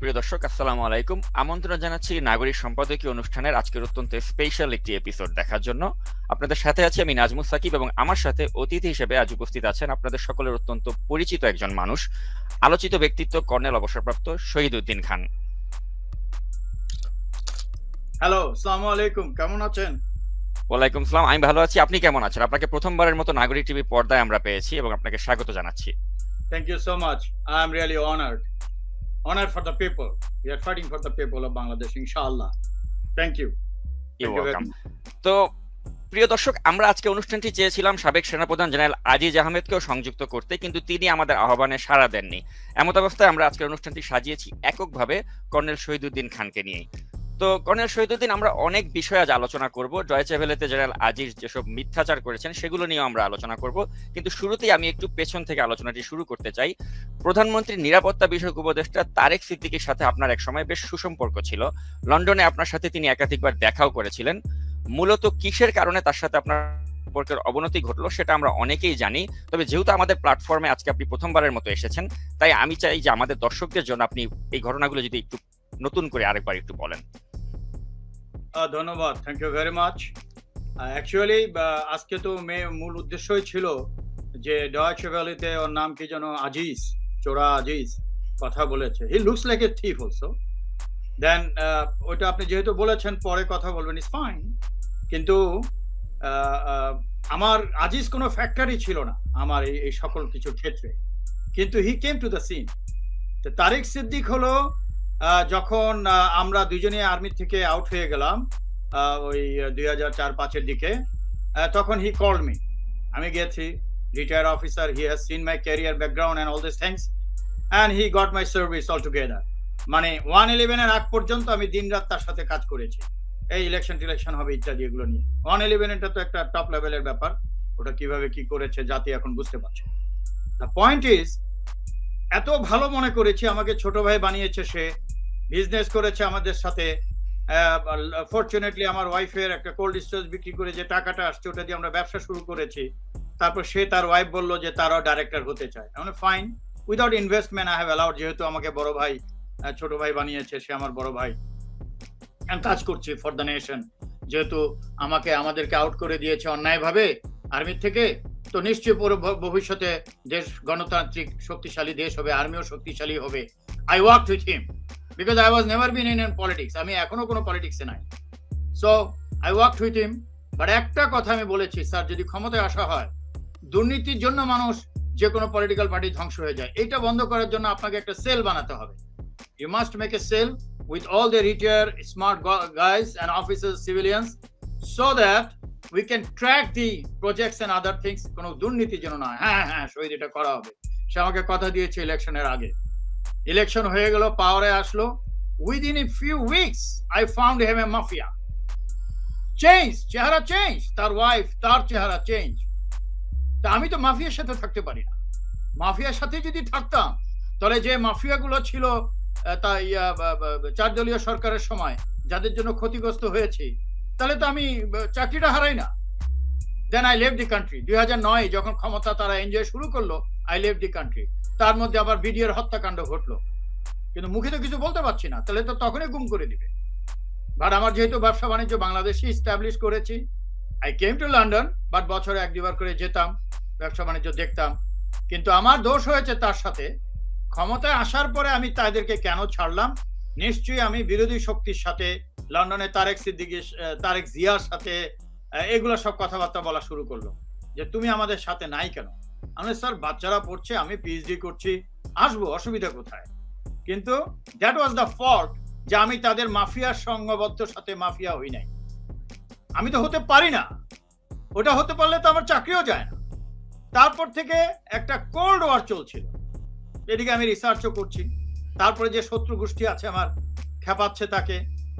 প্রিয় দর্শক, আসসালামু আলাইকুম। আমন্ত্রণ জানাচ্ছি নাগরিক সম্পাদকীয় অনুষ্ঠানের আজকের অত্যন্ত স্পেশাল একটি এপিসোড দেখার জন্য। আপনাদের সাথে আছি আমি নাজমুস সাকিব এবং আমার সাথে অতিথি হিসেবে আজ উপস্থিত আছেন আপনাদের সকলের অত্যন্ত পরিচিত একজন মানুষ, আলোচিত ব্যক্তিত্ব কর্নেল অবসরপ্রাপ্ত শহীদ উদ্দিন খান। হ্যালো, আসসালামু আলাইকুম, কেমন আছেন? ওয়ালাইকুম সালাম, আমি ভালো আছি। আপনি কেমন আছেন? আপনাকে প্রথমবারের মতো নাগরিক টিভি পর্দায় আমরা পেয়েছি এবং আপনাকে স্বাগত জানাচ্ছি। Thank you so much. I am really honored. Honored for the people. We are fighting for the people of Bangladesh, inshallah. Thank you. You Thank you very welcome. much. তো প্রিয় দর্শক, আমরা আজকে অনুষ্ঠানটি চেয়েছিলাম সাবেক সেনাপ্রধান জেনারেল আজিজ আহমেদকেও সংযুক্ত করতে, কিন্তু তিনি আমাদের আহ্বানে সাড়া দেননি। এমত অবস্থায় আমরা আজকের অনুষ্ঠানটি সাজিয়েছি এককভাবে কর্নেল শহীদ উদ্দিন খানকে নিয়ে। তো কর্নেল শহীদ উদ্দিন, আমরা অনেক বিষয়ে আজ আলোচনা করব। ডয়েচে ভেলেতে জেনারেল আজিজ যেসব মিথ্যাচার করেছেন সেগুলো নিয়েও আমরা আলোচনা করব, কিন্তু শুরুতেই আমি একটু পেছন থেকে আলোচনাটি শুরু করতে চাই। প্রধানমন্ত্রীর নিরাপত্তা বিষয়ক উপদেষ্টা তারেক সিদ্দিকীর সাথে আপনার এক সময় বেশ সুসম্পর্ক ছিল। লন্ডনে আপনার সাথে তিনি একাধিকবার দেখাও করেছিলেন। মূলত কিসের কারণে তার সাথে আপনার সম্পর্কের অবনতি ঘটলো সেটা আমরা অনেকেই জানি, তবে যেহেতু আমাদের প্ল্যাটফর্মে আজকে আপনি প্রথমবারের মতো এসেছেন, তাই আমি চাই যে আমাদের দর্শকদের জন্য আপনি এই ঘটনাগুলো যদি একটু নতুন করে আরেকবার একটু বলেন। ধন্যবাদ, thank you very much. Actually আজকে তো মূল উদ্দেশ্যই ছিল যে ডয়েচে ভেলেতে ওর নাম কি যেন আজিজ, চোরা আজিজ কথা বলেছে। He looks like a thief also. Then ওইটা আপনি যেহেতু বলেছেন পরে কথা বলবেন, ইজ ফাইন। কিন্তু আমার আজিজ কোনো ফ্যাক্টরি ছিল না আমার এই সকল কিছুর ক্ষেত্রে, কিন্তু he came to the scene. Tareq Siddique হলো যখন আমরা দুজনে আর্মি থেকে আউট হয়ে গেলাম ওই 2004-05 দিকে, তখন হি কল্ড মি। আমি গেছি, retired officer, he has seen my career background and all this things and he got my service all together. মানে 111 আগ পর্যন্ত আমি দিনরাত তার সাথে কাজ করেছি, এই ইলেকশন হবে ইত্যাদি এগুলো নিয়ে। 111 এটা তো একটা টপ লেভেলের ব্যাপার, ওটা কিভাবে কি করেছে জাতি এখন বুঝতে পারছে। দ্য পয়েন্ট ইজ, এত ভালো মনে করেছি, আমাকে ছোট ভাই বানিয়েছে, সে বিজনেস করেছে আমাদের সাথে। ফরচুনেটলি আমার ওয়াইফের একটা কোল্ড স্টোরেজ বিক্রি করে যে টাকাটা আসছে ওটা দিয়ে আমরা ব্যবসা শুরু করেছি। তারপর সে তার ওয়াইফ বললো যে তারাও ডাইরেক্টর হতে চায়। মানে fine, without investment I have allowed, যেহেতু আমাকে বড় ভাই ছোট ভাই বানিয়েছে, সে আমার বড় ভাই, কাজ করছি ফর দ্য নেশন। যেহেতু আমাদেরকে আউট করে দিয়েছে অন্যায়ভাবে আর্মি থেকে, তো নিশ্চয়ই ভবিষ্যতে দেশ গণতান্ত্রিক শক্তিশালী দেশ হবে, আর্মিও শক্তিশালী হবে। I worked with him because I was never been in politics. আমি এখনো কোনো পলিটিক্সে নাই। So I worked with him. But একটা কথা আমি বলেছি, স্যার যদি ক্ষমতায় আসা হয়, দুর্নীতির জন্য মানুষ যে কোনো পলিটিক্যাল পার্টি ধ্বংস হয়ে যায়, এটা বন্ধ করার জন্য আপনাকে একটা সেল বানাতে হবে। You must make a cell with all the retired smart guys and officers, civilians, so that we can track the projects and other things. কোনো দুর্নীতি যেন না। হ্যাঁ শহীদ, এটা করা হবে। সে আমাকে কথা দিয়েছে ইলেকশনের আগে। ইলেকশন হয়ে গেল, পাওয়ারে আসলো, within a few weeks I found him A mafia. Change, চেহারা চেঞ্জ, তার ওয়াইফ, তার চেহারা চেঞ্জ। তা আমি তো মাফিয়ার সাথে থাকতে পারি না। মাফিয়ার সাথে যদি থাকতাম, তাহলে যে মাফিয়াগুলো ছিল তাই 4 দলীয় সরকারের সময় যাদের জন্য ক্ষতিগ্রস্ত হয়েছি, তাহলে তো আমি চাকরিটা হারাই না। Then I leave the country. 2009 যখন ক্ষমতা তারা এনজয় শুরু করলো, আই লেভ দি কান্ট্রি। তার মধ্যে আবার বিডিআর হত্যাকাণ্ড ঘটলো, কিন্তু মুখে তো কিছু বলতে পারছি না, তাহলে তো তখনই গুম করে দিবে। বাট আমার যেহেতু ব্যবসা বাণিজ্য বাংলাদেশে ইস্টাবলিশ করেছি, I came to London, but বছরে 1-2 করে যেতাম, ব্যবসা বাণিজ্য দেখতাম। কিন্তু আমার দোষ হয়েছে তার সাথে। ক্ষমতায় আসার পরে আমি তাদেরকে কেন ছাড়লাম? নিশ্চয়ই আমি বিরোধী শক্তির সাথে, লন্ডনে তারেক জিয়ার সাথে এগুলো সব কথাবার্তা বলা শুরু করলো যে তুমি আমাদের সাথে নাই কেন। আমি স্যার বাচ্চারা পড়ছে, আমি পিএইচডি করছি, আসবো, অসুবিধা কোথায়? কিন্তু দ্যাট ওয়াজ দ্য ফল্ট, যে আমি তাদের মাফিয়ার সঙ্গবদ্ধ সাথে মাফিয়া হই নাই। আমি তো হতে পারি না, ওটা হতে পারলে তো আমার চাকরিও যায় না। তারপর থেকে একটা কোল্ড ওয়ার চলছিল, এদিকে আমি রিসার্চও করছি। তারপরে যে শত্রু গোষ্ঠী আছে আমার খেপাচ্ছে তাকে।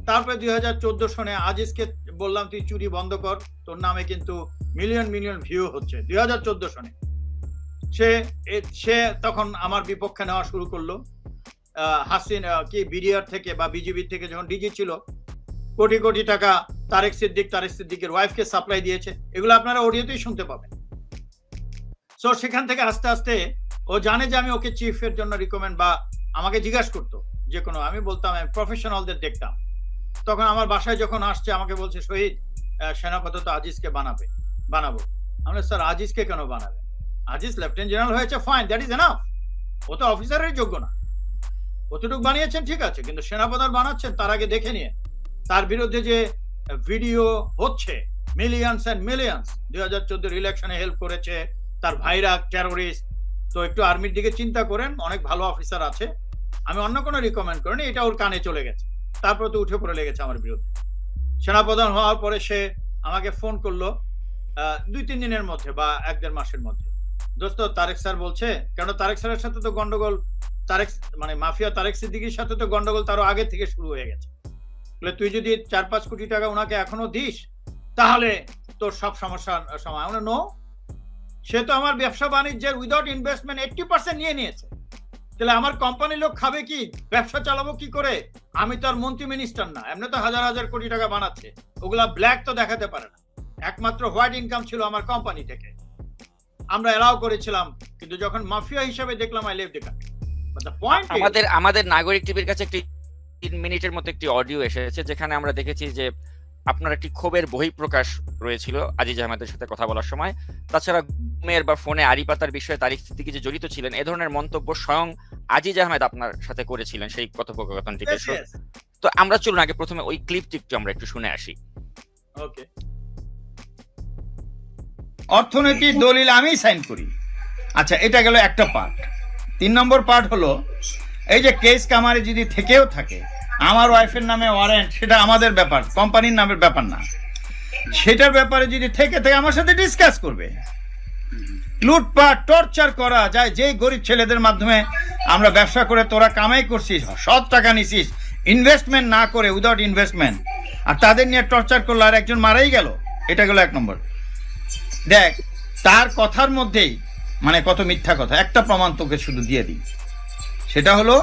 তারপরে 2014 সনে আজিজকে বললাম তুই চুরি বন্ধ কর, তোর নামে কিন্তু মিলিয়ন ভিউ হচ্ছে। 2014 সনে সে তখন আমার বিপক্ষে নেওয়া শুরু করলো। কি বিডিআর থেকে বা বিজিবি থেকে যখন ডিজি ছিল, কোটি টাকা তারেক সিদ্দিকের ওয়াইফকে সাপ্লাই দিয়েছে। এগুলো আপনারা অডিওতেই শুনতে পাবেন। সো সেখান থেকে আস্তে আস্তে ও জানে যে আমি ওকে চিফের জন্য রিকমেন্ড, বা আমাকে জিজ্ঞাসা করতো যে কোনো, আমি বলতাম প্রফেশনালদের দেখতাম। তখন আমার বাসায় যখন আসছে আমাকে বলছে, শহীদ সেনাপতি তো আজিজকে বানাবো। আমরা স্যার আজিজকে কেন বানাবেন? আজিজ লেফটেন্যান্ট জেনারেল হয়েছে, ফাইন, দ্যাট ইজ এনাফ। ও তো অফিসারের যোগ্য না। কতটুকু বানিয়েছেন ঠিক আছে, কিন্তু সেনাপ্রধান বানাচ্ছেন তার আগে দেখে নিয়ে তার বিরুদ্ধে যে ভিডিও হচ্ছে, মিলিয়নস এন্ড মিলিয়নস, 2014 ইলেকশনে হেল্প করেছে, তার ভাইরা টেরোরিস্ট। তো একটু আর্মির দিকে চিন্তা করেন, অনেক ভালো অফিসার আছে। আমি অন্য কোনো রিকমেন্ড করিনি, এটা ওর কানে চলে গেছে, তারপর তো উঠে পড়ে লেগেছে আমার বিরুদ্ধে। সেনাপ্রধান হওয়ার পরে সে আমাকে ফোন করলো 2-3 দিনের মধ্যে বা 1-1.5 মাসের মধ্যে, দোস্ত তারেক স্যার বলছে, কেন তারেক স্যারের সাথে তো গন্ডগোল, তারেক মানে মাফিয়া তারেক সিদ্দিকীর সাথে তো গন্ডগোল তারও আগে থেকে শুরু হয়ে গেছে। তুই যদি 4-5 কোটি টাকা ওনাকে এখনো দিস তাহলে তোর সব সমস্যার সময়। নো, সে তো আমার ব্যবসা বাণিজ্যের উইদাউট ইনভেস্টমেন্ট 80% নিয়ে নিয়েছে। তাহলে আমার কোম্পানির লোক খাবে কি, ব্যবসা চালাবো কি করে? আমি তো আর মন্ত্রী মিনিস্টার না, এমনি তো হাজার হাজার কোটি টাকা বানাচ্ছে, ওগুলা ব্ল্যাক তো দেখাতে পারে না। একমাত্র হোয়াইট ইনকাম ছিল আমার কোম্পানি থেকে, আমরা এলাও করেছিলাম। কিন্তু যখন মাফিয়া হিসেবে দেখলাম, I left the country. But the point, আমাদের নাগরিক টিভির কাছে একটি 3 মিনিটের মতো একটি অডিও এসেছে, যেখানে আমরা দেখেছি যে আপনার একটি ক্ষোভের বহিঃপ্রকাশ রয়েছিল আজিজ আহমেদের সাথে কথা বলার সময়। তাছাড়া ঘুমের বা ফোনে আড়ি পাতার বিষয়ে তারিক সিদ্দিকী যে জড়িত ছিলেন, এ ধরনের মন্তব্য স্বয়ং আজিজ আহমেদ আপনার সাথে করেছিলেন সেই কথোপকথনটিতে। তো আমরা চলুন আগে প্রথমে ওই ক্লিপটি আমরা একটু শুনে আসি। ওকে। অর্থনৈতিক দলিল আমি সাইন করি, আচ্ছা, এটা গেল একটা পার্ট। 3 নম্বর পার্ট হলো, এই যে কেস কামারে যদি থেকেও থাকে, আমার ওয়াইফের নামে ওয়ারেন্ট, সেটা আমাদের ব্যাপার, কোম্পানির নামের ব্যাপার না। সেটার ব্যাপারে যদি থেকে আমার সাথে ডিসকাস করবে। লুটপাট, টর্চার করা যায়, যে গরিব ছেলেদের মাধ্যমে আমরা ব্যবসা করে তোরা কামাই করছিস, সৎ টাকা নিছিস, ইনভেস্টমেন্ট না করে, উইদাউট ইনভেস্টমেন্ট, আর তাদের নিয়ে টর্চার করলো, আর একজন মারাই গেল। এটা গেল 1 নম্বর। দেখ, তার কথার মধ্যেই মানে কত মিথ্যা কথা। একটা প্রমাণ তোকে শুধু দিয়ে দিই, সেটা হলো,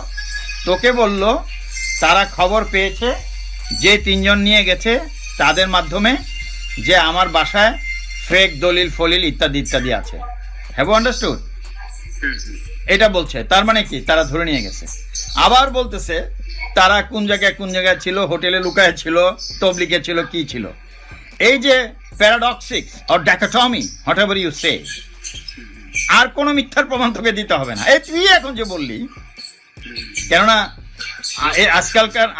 তোকে বলল তারা খবর পেয়েছে যে 3 জন নিয়ে গেছে তাদের মাধ্যমে, যে আমার বাসায় ফেক দলিল ফলিল ইত্যাদি ইত্যাদি আছে। Have you understood? এটা বলছে, তার মানে কি, তারা ধরে নিয়ে গেছে। আবার বলতেছে তারা কোন জায়গায় ছিল, হোটেলে লুকায় ছিল, তবলিগে ছিল, কি ছিল। এই যে প্যারাডক্সিক্স অর ডাইকোটমি, হোয়াটএভার ইউ সে, আর কোনো মিথ্যার প্রমাণ তোকে দিতে হবে না। এই তুই এখন যে বললি, কেননা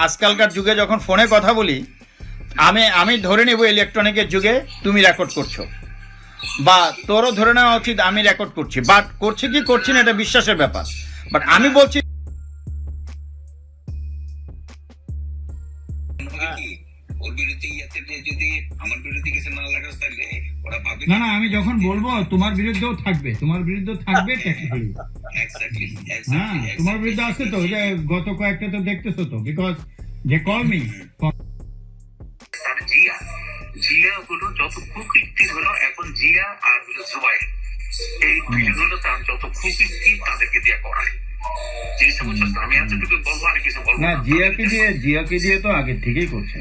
আজকালকার যুগে যখন ফোনে কথা বলি, আমি ধরে নেব ইলেকট্রনিকের যুগে তুমি রেকর্ড করছো, বা তোরও ধরে নেওয়া উচিত আমি রেকর্ড করছি, বাট করছি কি করছি না এটা বিশ্বাসের ব্যাপার। বাট আমি বলছি না, আমি যখন বলবো তোমার বিরুদ্ধেও থাকবে, তোমার বিরুদ্ধে আছে তো, যে গত কয়েকটা তো দেখতেছো তো, because they call me. Zia হলো যত কুকীর্তি হলো, এখন জিয়া আর হলো জুবাইর, এই দুইজন হলো তার যত কুকীর্তি তাদেরকে দিয়ে করায়। এই সমস্ত আমি এতটুকু বলবো, আর কিছু বলবো না। জিয়াকে দিয়ে তো আগের থেকেই করছে,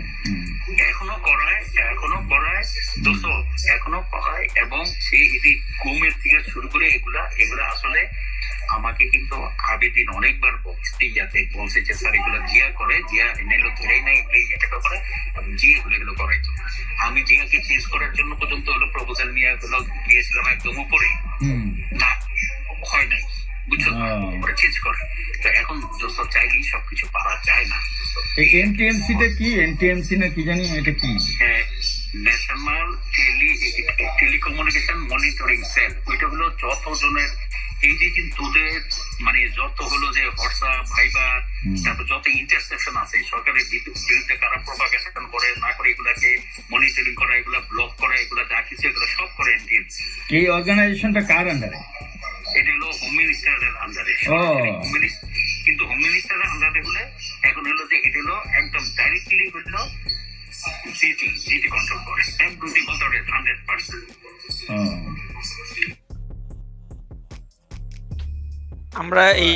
এখনো করায় দোস্ত, এখনো করায়। এবং সেই এটি ঘুমের থেকে শুরু করে এগুলা আসলে আমাকে কিন্তু আবেদিন অনেকবার বলছে যে স্যার এগুলো জিয়া করে, জিয়া এগুলো ধরেই নাই, এটাকে করে, জিয়া এগুলো করাইতো। আমি জিয়াকে চেঞ্জ করার জন্য পর্যন্ত হলো প্রপোজাল নিয়ে গিয়েছিলাম একদম উপরে, না হয় নাই, বুঝছো, ওরা চেঞ্জ করে। তো এখন দোস্ত চাইলেই সবকিছু পারা যায় না। এনটিএমসিটা কি, এনটিএমসি না কি জানি, এটা কি? National telecommunication monitoring cell. ওইটা হলো যত জনের এই যে তোদের মানে যত হলো যে হোয়াটসঅ্যাপ, ভাইবার, তারপর যত ইন্টারসেপশন আছে, সরকারের বিরুদ্ধে কারা প্রপাগেশন করে না করে, এগুলাকে মনিটরিং করা, এগুলা ব্লক করা, এগুলা যা কিছু এগুলো সব করে এনটিএমসি। এই অর্গানাইজেশনটা কার আন্ডারে? এটা হলো হোম মিনিস্টারের আন্ডারে। কিন্তু হোম মিনিস্টারের আন্ডারে হলে এখন হলো যে এটা হলো একদম ডাইরেক্টলি হলো জিটি কন্ট্রোল করে, একদম 100%। আমরা এই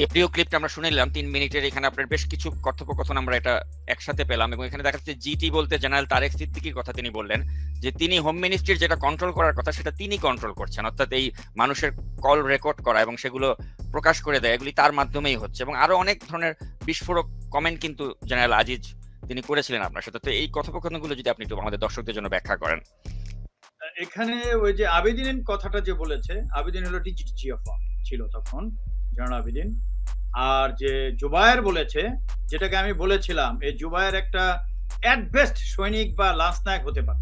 অডিও ক্লিপটা আমরা শুনে নিলাম 3 মিনিটের। এখানে আপনার বেশ কিছু কথোপকথন আমরা এটা একসাথে পেলাম, এবং এখানে দেখা যাচ্ছে জিটি বলতে জেনারেল তারেক সিদ্দিকীর কথা তিনি বললেন, যে তিনি হোম মিনিস্ট্রির যেটা কন্ট্রোল করার কথা সেটা তিনি কন্ট্রোল করছেন, অর্থাৎ এই মানুষের কল রেকর্ড করা এবং সেগুলো প্রকাশ করে দেয়, এগুলি তার মাধ্যমেই হচ্ছে। এবং আরো অনেক ধরনের বিস্ফোরক কমেন্ট কিন্তু জেনারেল আজিজ তিনি করেছিলেন আপনার সাথে। তো এই কথোপকথনগুলো যদি আপনি একটু আমাদের দর্শকদের জন্য ব্যাখ্যা করেন। এখানে ওই যে আবেদিনের কথাটা যে বলেছে, আবেদিন হলো ডিজিজিএফ ছিল তখন, জেনারেল আবেদিন। আর যে জুবায়ের বলেছে, যেটাকে আমি বলেছিলাম, এই জুবায়ের একটা অ্যাট বেস্ট সৈনিক বা লান্স নায়ক হতে পারে,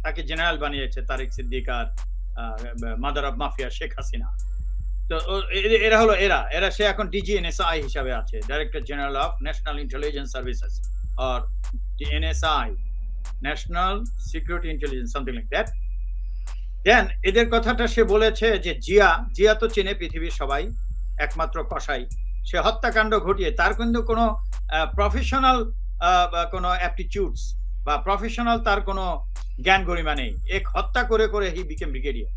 তাকে জেনারেল বানিয়েছে তারেক সিদ্দিক আর mother of mafia Sheikh Hasina. তো এরা হলো এরা সে এখন ডিজিএনএসআই হিসাবে আছে, director general of national intelligence services or NSI, national security intelligence, something like that. Then এদের কথাটা সে বলেছে যে জিয়া তো চেনে পৃথিবীর সবাই, একমাত্র কসাই, সে হত্যাকাণ্ড ঘটিয়ে তার কিন্তু কোনো প্রফেশনাল কোনো অ্যাপটিটিউডস বা প্রফেশনাল তার কোনো জ্ঞান গরিমা নেই, এক হত্যা করে করে হি বিকেম ব্রিগেডিয়ার।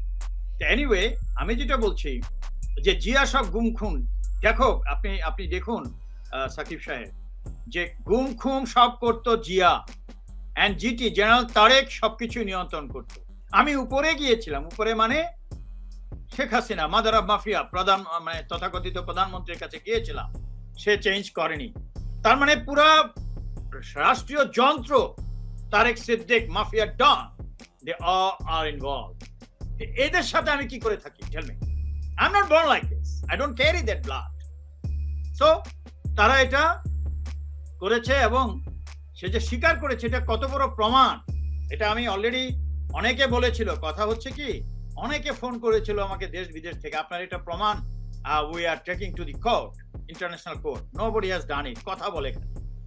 এনিওয়ে, আমি যেটা বলছি যে জিয়া সব গুম খুন, দেখো আপনি দেখুন সাকিব সাহেব, যে গুম খুম সব করতো Zia, and GT general Tarek সবকিছু নিয়ন্ত্রণ করতো। আমি উপরে গিয়েছিলাম, উপরে মানে Sheikh Hasina mother of mafia প্রধান, মানে তথাকথিত প্রধানমন্ত্রীর কাছে গিয়েছিলাম, সে চেঞ্জ করেনি। তার মানে পুরা রাষ্ট্রীয় যন্ত্র, Tarek Siddique, mafia don, they all are involved. এদের সাথে আমি কি করে থাকি? Tell me, I am not born like this, I don't carry that blood. So তারা এটা করেছে এবং সে যে স্বীকার করেছে, এটা কত বড় প্রমাণ, এটা আমি অলরেডি, অনেকে বলেছিল, কথা হচ্ছে কি, অনেকে ফোন করেছিল আমাকে দেশ বিদেশ থেকে, আপনার এটা প্রমাণ, we are taking to the court, international court, nobody has done it, কথা বলে।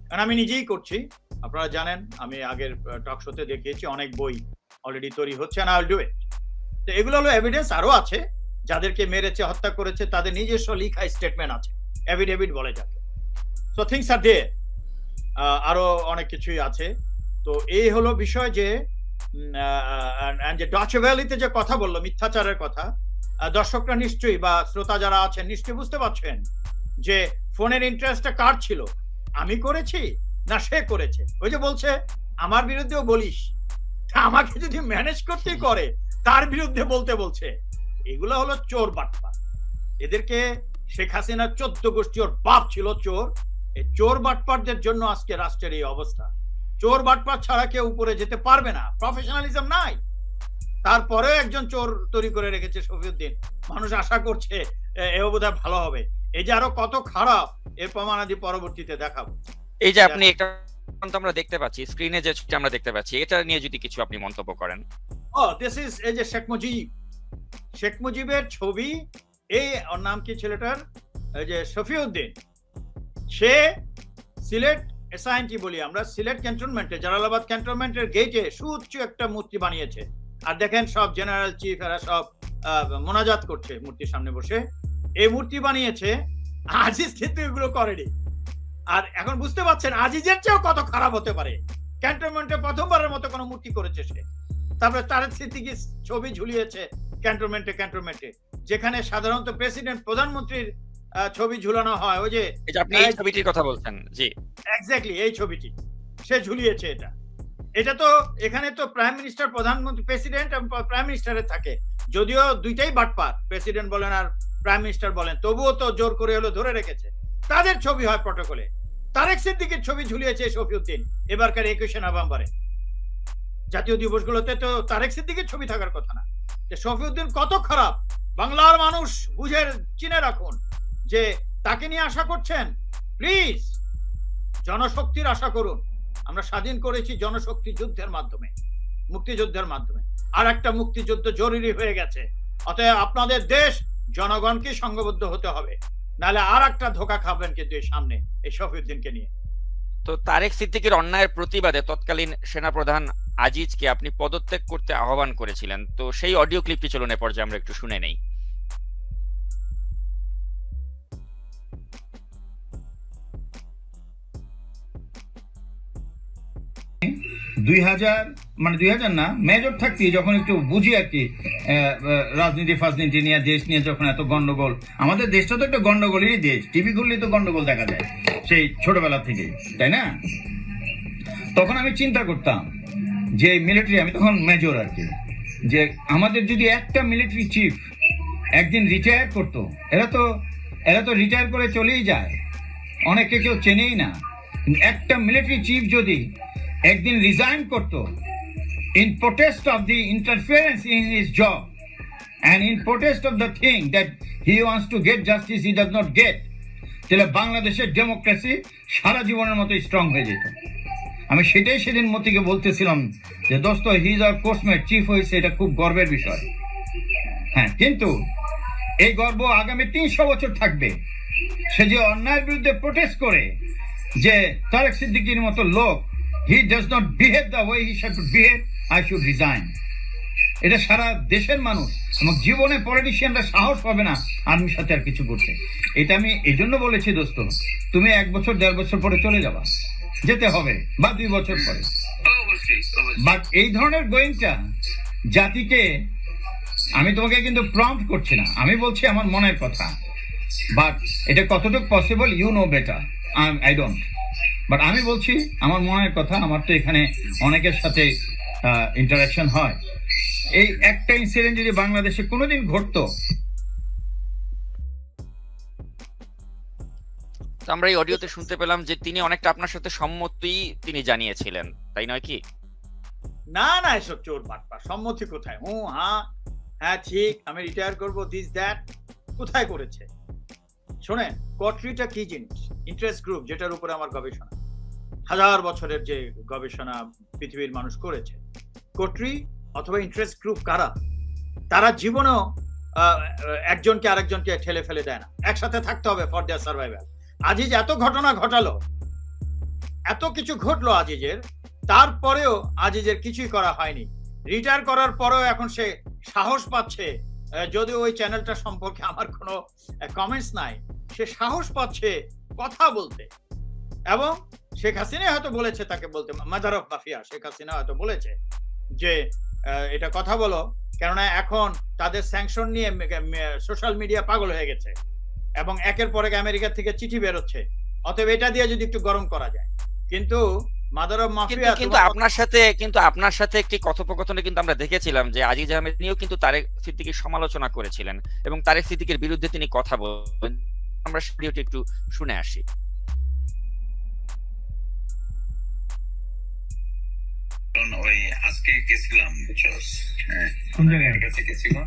কারণ আমি নিজেই করছি, আপনারা জানেন, আমি আগের টক শোতে দেখিয়েছি, অনেক বই অলরেডি তৈরি হচ্ছে, না আই উইল ডু ইট। তো এগুলো হলো এভিডেন্স, আরো আছে, যাদেরকে মেরেছে, হত্যা করেছে, তাদের নিজস্ব লিখা স্টেটমেন্ট আছে, এভিডেভিট বলে যাকে। সো থিংস আর দেয়ার, আরো অনেক কিছুই আছে। তো এই হলো বিষয় যে যে ডচে ভ্যালিতে যে কথা বললো মিথ্যাচারের কথা, দর্শকরা নিশ্চয়ই বা শ্রোতা যারা আছেন নিশ্চয়ই বুঝতে পারছেন যে ফোনের ইন্টারেস্টটা কার ছিল, আমি করেছি না সে করেছে। ওই যে বলছে আমার বিরুদ্ধেও বলিস, আমাকে যদি ম্যানেজ করতেই করে তার বিরুদ্ধে বলতে বলছে। এগুলো হলো চোর বাটপার, এদেরকে শেখ হাসিনার 14 গোষ্ঠী, ওর বাপ ছিল চোর। এই চোর বাটপারদের জন্য আজকে রাষ্ট্রের এই অবস্থা। চোর বাটপার ছাড়া কেউ উপরে যেতে পারবে না, প্রফেশনালিজম নাই। তারপরে একজন চোর তৈরি করে রেখেছে শফিউদ্দিন, মানুষ আশা করছে এও বোধহয় ভালো হবে। এই যে আরো কত খারাপ, এর প্রমাণাদি পরবর্তীতে দেখাবো। এই যে আপনি একটা আমরা দেখতে পাচ্ছি স্ক্রিনে, যে ছবিটা আমরা দেখতে পাচ্ছি, এটা নিয়ে যদি কিছু আপনি মন্তব্য করেন। দিস ইজ, এই যে শেখ মুজিবের ছবি, এই ওর নাম কি ছেলেটার, এই যে শফিউদ্দিন, সে সিলেট এসআইএনটি বলি আমরা, সিলেট ক্যান্টনমেন্টে, জালালাবাদ ক্যান্টনমেন্টের গেটে সুউচ্চ একটা মূর্তি বানিয়েছে। আর দেখেন সব জেনারেল চিফ এরা সব মোনাজাত করছে মূর্তির সামনে বসে। এই মূর্তি বানিয়েছে, আজিজ কিন্তু এগুলো করেনি। আর এখন বুঝতে পারছেন আজিজের চেয়েও কত খারাপ হতে পারে। ক্যান্টনমেন্টে প্রথমবারের মতো কোনো মূর্তি করেছে সে। তারপরে তারেক সিদ্দিকীর ছবি ঝুলিয়েছে ক্যান্টনমেন্টে, যেখানে সাধারণত প্রেসিডেন্ট, প্রধানমন্ত্রীর ছবি ঝুলানো হয়। ওই যে আপনি এই ছবিটির কথা বলছেন, জি এক্স্যাক্টলি এই ছবিটি সে ঝুলিয়েছে। এটা তো এখানে তো প্রাইম মিনিস্টার, প্রধানমন্ত্রী, প্রেসিডেন্ট এবং প্রাইম মিনিস্টারের থাকে, যদিও দুইটাই বাটপার, প্রেসিডেন্ট বলেন আর প্রাইম মিনিস্টার বলেন, তবুও তো জোর করে হলো ধরে রেখেছে। তাদের ছবি হয় প্রটোকলে। তারেক সিদ্দিকের ছবি ঝুলিয়েছে শফিউদ্দিন এবারকার 21শে নভেম্বরে জাতীয় দিবসগুলোতে, তো তারেক সিদ্দিকের ছবি থাকার কথা না। যে শফিউদ্দিন কত খারাপ, বাংলার মানুষ বুঝে চিনে রাখুন যে তাকে নিয়ে আশা করছেন, প্লিজ জনশক্তির আশা করুন। আমরা স্বাধীন করেছি জনশক্তি যুদ্ধের মাধ্যমে, মুক্তিযুদ্ধের মাধ্যমে। আর একটা মুক্তিযুদ্ধ জরুরি হয়ে গেছে। অতএব আপনাদের দেশ জনগণকে সংঘবদ্ধ হতে হবে, নাহলে আর একটা ধোকা খাবেন কিন্তু এই সামনে, এই শফিউদ্দিনকে নিয়ে। তো তারেক সিদ্দিকীর অন্যায়ের প্রতিবাদে তৎকালীন সেনাপ্রধান আজিজকে আপনি পদত্যাগ করতে আহ্বান করেছিলেন। তো সেই অডিও ক্লিপটি চলুন এ পর্যায়ে আমরা একটু শুনে নেই। 2000 না, মেজর থাকতে যখন একটু বুঝি আর কি, রাজনীতি ফাজনীতি নিয়ে, দেশ নিয়ে যখন এত গন্ডগোল, আমাদের দেশটা তো একটা গন্ডগোলেরই দেশ, টিভি খুললে তো গন্ডগোল দেখা যায় সেই ছোটবেলা থেকে, তাই না? তখন আমি চিন্তা করতাম যে মিলিটারি, আমি তখন মেজর আর কি, যে আমাদের যদি একটা মিলিটারি চিফ একদিন রিটায়ার করতো, এরা তো রিটায়ার করে চলেই যায়, অনেকে কেউ চেনেই না। কিন্তু একটা মিলিটারি চিফ যদি একদিন রিজাইন করতো in protest of the interference in his job and in protest of the thing that he wants to get justice he does not get, তাহলে বাংলাদেশের ডেমোক্রেসি সারা জীবনের মতো স্ট্রং হয়ে যেত। আমি সেটাই সেদিন মতিকে বলতেছিলাম যে দোস্ত, he is our coursemate, chief হয়েছে, এটা খুব গর্বের বিষয়। হ্যাঁ, কিন্তু এই গর্ব আগামী 300 বছর থাকবে। সে যে অন্যায়ের বিরুদ্ধে প্রোটেস্ট করে, যে তারেক সিদ্দিকীর মতো লোক, he does not behave the way he should behave, I should resign. এটা সারা দেশের মানুষ এবং জীবনে পলিটিশিয়ানরা সাহস পাবে না আর্মির সাথে আর কিছু করতে। এটা আমি এই জন্য বলেছি দোস্ত, তুমি 1 বছর 1.5 বছর পরে চলে যাবা, যেতে হবে, বা 2 বছর পরে। অবশ্যই অবশ্যই। বাট এই ধরনের গোয়িংটা জাতিকে, আমি তোমাকে কিন্তু প্রম্পট করছি না, আমি বলছি আমার মনের কথা। বাট এটা কতটুকু possible you know better, I don't. But আমি বলছি আমার মনের কথা। আমার তো এখানে অনেকের সাথে ইন্টারাকশন হয়। এই একটা ইনসিডেন্ট যদি বাংলাদেশে কোনোদিন ঘটতো, তো আমরা এই অডিওতে শুনতে পেলাম যে তিনি অনেকটা আপনার সাথে সম্মতি তিনি জানিয়েছিলেন, তাই নয় কি? না না, এসব চোর বাটপার, সম্মতি কোথায়? হ্যাঁ ঠিক, আমি রিটায়ার করবো, দিস দ্যাট কোথায় করেছে? শোনেন, কটরিটা কি জিনিস? ইন্টারেস্ট গ্রুপ, যেটার উপরে আমার গবেষণা, 1000 বছরের যে গবেষণা পৃথিবীর মানুষ করেছে। কটরি অথবা ইন্টারেস্ট গ্রুপ কারা? তারা জীবনেও একজনকে আরেকজনকে ঠেলে ফেলে দেয় না, একসাথে থাকতে হবে ফর দেয়ার সার্ভাইভাল। আজিজ এত ঘটনা ঘটালো, এত কিছু ঘটলো আজিজের, তারপরেও আজিজের কিছুই করা হয়নি। রিটায়ার করার পরেও এখন সে সাহস পাচ্ছে, যদিও ওই চ্যানেলটা সম্পর্কে আমার কোনো কমেন্টস নাই, সে সাহস পাচ্ছে কথা বলতে। এবং শেখ হাসিনা হয়তো বলেছে তাকে বলতে, mother of mafia Sheikh Hasina হয়তো বলেছে যে এটা কথা বলো, কেননা এখন তাদের স্যাংশন নিয়ে সোশ্যাল মিডিয়া পাগল হয়ে গেছে এবং একের পর এক আমেরিকা থেকে চিঠি বেরোচ্ছে, অতএব এটা দিয়ে যদি একটু গরম করা যায়। কিন্তু মাদার অফ মাফিয়া, কিন্তু আপনার সাথে একটি কথোপকথনে কিন্তু আমরা দেখেছিলাম যে আজিজ আহমেদ নিয়েও কিন্তু তারেক সিদ্দিকীর সমালোচনা করেছিলেন এবং তারেক সিদ্দিকীর বিরুদ্ধে তিনি কথা বলেন। আমরা ভিডিওটি একটু শুনে আসি। ওই আজকে গেছিলাম, কোন জায়গায় কাছে গেছিলাম,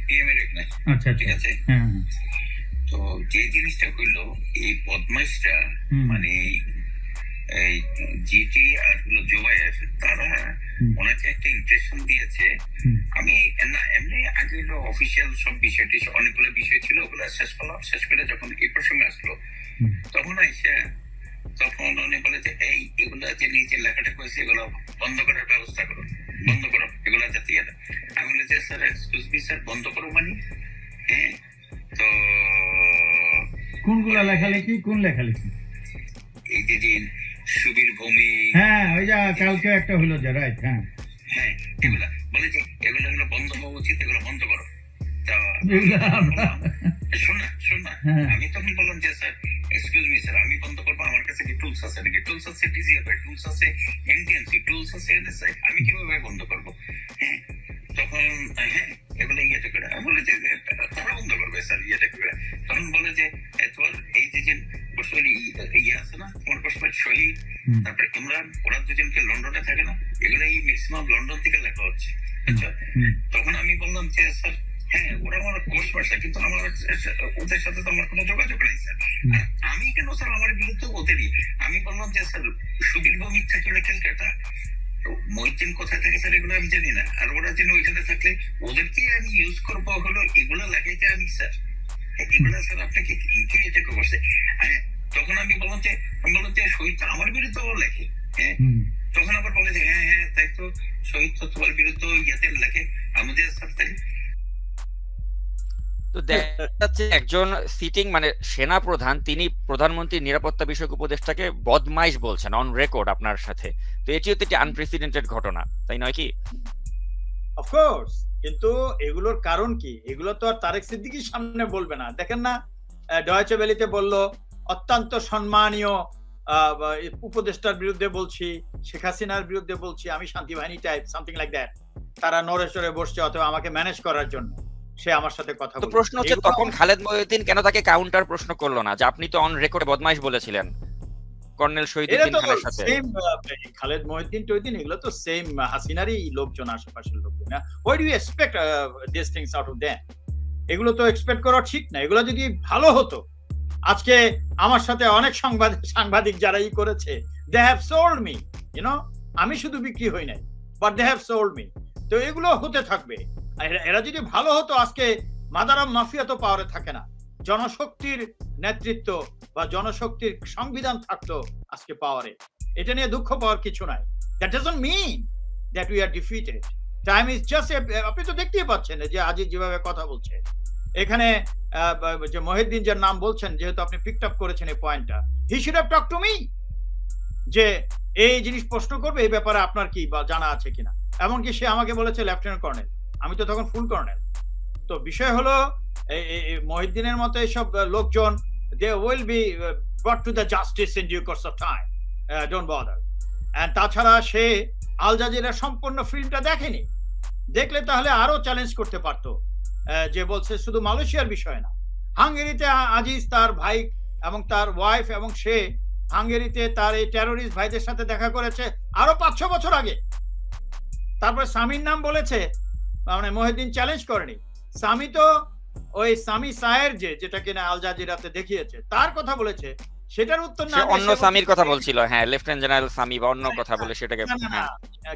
পিএমের এখানে। আচ্ছা, ঠিক আছে। হ্যাঁ, তো যে জিনিসটা হইলো, এই বদমাইশটা মানে এই জিটি আর হলো জোবায়ের, তারা ওনাকে একটা ইমপ্রেশন দিয়েছে। আমি না এমনি আগে হলো অফিসিয়াল সব বিষয় অনেকগুলো বিষয় ছিল, ওগুলো শেষ করলাম। শেষ করে যখন এই প্রসঙ্গে আসলো, তখন আইসা তখন উনি বলে যে এগুলা যে নিজের লেখাটা করেছে এগুলো বন্ধ করার ব্যবস্থা করো, বন্ধ করো এগুলা জাতীয়। আমি বলি যে স্যার এক্সকিউজ মি স্যার, বন্ধ করো মানে? হ্যাঁ, তো কোনগুলা লেখালেখি, কোন লেখালেখি? এই যে সুবীর ভূমি, হ্যাঁ, ওই যা কালকে একটা হলো যে, রাইট, হ্যাঁ, এগুলা বলে যে এগুলো বন্ধ হওয়া উচিত, এগুলো বন্ধ করো। শোন না, আমি তখন বললাম যে স্যার এক্সকিউজ মি স্যার, আমি বন্ধ করবো, আমার কাছে কি টুলস আছে নাকি? টুলস আছে ডিজিএফআই, টুলস আছে এনটিএনসি, টুলস আছে এনএসআই, আমি কিভাবে বন্ধ করবো? হ্যাঁ, তখন এগুলো ইয়েটা করে বলে যে তারা বন্ধ করবে স্যার, ইয়েটা করে। তখন বলে যে তোমার এই যে ইয়ে আছে না, তোমার কসমের শহীদ, তারপরে ইমরান, ওরা দুজনকে লন্ডনে থাকে না, এগুলো এই ম্যাক্সিমাম লন্ডন থেকে লেখা হচ্ছে। আচ্ছা, তখন আমি বললাম যে স্যার হ্যাঁ, ওরা আমার কোর্স পার্সা, কিন্তু আমার ওদের সাথে তো আমার কোনো যোগাযোগ নেই স্যার। আমি কেন স্যার আমার বিরুদ্ধে ওদেরই? আমি বললাম যে স্যার সুবীর মিথ্যা চলে ক্যালকাটা, মহিউদ্দিন কোথায় থাকে স্যার এগুলো আমি জানি না। আর ওরা যেন ওইখানে থাকলে ওদেরকে আমি ইউজ করবো হলো এগুলো লাগাইতে আমি স্যার, এগুলো স্যার আপনাকে কে এটা করছে? তখন আমি বললাম যে শহীদ তো আমার বিরুদ্ধেও লেখে। হ্যাঁ, তখন আবার বলে যে হ্যাঁ তাই তো, শহীদ তো তোমার বিরুদ্ধে ইয়েতে লেখে। আমি যে স্যার তাই তো দেখা যাচ্ছে একজন সিটিং মানে সেনা প্রধান, তিনি প্রধানমন্ত্রীর নিরাপত্তা বিষয়ক উপদেষ্টাকে বদমাইশ বলছেন অন রেকর্ড আপনার সাথে। তো এটিও তো একটি আনপ্রেসিডেন্টেড ঘটনা, তাই নয় কি? অফকোর্স, কিন্তু এগুলোর কারণ কি? এগুলো তো আর তারেক সিদ্দিকীর সামনে বলবে না। দেখেন না, ডয়েচে ভেলিতে বলল অত্যন্ত সম্মানীয় উপদেষ্টার বিরুদ্ধে বলছি, শেখ হাসিনার বিরুদ্ধে বলছি, আমি শান্তি বাহিনী টাইপ, সামথিং লাইক দ্যাট। তারা নড়েচড়ে বসছে অথবা আমাকে ম্যানেজ করার জন্য। সে আমার সাথে কথা তো বলবে। প্রশ্ন হচ্ছে এগুলো তখন খালেদ মহিউদ্দিন কেন তাকে কাউন্টার প্রশ্ন করলো না যে আপনি তো অন রেকর্ডে বদমাইশ বলেছিলেন কর্নেল এরা শহীদুদ্দিন তো খানের সাথে। সেম খালেদ মহিউদ্দিন টহিউদ্দিন এগুলো তো সেম হাসিনারই লোকজন, আশেপাশের লোকজন না। What do you expect this things out of them? এগুলো তো এক্সপেক্ট করা ঠিক না। এগুলো যদি ভালো হতো, আজকে আমার সাথে অনেক সাংবাদিক যারা ই করেছে, they have sold me, you know, আমি শুধু বিক্রি হই নাই, but they have sold me. তো এগুলো হতে থাকবে। আর এরা যদি ভালো হতো, আজকে মাদারাম মাফিয়া তো পাওয়ারে থাকে না। জনশক্তির নেতৃত্ব বা জনশক্তির সংবিধান থাকতো আজকে পাওয়ারে। এটা নিয়ে দুঃখ পাওয়ার কিছু নাই। That doesn't mean that we are defeated. Time is just, আপনি তো দেখতেই পাচ্ছেন যে আজিজ যেভাবে কথা বলছে এখানে, যে মহিউদ্দিন যার নাম বলছেন, যেহেতু আপনি পিকড আপ করেছেন এই পয়েন্টটা, he should have talk to me, যে এই জিনিস প্রশ্ন করবে, এই ব্যাপারে আপনার কি বা জানা আছে কিনা। এমনকি সে আমাকে বলেছে লেফটেন্যান্ট কর্নেল, আমি তো তখন ফুল কর্নেল। তো বিষয় হলো মহিউদ্দিনের মতো এইসব লোকজন, they will be brought to the justice in due course of time, don't bother. And তাছাড়া সে আল জাজিরা সম্পূর্ণ ফিল্মটা দেখেনি, দেখলে তাহলে আরো চ্যালেঞ্জ করতে পারতো, যে বলছে শুধু মালয়েশিয়ার বিষয় না, হাঙ্গেরিতে আজিজ তার ভাই এবং তার ওয়াইফ এবং সে হাঙ্গেরিতে তার এই টেরোরিস্ট ভাইদের সাথে দেখা করেছে আরো 5-6 বছর আগে। তারপরে স্বামীর নাম বলেছে, মানে মহিউদ্দিন চ্যালেঞ্জ করেনি। স্বামী তো ওই স্বামী সায়ের যেটা কিনা আল জাজিরাতে দেখিয়েছে, তার কথা বলেছে, সেটার উত্তর না সে অন্য স্বামীর কথা বলছিল, হ্যাঁ, লেফটেন্যান্ট জেনারেল স্বামী বা অন্য কথা বলে সেটাকে, হ্যাঁ,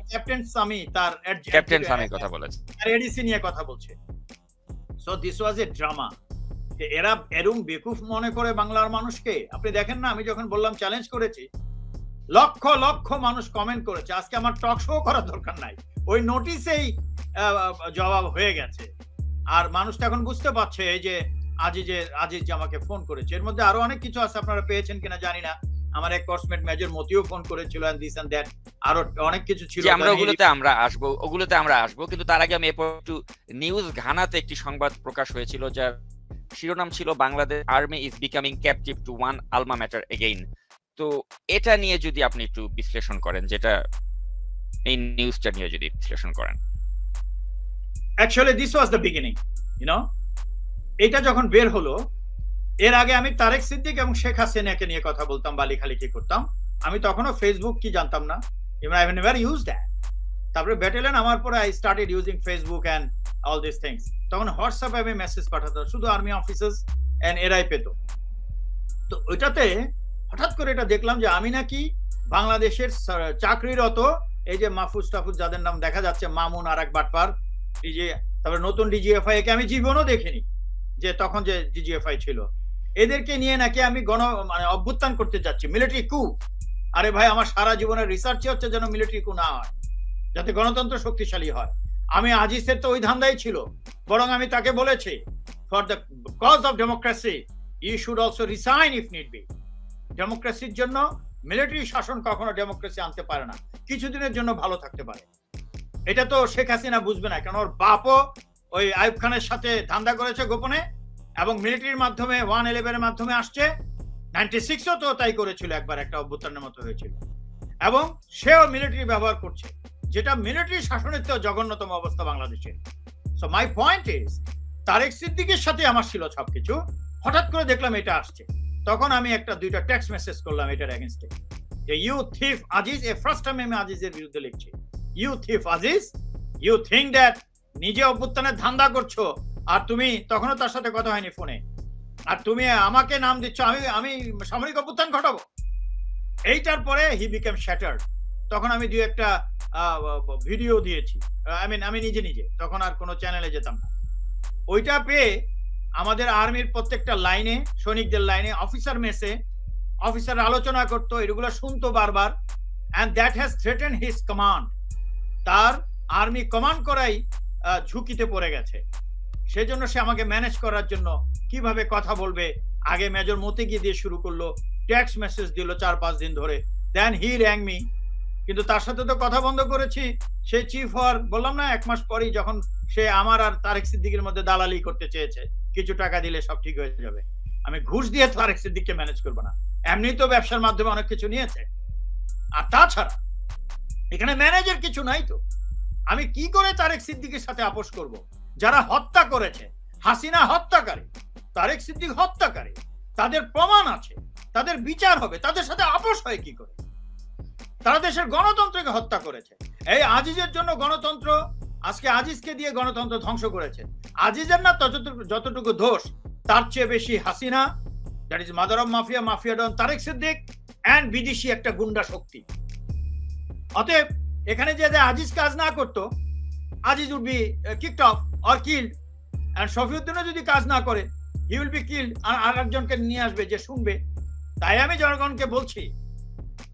ক্যাপ্টেন স্বামী, তার ক্যাপ্টেন স্বামীর কথা বলেছে। আর এডিসি নিয়ে কথা বলছে। So this was a drama. এরা এরম বেকুফ মনে করে বাংলার মানুষকে। আপনি দেখেন না, আমি যখন বললাম চ্যালেঞ্জ করেছি, লক্ষ লক্ষ মানুষ কমেন্ট করেছে। আজকে আমার টক শো করার দরকার নাই, ওই নোটিশেই জবাব হয়ে গেছে। আর মানুষটা এখন বুঝতে পারছে এই যে আজিজ যে আমাকে ফোন করেছে, এর মধ্যে আরো অনেক কিছু আছে, আপনারা পেয়েছেন কিনা জানি না। আমার এক কর্সমেট মেজর মতিও ফোন করেছিল, এন্ড দিস এন্ড দ্যাট, আরো অনেক কিছু ছিল। আমরা ওগুলোতে আমরা আসবো, কিন্তু তার আগে আমি এরপর একটু নিউজ ঘানাতে একটি সংবাদ প্রকাশ হয়েছিল, যার শিরোনাম ছিল Bangladesh army is becoming captive to one alma mater again. তো এটা নিয়ে যদি আপনি একটু বিশ্লেষণ করেন, যেটা এই নিউজটা নিয়ে যদি বিশ্লেষণ করেন। Actually this was the beginning, you know. এটা যখন বের হলো, এর আগে আমি তারেক সিদ্দিক এবং শেখ হাসিনাকে নিয়ে কথা বলতাম বা লেখালেখি করতাম। আমি তখনও ফেসবুক কি জানতাম না, even I have never used that. তারপরে ব্যাটালিয়ন আমার পরে I started using Facebook and all this things. তখন হোয়াটসঅ্যাপে আমি মেসেজ পাঠাতাম, শুধু আর্মি অফিসার্স এন্ড এরাই পেত। তো ওইটাতে হঠাৎ করে এটা দেখলাম যে আমি নাকি বাংলাদেশের চাকরিরত এই যে মাহফুজ টাফুজ যাদের নাম দেখা যাচ্ছে, মামুন আর এক বাটপার ডিজি, তারপরে নতুন ডিজিএফআই, একে আমি জীবনও দেখিনি যে তখন যে ডিজিএফআই ছিল, এদেরকে নিয়ে নাকি আমি মানে অভ্যুত্থান করতে যাচ্ছি, মিলিটারি কু। আরে ভাই, আমার সারা জীবনের রিসার্চই হচ্ছে যেন মিলিটারি কু না হয়, যাতে গণতন্ত্র শক্তিশালী হয়। আমি আজিজের তো ওই ধান্দাই ছিল, বরং আমি তাকে বলেছি, for the cause of democracy you should also resign if need be. ডেমোক্রেসির জন্য মিলিটারি শাসন কখনো ডেমোক্রেসি আনতে পারে না, কিছুদিনের জন্য ভালো থাকতে পারে। এটা তো শেখ হাসিনা বুঝবে না, কারণ ওর বাপও ওই আইয়ুব খানের সাথে ধান্দা করেছে গোপনে, এবং মিলিটারির মাধ্যমে 111 এর মাধ্যমে আসছে। 96ও তো তাই করেছিল, একবার একটা অভ্যুত্থানের মতো হয়েছিল, এবং সেও মিলিটারি ব্যবহার করছে, যেটা মিলিটারি শাসনের তো জঘন্যতম অবস্থা বাংলাদেশে। So my point is, Tarek সিদ্দিকের সাথে আমার ছিল সবকিছু, হঠাৎ করে দেখলাম এটা আসছে, তখন আমি দুইটা টেক্সট মেসেজ করলাম এটার এগেইনস্টে, যে you thief Aziz. First time আমি আজিজের বিরুদ্ধে লিখছি, you thief Aziz, you think that নিজে অভ্যুত্থানের ধান্দা করছো, আর তুমি তখনও তার সাথে কথা হয়নি ফোনে, আর তুমি আমাকে নাম দিচ্ছ আমি সামরিক অভ্যুত্থান ঘটাবো। এইটার পরে হি বিকেম শ্যাটার্ড। তখন আমি দুই একটা ভিডিও দিয়েছি, আমি নিজে, তখন আর কোনো চ্যানেলে যেতাম না। ওইটা পেয়ে আমাদের আর্মির প্রত্যেকটা লাইনে, সৈনিকদের লাইনে, অফিসার মেসে অফিসার আলোচনা করতো, এগুলো শুনতো বারবার, and that has threatened his command. তার আর্মি কমান্ড করাই ঝুঁকিতে পড়ে গেছে। সেজন্য সে আমাকে ম্যানেজ করার জন্য কিভাবে কথা বলবে, আগে মেজর মতিকে দিয়ে শুরু করলো, টেক্সট মেসেজ দিল 4-5 দিন ধরে, দেন হি র্যাং মি। কিন্তু তার সাথে তো কথা বন্ধ করেছি। সে চিফ হওয়ার, বললাম না, 1 মাস পরেই যখন সে আমার আর তারেক সিদ্দিকের মধ্যে দালালি করতে চেয়েছে, কিছু টাকা দিলে সব ঠিক হয়ে যাবে, আমি ঘুষ দিয়ে তারেক সিদ্দিককে ম্যানেজ করবো না। এমনি তো ব্যবসার মাধ্যমে অনেক কিছু নিয়েছে, আর তাছাড়া এখানে ম্যানেজের কিছু নাই। তো আমি কি করে তারেক সিদ্দিকের সাথে আপোষ করব? যারা হত্যা করেছে, হাসিনা হত্যাকারী, তারেক সিদ্দিক হত্যাকারী, তাদের প্রমাণ আছে, তাদের বিচার হবে, তাদের সাথে আপোষ হয় কি করে? তারা দেশের গণতন্ত্রকে হত্যা করেছে। এই আজিজের জন্য গণতন্ত্র, আজকে আজিজকে দিয়ে গণতন্ত্র ধ্বংস করেছে। আজিজের না যতটুকু দোষ, তার চেয়ে বেশি Hasina, that is mother of mafia, mafia don Tarique Siddique and বিদেশি একটা গুন্ডা শক্তি। অতএব এখানে যে আজিজ কাজ না করতো, Aziz would be kicked off or killed, and শফিউদ্দিনও যদি কাজ না করে, হি উইল বি কিল্ড, আর একজনকে নিয়ে আসবে যে শুনবে। তাই আমি জনগণকে বলছি,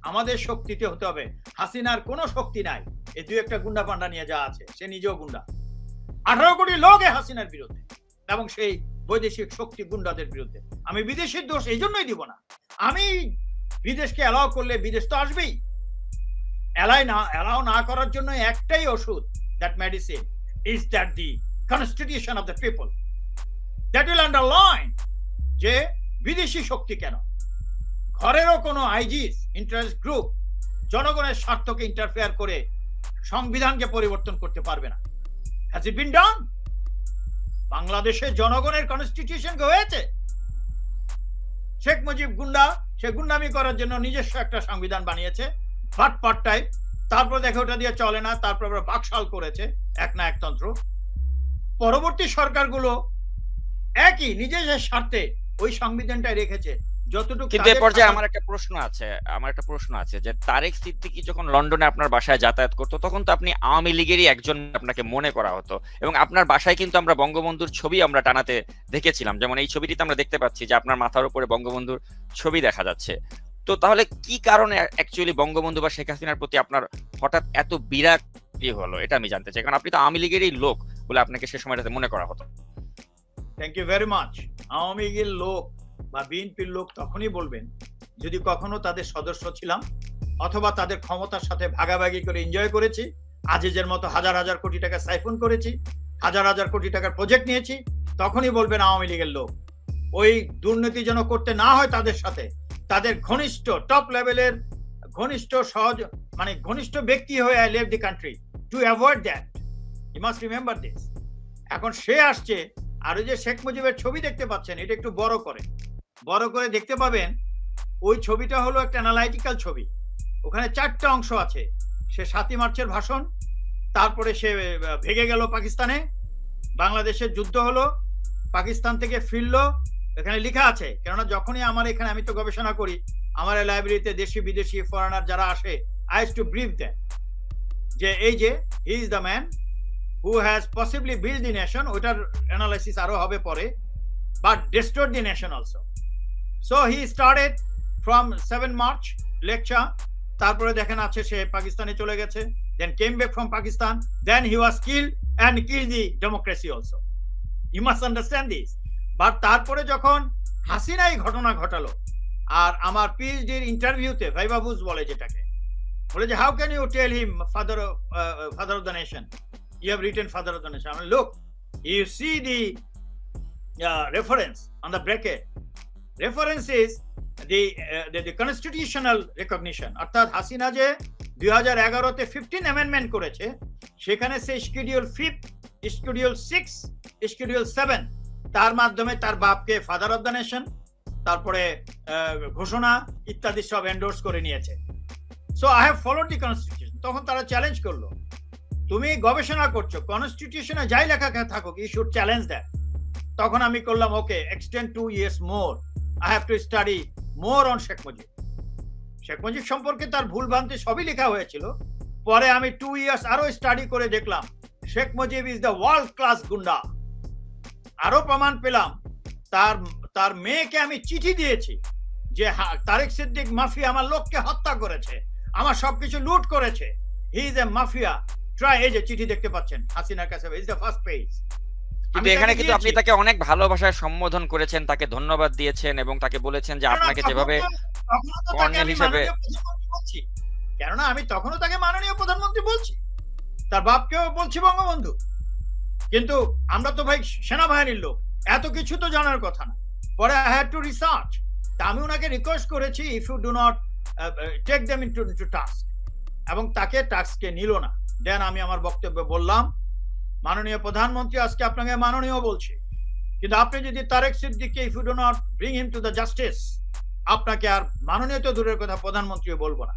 আমাদের শক্তিতে হতে হবে। হাসিনার কোনো শক্তি নাই, এই দুই একটা গুন্ডা পান্ডা নিয়ে যা আছে, সে নিজেও গুন্ডা। 18 কোটি লোক হাসিনার বিরুদ্ধে, এবং সেই বৈদেশিক শক্তি গুন্ডাদের বিরুদ্ধে। আমি বিদেশের দোষ এই জন্যই দিব না। আমি বিদেশকে অ্যালাউ করলে বিদেশ তো আসবেই। অ্যালাউ না করার জন্য একটাই ওষুধ, that medicine is that the constitution of the people that will underline যে বিদেশি শক্তি কেন, ঘরেরও কোনো আইজিস ইন্টারেস্ট গ্রুপ জনগণের স্বার্থকে ইন্টারফেয়ার করে সংবিধানকে পরিবর্তন করতে পারবে না। হ্যাজ ইট বিন ডান? বাংলাদেশের জনগণের কনস্টিটিউশন হয়েছে। শেখ মুজিব গুন্ডা, সে গুন্ডামি করার জন্য নিজস্ব একটা সংবিধান বানিয়েছে, ফাটপাট টাইপ। তারপর দেখে ওটা দিয়ে চলে না, তারপর আবার বাকশাল করেছে এক না একতন্ত্র। পরবর্তী সরকারগুলো একই নিজের স্বার্থে ওই সংবিধানটাই রেখেছে। কিন্তু এ পর্যায়ে আমার একটা প্রশ্ন আছে যে তারেক সিদ্দিকী যখন লন্ডনে আপনার বাসায় যাতায়াত করতো, তখন তো আপনি আওয়ামী লীগেরই একজন আপনাকে মনে করা হতো, এবং আপনার বাসায় কিন্তু আমরা বঙ্গবন্ধুর ছবি আমরা টানাতে দেখেছিলাম। যেমন এই ছবিটিতে আমরা দেখতে পাচ্ছি যে আপনার মাথার উপরে বঙ্গবন্ধুর ছবি দেখা যাচ্ছে। তো তাহলে কি কারণে অ্যাকচুয়ালি বঙ্গবন্ধু বা শেখ হাসিনার প্রতি আপনার হঠাৎ এত বিরাট হলো, এটা আমি জানতে চাই। কারণ আপনি তো আওয়ামী লীগেরই লোক বলে আপনাকে সে সময়টাতে মনে করা হতো। Thank you very much. Awami লীগের লোক বা বিএনপির লোক তখনই বলবেন যদি কখনো তাদের সদস্য ছিলাম, অথবা তাদের ক্ষমতার সাথে ভাগাভাগি করে এনজয় করেছি, আজিজের মতো হাজার হাজার কোটি টাকা সাইফন করেছি, হাজার হাজার কোটি টাকার প্রজেক্ট নিয়েছি, তখনই বলবেন আওয়ামী লীগের লোক। ওই দুর্নীতি যেন করতে না হয় তাদের সাথে, তাদের ঘনিষ্ঠ টপ লেভেলের ঘনিষ্ঠ ব্যক্তি হয়ে I live the country to avoid that. You must remember this. এখন সে আসছে, আর ওই যে শেখ মুজিবের ছবি দেখতে পাচ্ছেন, এটা একটু বড় করে দেখতে পাবেন। ওই ছবিটা হলো একটা অ্যানালাইটিক্যাল ছবি। ওখানে 4টা অংশ আছে। সে 7ই মার্চের ভাষণ, তারপরে সে ভেগে গেল পাকিস্তানে, বাংলাদেশের যুদ্ধ হলো, পাকিস্তান থেকে ফিরলো। এখানে লেখা আছে, কেননা যখনই আমার এখানে, আমি তো গবেষণা করি, আমার লাইব্রেরিতে দেশি বিদেশি ফরেনার যারা আসে, I have two brief them যে এই যে হি is the man who has possibly built the nation, ওটার অ্যানালাইসিস আরো হবে পরে, but destroyed the nation also. So he started from 7 March lecture, তারপরে দেখেন আছে সে পাকিস্তানে চলে গেছে, then came back from Pakistan, then he was killed and killed the democracy also. You must understand this. But তারপরে যখন হাসিনা এই ঘটনা ঘটালো, আর আমার পিএইচডির ইন্টারভিউতে ভাইবা বুস বলে যেটাকে, বলে যে how can you tell him father of the nation? You have written father of the nation. I mean, look, you see the reference on the bracket. Reference is the constitutional recognition. অর্থাৎ হাসিনা যে 2011-তে 15 amendment করেছে, সেখানে সে schedule 5, schedule 6, schedule 7 তার মাধ্যমে তার বাপকে father of the nation, তারপরে ঘোষণা ইত্যাদি সব এন্ডোর্স করে নিয়েছে। So I have followed the constitution. তখন তারা চ্যালেঞ্জ করলো, তুমি গবেষণা করছো, কনস্টিটিউশনে যাই লেখা থাকুক, ইউ শুড চ্যালেঞ্জ দ্যাট। তখন আমি করলাম, okay, extend 2 years more, I have to study more on Sheikh Mujib. Sheikh Mujib সম্পর্কে তার ভুল ভ্রান্তি সবই লেখা হয়েছিল। পরে আমি 2 years আরো স্টাডি করে দেখলাম Sheikh Mujib is the world class গুন্ডা। আরো প্রমাণ পেলাম, তার মেয়েকে আমি চিঠি দিয়েছি যে তারেক সিদ্দিক মাফিয়া, আমার লোককে হত্যা করেছে, আমার সবকিছু লুট করেছে, হি ইজ এ মাফিয়া। ট্রাই, এই যে চিঠি দেখতে পাচ্ছেন হাসিনার কাছে, ইজ দ্য ফার্স্ট পেজ। কিন্তু এখানে কিন্তু আপনি তাকে অনেক ভালোবাসায় সম্বোধন করেছেন, তাকে ধন্যবাদ দিয়েছেন, এবং তাকে বলেছেন যে আপনাকে যেভাবে কর্নেল হিসেবে, কেননা আমি তখনও তাকে মাননীয় প্রধানমন্ত্রী বলছি, তার বাপকেও বলছি বঙ্গবন্ধু। কিন্তু আমরা তো ভাই সেনাবাহিনীর লোক, এত কিছু তো জানার কথা না। পরে আই হ্যাড টু রিসার্চ। তা আমি ওনাকে রিকোয়েস্ট করেছি, if you do not take them into task, এবং তাকে টাস্কে নিল না। দেন আমি আমার বক্তব্যে বললাম মাননীয় প্রধানমন্ত্রী আজকে আপনাকে মাননীয় বলছে, কিন্তু আপনি যদি তারেক সিদ্দিককে if you do not bring him to the justice, আপনাকে আর মাননীয় তো দূরের কথা প্রধানমন্ত্রীও বলবো না।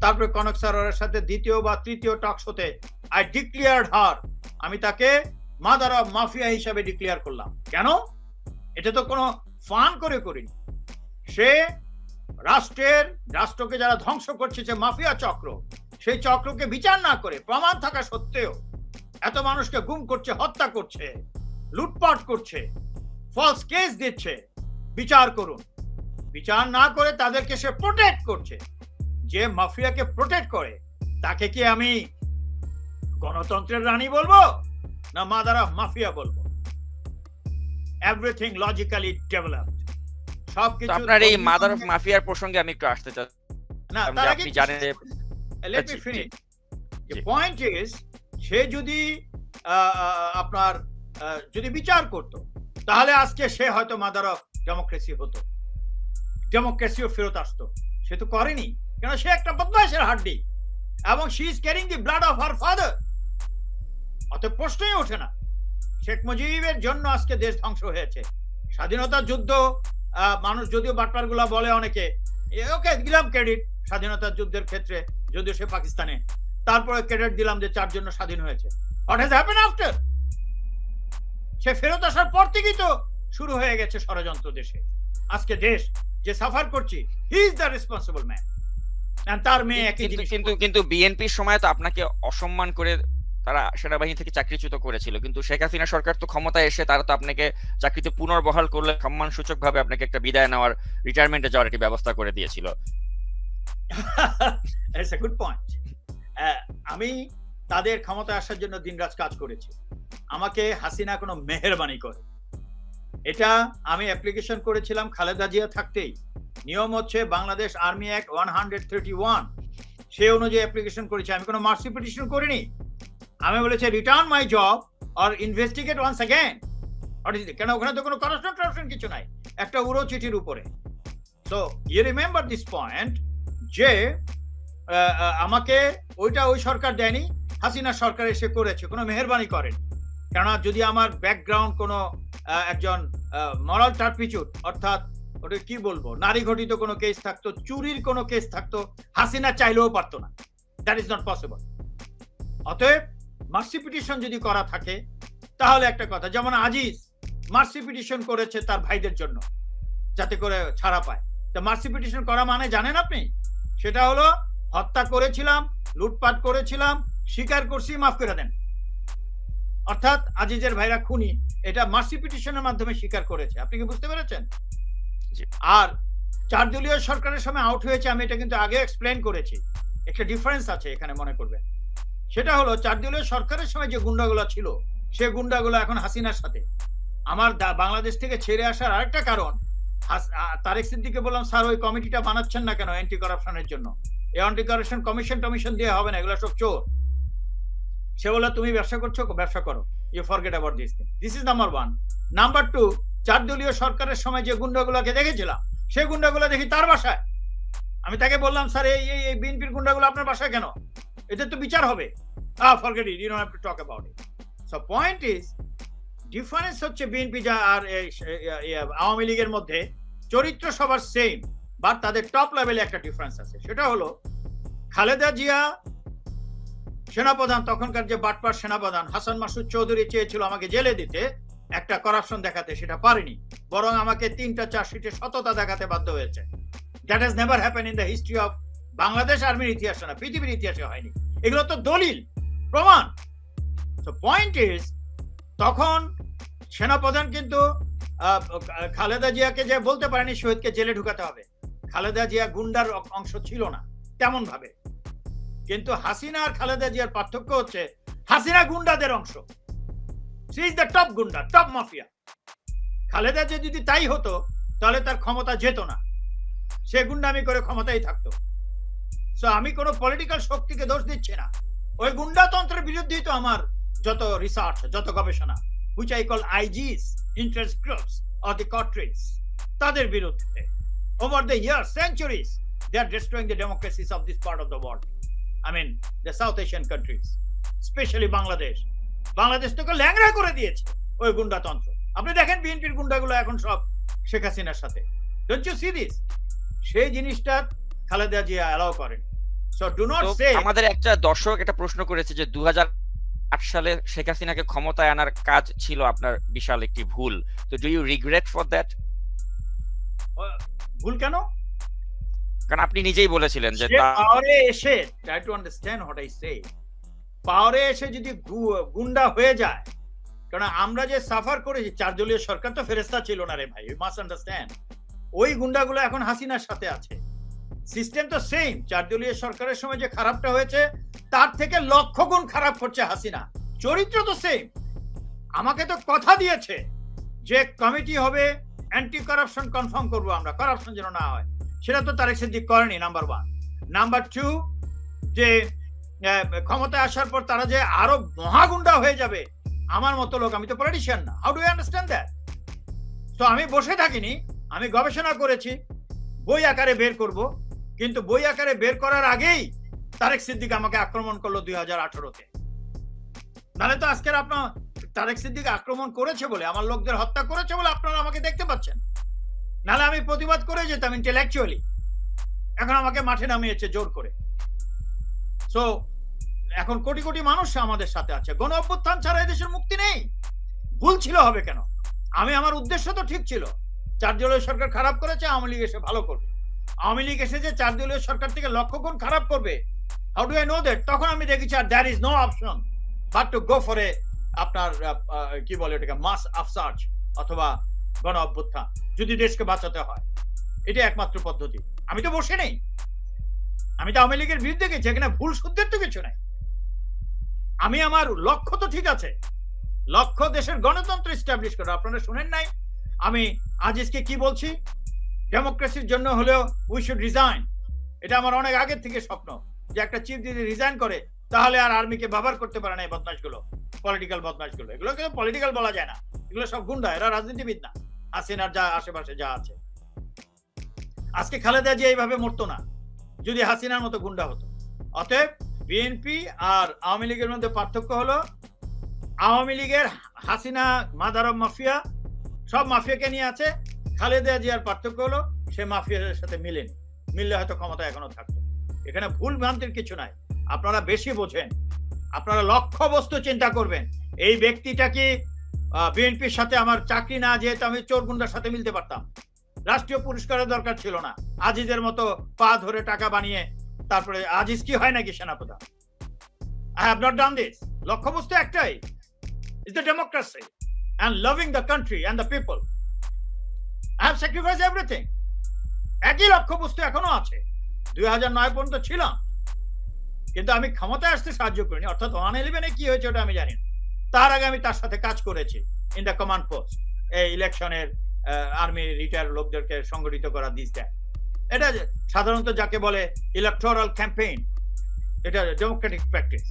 তারপরে কনক সারোয়ারের সাথে দ্বিতীয় বা তৃতীয় টক শোতে আই ডিক্লেয়ার্ড হার, আমি তাকে মাদার অফ মাফিয়া হিসাবে ডিক্লেয়ার করলাম। কেন? এটা তো কোনো ফান করে করিনি। সে রাষ্ট্রকে যারা ধ্বংস করছে, যে মাফিয়া চক্র, সেই চক্রকে বিচার না করে প্রমাণ থাকা সত্ত্বেও এত মানুষকে গুম করছে, হত্যা করছে, লুটপাট করছে, ফলস কেস দিচ্ছে। বিচার করুন। বিচার না করে তাদেরকে সে প্রোটেক্ট করছে। যে মাফিয়াকে প্রোটেক্ট করে তাকে কি আমি গণতন্ত্রের রানী বলবো না মাদার অফ মাফিয়া বলবো? এভরিথিং লজিক্যালি ডেভেলপড, সবকিছু। আপনার এই মাদার অফ মাফিয়ার প্রসঙ্গে আমি একটু আসতে চাই না, তার আগে আপনি জানেন যে let me finish. The point is, সে যদি আপনার যদি বিচার করত, তাহলে আজকে সে হয়তো মাদার অফ ডেমোক্রেসি হতো, ডেমোক্রেসিও ফেরত আসতো। সে তো করেনি, কেন? সে একটা বদমাইশের হাড্ডি, এবং she is carrying the blood of her father. অত প্রশ্নই ওঠে না। শেখ মুজিবের জন্য আজকে দেশ ধ্বংস হয়েছে। স্বাধীনতা যুদ্ধ, মানুষ যদিও বাটপারগুলা বলে অনেকে, ওকে দিলাম ক্রেডিট স্বাধীনতা যুদ্ধের ক্ষেত্রে, যদিও সে পাকিস্তানে, তারপরে ক্রেডিট দিলাম যে চার জন্য স্বাধীন হয়েছে। What has happen after? সে ফেরত আসার পর থেকেই তো শুরু হয়ে গেছে ষড়যন্ত্র দেশে। আজকে দেশ যে সাফার করছি, হি ইজ দ্য রেসপন্সিবল ম্যান। তার মেয়ে একই জিনিস। কিন্তু বিএনপির সময় তো আপনাকে অসম্মান করে তারা সেনাবাহিনী থেকে চাকরিচ্যুত করেছিল, কিন্তু শেখ হাসিনা সরকার তো ক্ষমতায় এসে তারা তো আপনাকে চাকরিতে পুনর্বহাল করলে সম্মান সূচক ভাবে আপনাকে একটা বিদায় নেওয়ার, রিটায়ারমেন্টে যাওয়ার একটি ব্যবস্থা করে দিয়েছিল। It's a good point. আমি তাদের ক্ষমতায় আসার জন্য দিনরাত কাজ করেছি। আমাকে হাসিনা কোনো মেহেরবানি করে, এটা আমি অ্যাপ্লিকেশন করেছিলাম খালেদা জিয়া থাকতেই। নিয়ম হচ্ছে বাংলাদেশ আর্মি অ্যাক্ট 131, সে অনুযায়ী অ্যাপ্লিকেশন করেছি। আমি কোনো মার্সি পিটিশন করিনি। আমি বলেছি return my job or investigate once again. কেন? ওখানে তো কোনো করাপশন কিছু নাই, একটা উড়ো চিঠির উপরে। So you remember this point, যে আমাকে ওই সরকার দেয়নি, হাসিনা সরকার এসে করেছে, কোনো মেহেরবানি করেনি। কেননা যদি আমার ব্যাকগ্রাউন্ড কোনো একজন মরাল টার্পিচুড, অর্থাৎ ওটা কি বলবো, নারী ঘটিত কোনো কেস থাকতো, চুরির কোনো কেস থাকতো, হাসিনা চাইলেও পারতো না। That is not possible. অতএব মার্সি পিটিশন যদি করা থাকে, তাহলে একটা কথা, যেমন আজিজ মার্সি পিটিশন করেছে তার ভাইদের জন্য যাতে করে ছাড়া পায়। তো মার্সি পিটিশন করা মানে জানেন আপনি? সেটা হলো হত্যা করেছিলাম, লুটপাট করেছিলাম, স্বীকার করছি, মাফ করে দেন। অর্থাৎ আজিজের ভাইরা খুনি, এটা মার্সি পিটিশনের মাধ্যমে স্বীকার করেছে। আপনি কি বুঝতে পেরেছেন? আর 4 দলীয় সরকারের সময় আউট হয়েছে, আমি এটা কিন্তু আগে এক্সপ্লেইন করেছি। একটা ডিফারেন্স আছে এখানে, মনে করবেন। সেটা হলো 4 দলীয় সরকারের সময় যে গুন্ডাগুলো ছিল, সে গুন্ডাগুলো এখন হাসিনার সাথে। আমার বাংলাদেশ থেকে ছেড়ে আসার আরেকটা কারণ, তারেক সিদ্দিককে বললাম, স্যার ওই কমিটিটা বানাচ্ছেন না কেন অ্যান্টি কারাপশনের জন্য? এই অ্যান্টি কারাপশন কমিশন দিয়ে হবে না, এগুলো সব চোর। সে বললো তুমি ব্যবসা করছো, ব্যবসা করো, you forget about this thing. This is number 1। Number 2, 4 দলীয় সরকারের সময় যে গুন্ডাগুলোকে দেখেছিলাম, সেই গুন্ডাগুলো দেখি তার বাসায়। আমি তাকে বললাম, স্যার এই বিএনপির গুন্ডাগুলো আপনার বাসায় কেন? এদের তো বিচার হবে। Forget it, you don't have to talk about it. So point is, difference হচ্ছে বিএনপি আর আওয়ামী লীগের মধ্যে চরিত্র সবার সেম, বাট তাদের টপ লেভেলে একটা ডিফারেন্স আছে। সেটা হলো খালেদা জিয়া সেনাপ্রধান, তখনকার যে বাটপার সেনাপ্রধান হাসান মাসুদ চৌধুরী চেয়েছিল আমাকে জেলে দিতে, একটা করাপশন দেখাতে, সেটা পারেনি, বরং আমাকে 3টা চার্জশিটে সততা দেখাতে বাধ্য হয়েছে। That has never happen in the history of Bangladesh আর্মির ইতিহাসে, না পৃথিবীর ইতিহাসে হয়নি। এগুলো তো দলিল, প্রমাণ। সো পয়েন্ট ইজ, তখন সেনাপ্রধান কিন্তু খালেদা জিয়াকে যে বলতে পারেনি শহীদকে জেলে ঢুকাতে হবে। খালেদা জিয়া গুন্ডার অংশ ছিল না তেমন ভাবে, কিন্তু হাসিনা আর খালেদা জিয়ার পার্থক্য হচ্ছে হাসিনা গুন্ডাদের অংশ। সি ইজ দ্য টপ গুন্ডা, টপ মাফিয়া। খালেদা জিয়া যদি তাই হতো, তাহলে তার ক্ষমতা যেত না, সে গুন্ডামি করে ক্ষমতায় থাকতো। সো আমি কোনো পলিটিক্যাল শক্তিকে দোষ দিচ্ছি না, ওই গুন্ডাতন্ত্রের বিরুদ্ধেই তো আমার যত রিসার্চ, যত গবেষণা, which I call IGs, interest groups or the countries, তাদের বিরুদ্ধে। Over the years, centuries, they are destroying the democracies of this part of the world. I mean, the South Asian countries, especially Bangladesh. Bangladesh তোকে ল্যাংড়া করে দিয়েছে ওই গুন্ডাতন্ত্র। আপনি দেখেন বিএনপির গুন্ডাগুলো এখন সব শেখ হাসিনার সাথে, ডোন্ট ইউ সি দিস? সেই জিনিসটা খালেদা জিয়া অ্যালাউ করেন। সো ডু নট তো সে। আমাদের একটা দর্শক একটা প্রশ্ন করেছে যে 2008 সালে শেখ হাসিনাকে ক্ষমতায় আনার কাজ ছিল আপনার বিশাল একটি ভুল, তো do you regret for that? ভুল কেন? কারণ আপনি নিজেই বলেছিলেন যে পাওয়ারে এসে, try to understand what I say, পাওয়ারে এসে যদি গুন্ডা হয়ে যায়, কারণ আমরা যে সাফার করেছি, 4 দলীয় সরকার তো ফেরেস্তা ছিল না রে ভাই, ইউ মাস্ট আন্ডারস্ট্যান্ড। ওই গুন্ডাগুলো এখন হাসিনার সাথে আছে, সিস্টেম তো সেম। 4 দলীয় সরকারের সময় যে খারাপটা হয়েছে তার থেকে লক্ষ গুণ খারাপ করছে হাসিনা, চরিত্র তো সেম। আমাকে তো কথা দিয়েছে যে কমিটি হবে, অ্যান্টি কারাপশন কনফার্ম করবো আমরা, কারাপশন যেন না হয়, সেটা তো তারেক সিদ্দিক করেনি, নাম্বার 1। নাম্বার 2, যে ক্ষমতায় আসার পর তারা যে আরো মহাগুন্ডা হয়ে যাবে, আমার মতো লোক, আমি তো পলিটিশিয়ান না, how do you understand that? তো আমি বসে থাকিনি, আমি গবেষণা করেছি, বই আকারে বের করব, কিন্তু বই আকারে বের করার আগেই তারেক সিদ্দিক আমাকে আক্রমণ করলো 2018-তে। নাহলে তো আজকের আপনার তারেক সিদ্দিক আক্রমণ করেছে বলে, আমার লোকদের হত্যা করেছে বলে আপনারা আমাকে দেখতে পাচ্ছেন, নাহলে আমি প্রতিবাদ করে যেতাম ইন্টেলেকচুয়ালি। এখন আমাকে মাঠে নামিয়েছে জোর করে। সো এখন কোটি কোটি মানুষ আমাদের সাথে আছে, গণ অভ্যুত্থান ছাড়া এদেশের মুক্তি নেই। ভুল ছিল হবে কেন? আমি আমার উদ্দেশ্য তো ঠিক ছিল, 4 দলীয় সরকার খারাপ করেছে, আওয়ামী লীগ এসে ভালো করবে। আওয়ামী লীগ এসে যে 4 দলীয় সরকার থেকে লক্ষ গুণ খারাপ করবে, how do I know that? তখন আমি দেখেছি আর there is no option but to go for a আপনার কি বলে এটাকে, মাস আফসার্জ অথবা গণ অভ্যুত্থান, যদি দেশকে বাঁচাতে হয়। এটা একমাত্র পদ্ধতি। আমি তো বসে নেই, আমি তো আওয়ামী লীগের বিরুদ্ধে গেছি, এখানে ভুল শুদ্ধের তো কিছু নাই। আমি আমার লক্ষ্য তো ঠিক আছে, লক্ষ্য দেশের গণতন্ত্র এস্টাবলিশ করা। আপনারা শুনেন নাই আমি আজিজকে কি বলছি? ডেমোক্রেসির জন্য হলেও উই শুড রিজাইন। এটা আমার অনেক আগের থেকে স্বপ্ন, যে একটা চিফ যদি রিজাইন করে তাহলে আর আর্মিকে ব্যবহার করতে পারে না এই বদমাশগুলো, পলিটিক্যাল বদমাশগুলো। এগুলো কিন্তু পলিটিক্যাল বলা যায় না, এগুলো সব গুন্ডা, এরা রাজনীতিবিদ না। হাসিনার যা আশেপাশে যা আছে, আজকে খালেদা জিয়া এইভাবে মরতো না যদি হাসিনার মতো গুন্ডা হতো। অতএব বিএনপি আর আওয়ামী লীগের মধ্যে পার্থক্য হলো, আওয়ামী লীগের হাসিনা মাদার অফ মাফিয়া, সব মাফিয়াকে নিয়ে আছে। খালেদা জিয়ার পার্থক্য হলো সে মাফিয়াদের সাথে মিলেনি, মিললে হয়তো ক্ষমতা এখনো থাকতো। এখানে ভুল ভ্রান্তির কিছু নাই, আপনারা বেশি বোঝেন। আপনারা লক্ষ্য বস্তু চিন্তা করবেন, এই ব্যক্তিটা কি বিএনপির সাথে আমার চাকরি না যেহেতু আমি চোর গুন্ডার সাথে মিলতে পারতাম, রাষ্ট্রীয় পুরস্কারের দরকার ছিল না। আজিজের মতো পা ধরে টাকা বানিয়ে তারপরে, আজিজ কি হয় নাকি সেনাপ্রধান? I have not done this. লক্ষ্যবস্তু একটাই, is the democracy and loving the country and the people. I have sacrificed everything. একই লক্ষ্যবস্তু এখনো আছে, 2009 পর্যন্ত ছিলাম, কিন্তু আমি ক্ষমতায় আসতে সাহায্য করিনি। অর্থাৎ 111-এ কি হয়েছে ওটা আমি জানি না, তার আগে আমি তার সাথে কাজ করেছি ইন দ্য কমান্ড পোস্ট, এই ইলেকশনের আর্মি রিটায়ার লোকদেরকে সংগঠিত করা, দিস দ্যাট। এটা সাধারণত যাকে বলে ইলেকটোরাল ক্যাম্পেইন, এটা ডেমোক্রেটিক প্র্যাকটিস।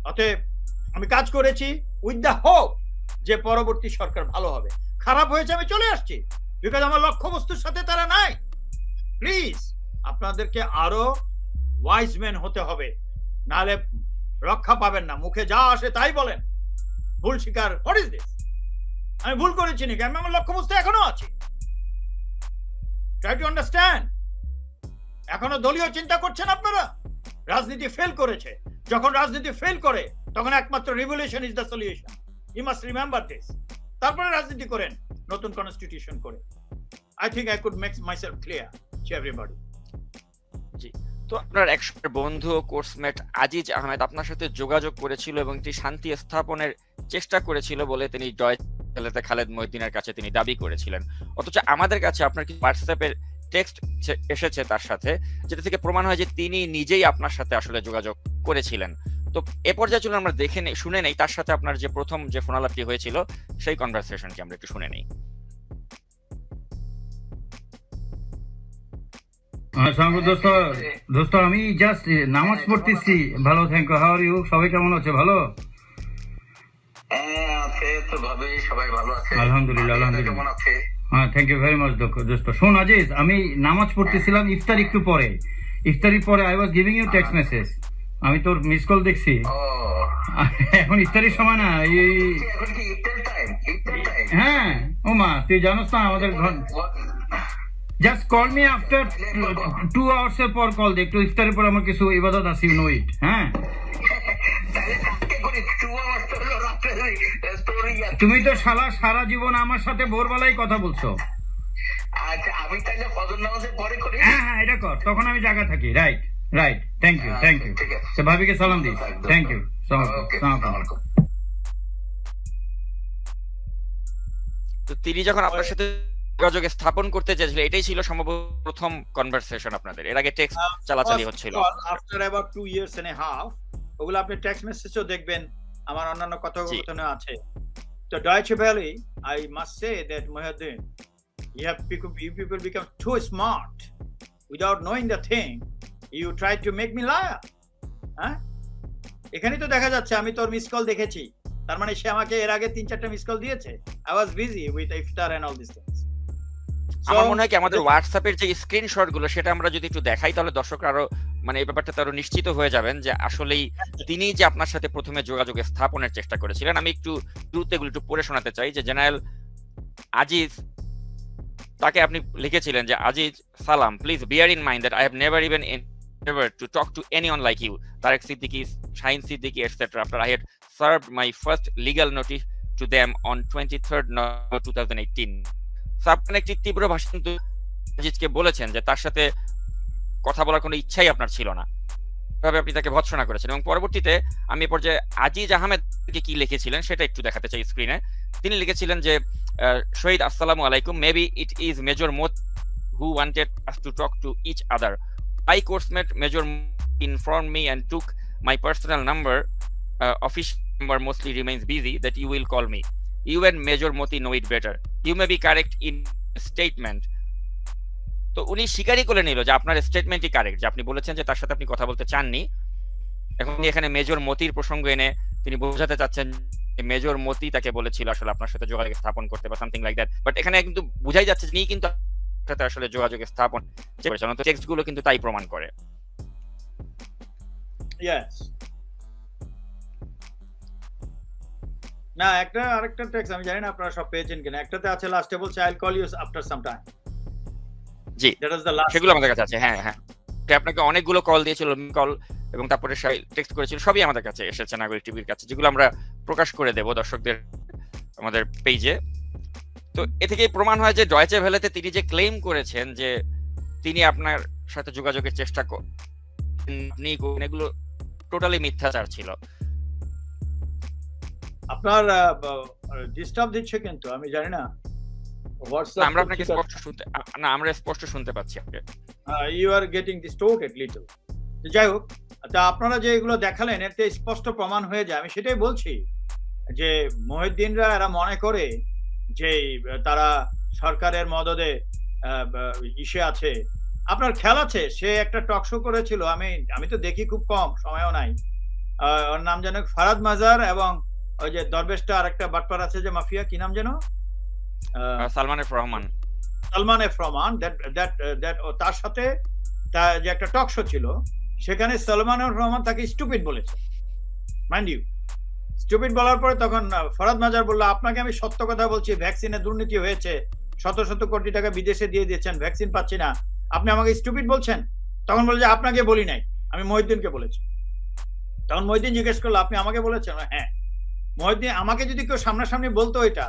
অতএব আমি কাজ করেছি উইথ দ্য হোপ যে পরবর্তী সরকার ভালো হবে। খারাপ হয়েছে, আমি চলে আসছি, বিকজ আমার লক্ষ্যবস্তুর সাথে তারা নাই। প্লিজ আপনাদেরকে আরো ওয়াইজ ম্যান হতে হবে, নাহলে রক্ষা পাবেন না। মুখে যা আসে তাই বলেন, ভুল স্বীকার। What is this? আমি ভুল করেছি নাকি? আমি আমার লক্ষ্যবস্তু এখনো আছি। Try to understand. এখনো দলীয় চিন্তা করছেন আপনারা? রাজনীতি ফেল করেছে, যখন রাজনীতি ফেল করে তখন একমাত্র revolution is the solution. You must remember this. তারপরে রাজনীতি করেন নতুন কনস্টিটিউশন করে। I think I could make myself clear to everybody. জি, তো আপনার এক বন্ধু কোর্সমেট আজিজ আহমেদ আপনার সাথে যোগাযোগ করেছিল এবং একটি শান্তি স্থাপনের চেষ্টা করেছিল বলে তিনি জয় খেলাতে খালেদ মহিউদ্দিনের কাছে তিনি দাবি করেছিলেন। অথচ আমাদের কাছে আপনার কি হোয়াটসঅ্যাপের টেক্সট এসেছে তার সাথে, যেটা থেকে প্রমাণ হয় যে তিনি নিজেই আপনার সাথে আসলে যোগাযোগ করেছিলেন। তো এ পর্যায়ে চলুন আমরা দেখে নেই, শুনে নেই তার সাথে আপনার যে প্রথম যে ফোনালাপটি হয়েছিল সেই কনভারসেশনটি আমরা একটু শুনে নেই। দোস্ত আমি জাস্ট নামাজ পড়তেছি। ভালো, thank you. How are you? সবাই কেমন আছে? ভালো আছে তো, ভাবে সবাই ভালো আছে আলহামদুলিল্লাহ। আলহামদুলিল্লাহ, কেমন আছে? হ্যাঁ, থ্যাংক ইউ ভেরি মাচ দোস্ত। শোন আজিজ, আমি নামাজ পড়তেছিলাম, ইফতার একটু পরে, ইফতারির পরে I was giving you text message. আমি তোর মিস কল দেখছি। ও এখন ইফতারির সময় না, এখন কি ইফতার টাইম? হ্যাঁ ও মা, তুই জানোস না আমাদের ঘর, just call me after 2 hours এর পর কল দে, একটু ইফতারের পর আমার কিছু ইবাদত আছে, ইউ নো ইট। হ্যাঁ তুমি তো সারা জীবন আমার সাথে ভোরবেলায় কথা বলছো। আচ্ছা, আমি তাহলে ফজর নামাজের পরে করি। হ্যাঁ হ্যাঁ, এটা কর, তখন আমি জায়গা থাকি। Right right, thank you thank you. ঠিক আছে। তো ভাবিকে সালাম দিস, থ্যাংক ইউ। ওকে, তো তিনি যখন আপনার সাথে যোগাযোগ স্থাপন করতে চেয়েছিল, এটাই ছিল সম্ভবত প্রথম কনভারসেশন আপনাদের, এর আগে টেক্সট চালাচালি হচ্ছিল। After about 2 years and a half, ওগুলো আপনি টেক্সট মেসেজও দেখবেন, আমার অন্যান্য কথোপকথনে আছে। তো Deutsche valley, I must say that Muhyiddin, you people become too smart without knowing the thing, you try to make me liar. হ্যাঁ, এখানে তো দেখা যাচ্ছে আমি তোর মিস কল দেখেছি, তার মানে সে আমাকে এর আগে 3-4টা মিস কল দিয়েছে। I was busy with iftar and all these things. আমার মনে হয় কি আমাদের হোয়াটসঅ্যাপের যে স্ক্রিনশট গুলো সেটা আমরা যদি একটু দেখাই, তাহলে দর্শকরা আরো মানে এই ব্যাপারটা আরো নিশ্চিত হয়ে যাবেন যে আসলেই তিনি যে আপনার সাথে প্রথমে যোগাযোগ স্থাপনের চেষ্টা করেছিলেন। আমি একটু দ্রুত এগুলো একটু পড়ে শোনাতে চাই যে জেনারেল আজিজ, তাকে আপনি লিখেছিলেন যে আজিজ সালাম, please bear in mind that I have never even endeavored to talk to anyone like you, Tariq Siddiqui, Shaheen Siddiqui, etc. after I had served my first legal notice to them on 23rd November 2018. So আপনি একটি তীব্র ভাষায় কিন্তু আজিজকে বলেছেন যে তার সাথে কথা বলার কোনো ইচ্ছাই আপনার ছিল না, এভাবে আপনি তাকে ভৎসনা করেছেন। এবং পরবর্তীতে আমি এ পর্যায়ে আজিজ আহমেদকে কি লিখেছিলেন সেটা একটু দেখাতে চাই স্ক্রিনে। তিনি লিখেছিলেন যে শহীদ আসসালামু আলাইকুম, মেবি ইট ইজ মেজর মোত who wanted us to talk to each other. My course mate Major informed me and took my personal number. Official number mostly remains busy, that you will call me. You and Major Moti know it better. You may be correct in statement. তো উনি স্বীকারই করে নিল যে আপনার স্টেটমেন্টই correct, যে আপনি বলেছেন যে তার সাথে আপনি কথা বলতে চাননি। এখন এখানে মেজর মতির প্রসঙ্গ এনে তিনি বোঝাতে চাচ্ছেন যে মেজর মতি তাকে বলেছিল আসলে আপনার সাথে যোগাযোগ স্থাপন করতে বা সামথিং লাইক দ্যাট। বাট এখানে কিন্তু বোঝাই যাচ্ছে যে তিনি কিন্তু সাথে আসলে যোগাযোগ স্থাপন করেছেন, তো টেক্সট গুলো কিন্তু তাই প্রমাণ করে। Yes. না, আরেকটা টেক্সট আমি জানি না আপনারা সব পেয়েছেন কিনা, একটাতে আছে লাস্টে বলছে I'll call you after some time. G, That is the last. সেগুলো আমাদের কাছে আছে। হ্যাঁ হ্যাঁ, আপনাকে অনেকগুলো কল দিয়েছিল, কল এবং তারপরে টেক্সট করেছিল, সবই আমাদের কাছে এসেছে নাগরিক টিভির কাছে, যেগুলো আমরা প্রকাশ করে দেব দর্শকদের আমাদের পেজে। তো এ থেকেই প্রমাণ হয় যে ডয়েচে ভেলেতে তিনি যে ক্লেম করেছেন যে তিনি আপনার সাথে যোগাযোগের চেষ্টা করেন, এগুলো টোটালি মিথ্যাচার ছিল। আপনার ডিস্টার্ব দিচ্ছে কিন্তু আমি জানি না, হোয়াটসঅ্যাপ আমরা আপনাকে স্পষ্ট শুনতে না, আমরা স্পষ্ট শুনতে পাচ্ছি আপনাকে। You are getting distorted little. যাই হোক, তা আপনারা যে এগুলো দেখালেন এতে স্পষ্ট প্রমাণ হয়ে যায়। আমি সেটাই বলছি যে মহিউদ্দিনরা এরা মনে করে যে তারা সরকারের মদদে ইসে আছে। আপনার খেয়াল আছে সে একটা টক শো করেছিল, আমি তো দেখি খুব কম, সময়ও নাই। ওর নাম যেন ফারাদ মাজার, এবং ওই যে দরবেশটা আরেকটা বাটপার আছে যে মাফিয়া, কি নাম যেন, সালমান এফ রহমান। তার সাথে যে একটা টক শো ছিল, সেখানে সালমান এফ রহমান তাকে স্টুপিড বলেছে, মাইন্ড ইউ। স্টুপিড বলার পরে তখন ফরাদ মাজার বলল, আপনাকে আমি সত্য কথা বলছি, ভ্যাকসিনে দুর্নীতি হয়েছে, শত শত কোটি টাকা বিদেশে দিয়ে দিয়েছেন, ভ্যাকসিন পাচ্ছি না, আপনি আমাকে স্টুপিড বলছেন? তখন বলে যে আপনাকে বলি নাই, আমি মহিউদ্দিনকে বলেছি। তখন মহিউদ্দিন জিজ্ঞেস করলো, আপনি আমাকে বলেছেন? হ্যাঁ। মহিউদ্দিন, আমাকে যদি কেউ সামনাসামনি বলতো এটা,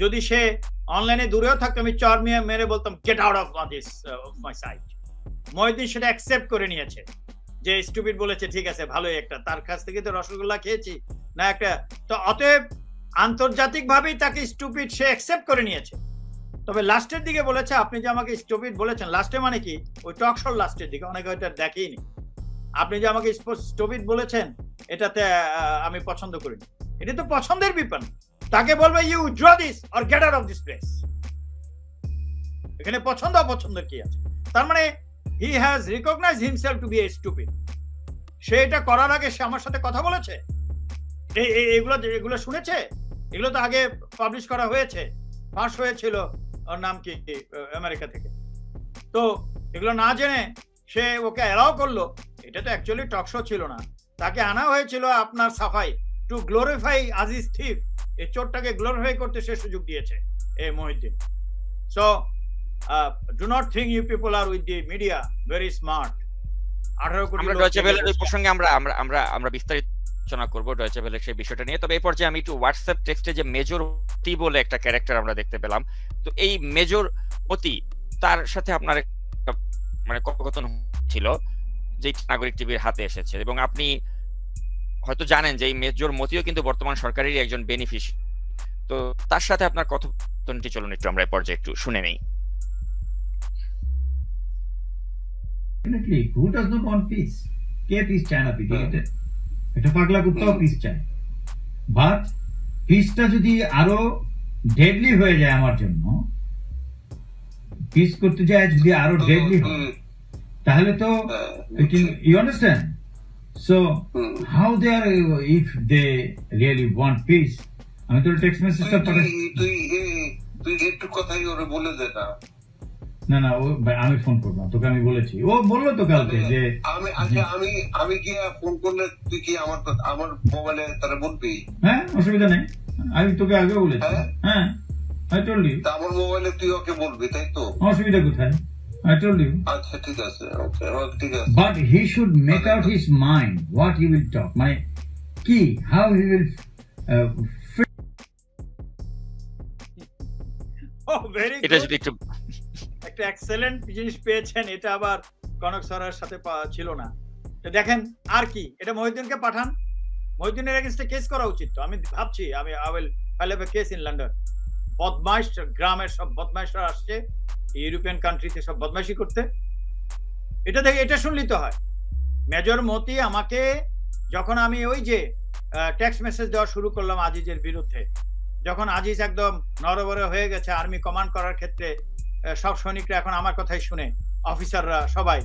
যদি সে অনলাইনে দূরেও থাকতো, আমি চর মেরে বলতাম get out of this my site. Mohiuddin সেটা অ্যাকসেপ্ট করে নিয়েছে যে স্টুপিড বলেছে, ঠিক আছে ভালোই, একটা তার কাছ থেকে তো রসগোল্লা খেয়েছি না একটা, তো অতএব আন্তর্জাতিকভাবেই তাকে স্টুপিড সে অ্যাকসেপ্ট করে নিয়েছে। তবে লাস্টের দিকে বলেছে, আপনি যে আমাকে স্টুপিড বলেছেন, লাস্টে মানে কি ওই টক শোর লাস্টের দিকে, অনেকে ওইটা দেখেইনি, আপনি যে আমাকে স্টুপিড বলেছেন এটাতে আমি পছন্দ করিনি। এটা তো পছন্দের ব্যাপার, তাকে বলবে you draw this or get out of this place. এখানে পছন্দ অপছন্দের কি আছে? তার মানে he has recognised himself to be a stupid. সে এটা করার আগে সে আমার সাথে কথা বলেছে, এগুলো শুনেছে, এগুলো তো আগে পাবলিশ করা হয়েছে, ফাঁস হয়েছিল, ওর নাম কি, আমেরিকা থেকে। তো এগুলো না জেনে সে ওকে অ্যালাউ করলো। এটা তো অ্যাকচুয়ালি টক শো ছিল না, তাকে আনা হয়েছিল আপনার সাফাই টু গ্লোরিফাই আজিজ থিফ, এই চোরটাকে গ্লোরিফাই করতে সে সুযোগ দিয়েছে এই Mohiuddin. So do not think you people are with the media very smart. 18 crore আমরা লোক ডয়চে জেগে ভেলের ওই বসে। প্রসঙ্গে আমরা বিস্তারিত আলোচনা করব ডয়চে ভেলের সেই বিষয়টা নিয়ে। তবে এই পর্যায়ে আমি একটু হোয়াটসঅ্যাপ টেক্সটে যে মেজর অতি বলে একটা ক্যারেক্টার আমরা দেখতে পেলাম, তো এই মেজর অতি তার সাথে আপনার একটা মানে কথোপকথন ছিল যে নাগরিক টিভির হাতে এসেছে, এবং আপনি হয়তো জানেন যে এই মেজর মতিও কিন্তু বর্তমান সরকারেরই একজন বেনিফিশিয়ারি। তো তার সাথে আপনার কথোপকথনটি চলুন একটু আমরা এই পর্যায়ে একটু শুনে নেই। Definitely, who does not want peace? K piece চায় না পৃথিবীতে? একটা পাগলা কুত্তাও পিস চায়, বাট পিসটা যদি আরো ডেডলি হয়ে যায় আমার জন্য, পিস করতে যায় যদি আরো ডেডলি হয়, তাহলে তো you understand. So how they are, if they really want peace, আমি তোর টেক্সট মেসেজটা পাঠাই। তুই একটু কথাই ওরে বলে দে না। না ও আমি ফোন করবো, তোকে আমি বলেছি, ও বললো তো কালকে যে আমি কি ফোন করলে তুই কি আমার মোবাইলে তারা বলবি? হ্যাঁ অসুবিধা নেই, আমি তোকে আগেও বলেছি। হ্যাঁ I told you, আমার মোবাইলে তুই ওকে বলবি, তাই তো? অসুবিধা কোথায়? I told you. আচ্ছা ঠিক আছে, ওকে ঠিক আছে। But he should make out his mind what he will talk, মানে কি, how he will ভেরি এটা যদি একটু একটা এক্সেলেন্ট জিনিস পেয়েছেন, এটা আবার কনক সরের সাথে ছিল না। তো দেখেন আর কি, এটা মহিউদ্দিনকে পাঠান, মহিউদ্দিনের এগেইনস্টে কেস করা উচিত। তো আমি ভাবছি আমি I will file a case in London. বদমাইশ গ্রামের সব বদমাইশরা আসছে ইউরোপিয়ান কান্ট্রিতে সব বদমাইশি করতে। এটা দেখে এটা শুনলি তো হয়। মেজর মতি আমাকে যখন আমি ওই যে টেক্সট মেসেজ দেওয়া শুরু করলাম আজিজের বিরুদ্ধে, যখন আজিজ একদম নরবরে হয়ে গেছে আর্মি কমান্ড করার ক্ষেত্রে, সব সৈনিকরা এখন আমার কথাই শুনে, অফিসাররা সবাই,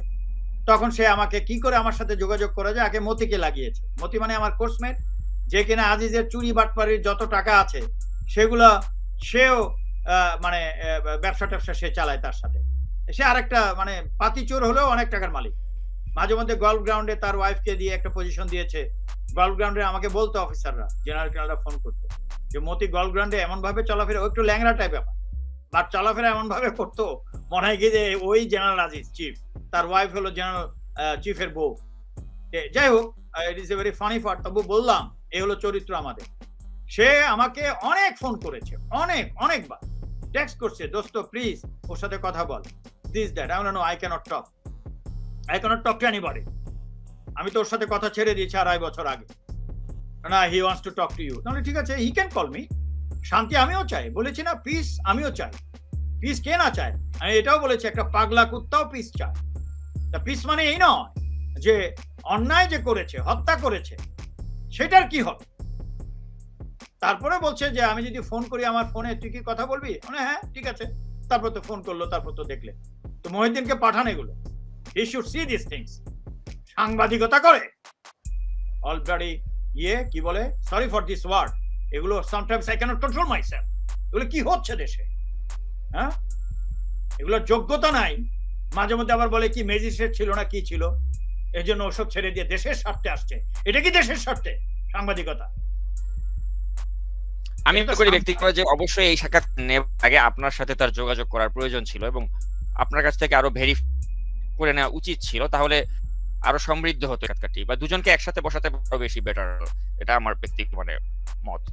তখন সে আমাকে কি করে আমার সাথে যোগাযোগ করে যায়, আগে মতিকে লাগিয়েছে। মতি মানে আমার কোর্সমেট, যে কিনা আজিজের চুরি বাটপাড়ির যত টাকা আছে সেগুলো সেও মানে ব্যবসা ট্যাবসা সে চালায় তার সাথে। সে আরেকটা মানে পাতি চোর হলেও অনেক টাকার মালিক। মাঝে মধ্যে গল্ফ গ্রাউন্ডে তার ওয়াইফকে দিয়ে একটা পজিশন দিয়েছে। গল্ফ গ্রাউন্ডে আমাকে বলতো অফিসাররা, জেনারেলরা ফোন করতো যে মতি গল্ফ গ্রাউন্ডে এমন ভাবে চলাফেরা, একটু ল্যাংড়া টাইপ ব্যাপার, বাট চলাফেরা এমন ভাবে করতো মনে হয় কি যে ওই জেনারেল আজিজ চিফ, তার ওয়াইফ হলো জেনারেল চিফের বউ। যাই হোক, it is a very funny part. তবু বললাম এই হলো চরিত্র আমাদের। সে আমাকে অনেক ফোন করেছে, অনেকবার টেক্সট করছে, দোস্ত প্লিজ ওর সাথে কথা বল, this that. I know I can't talk to anybody. আমি তো ওর সাথে কথা ছেড়ে দিয়েছি 2.5 বছর আগে। না, he wants to talk to you. তাহলে ঠিক আছে, হি ক্যান কল মি। শান্তি আমিও চাই, বলেছি না, পিস আমিও চাই। পিস কে না চায়? আমি এটাও বলেছি একটা পাগলা কুত্তাও পিস চায়। তা পিস মানে এই নয় যে অন্যায় যে করেছে, হত্যা করেছে, সেটার কি হবে। তারপরে বলছে যে আমি যদি ফোন করি আমার ফোনে, তুই কি কথা বলবি? মানে হ্যাঁ ঠিক আছে। তারপর তো ফোন করলো, তারপর তো দেখলে। তো মহিউদ্দিনকে পাঠান এগুলো, he should see this things. সাংবাদিকতা করে অলরেডি কি বলে, সরি ফর দিস ওয়ার্ড, এগুলো sometimes I cannot control myself. এগুলো কি হচ্ছে দেশে? হ্যাঁ, এগুলো যোগ্যতা নাই। মাঝে মধ্যে আবার বলে কি ম্যাজিস্ট্রেট ছিল না কি ছিল, এই জন্য ওসব ছেড়ে দিয়ে দেশের স্বার্থে আসছে। এটা কি দেশের স্বার্থে সাংবাদিকতা? আমি মনে করি ব্যক্তিগত যে অবশ্যই এই সাক্ষাৎ নেওয়ার আগে আপনার সাথে তার যোগাযোগ করার প্রয়োজন ছিল, এবং আপনার কাছ থেকে আরো ভেরিফাই করে নেওয়া উচিত ছিল, তাহলে আরো সমৃদ্ধ হতো সাক্ষাৎটি, বা দুজনকে একসাথে বসাতে বেশি বেটার। এটা আমার ব্যক্তিগত মানে মত।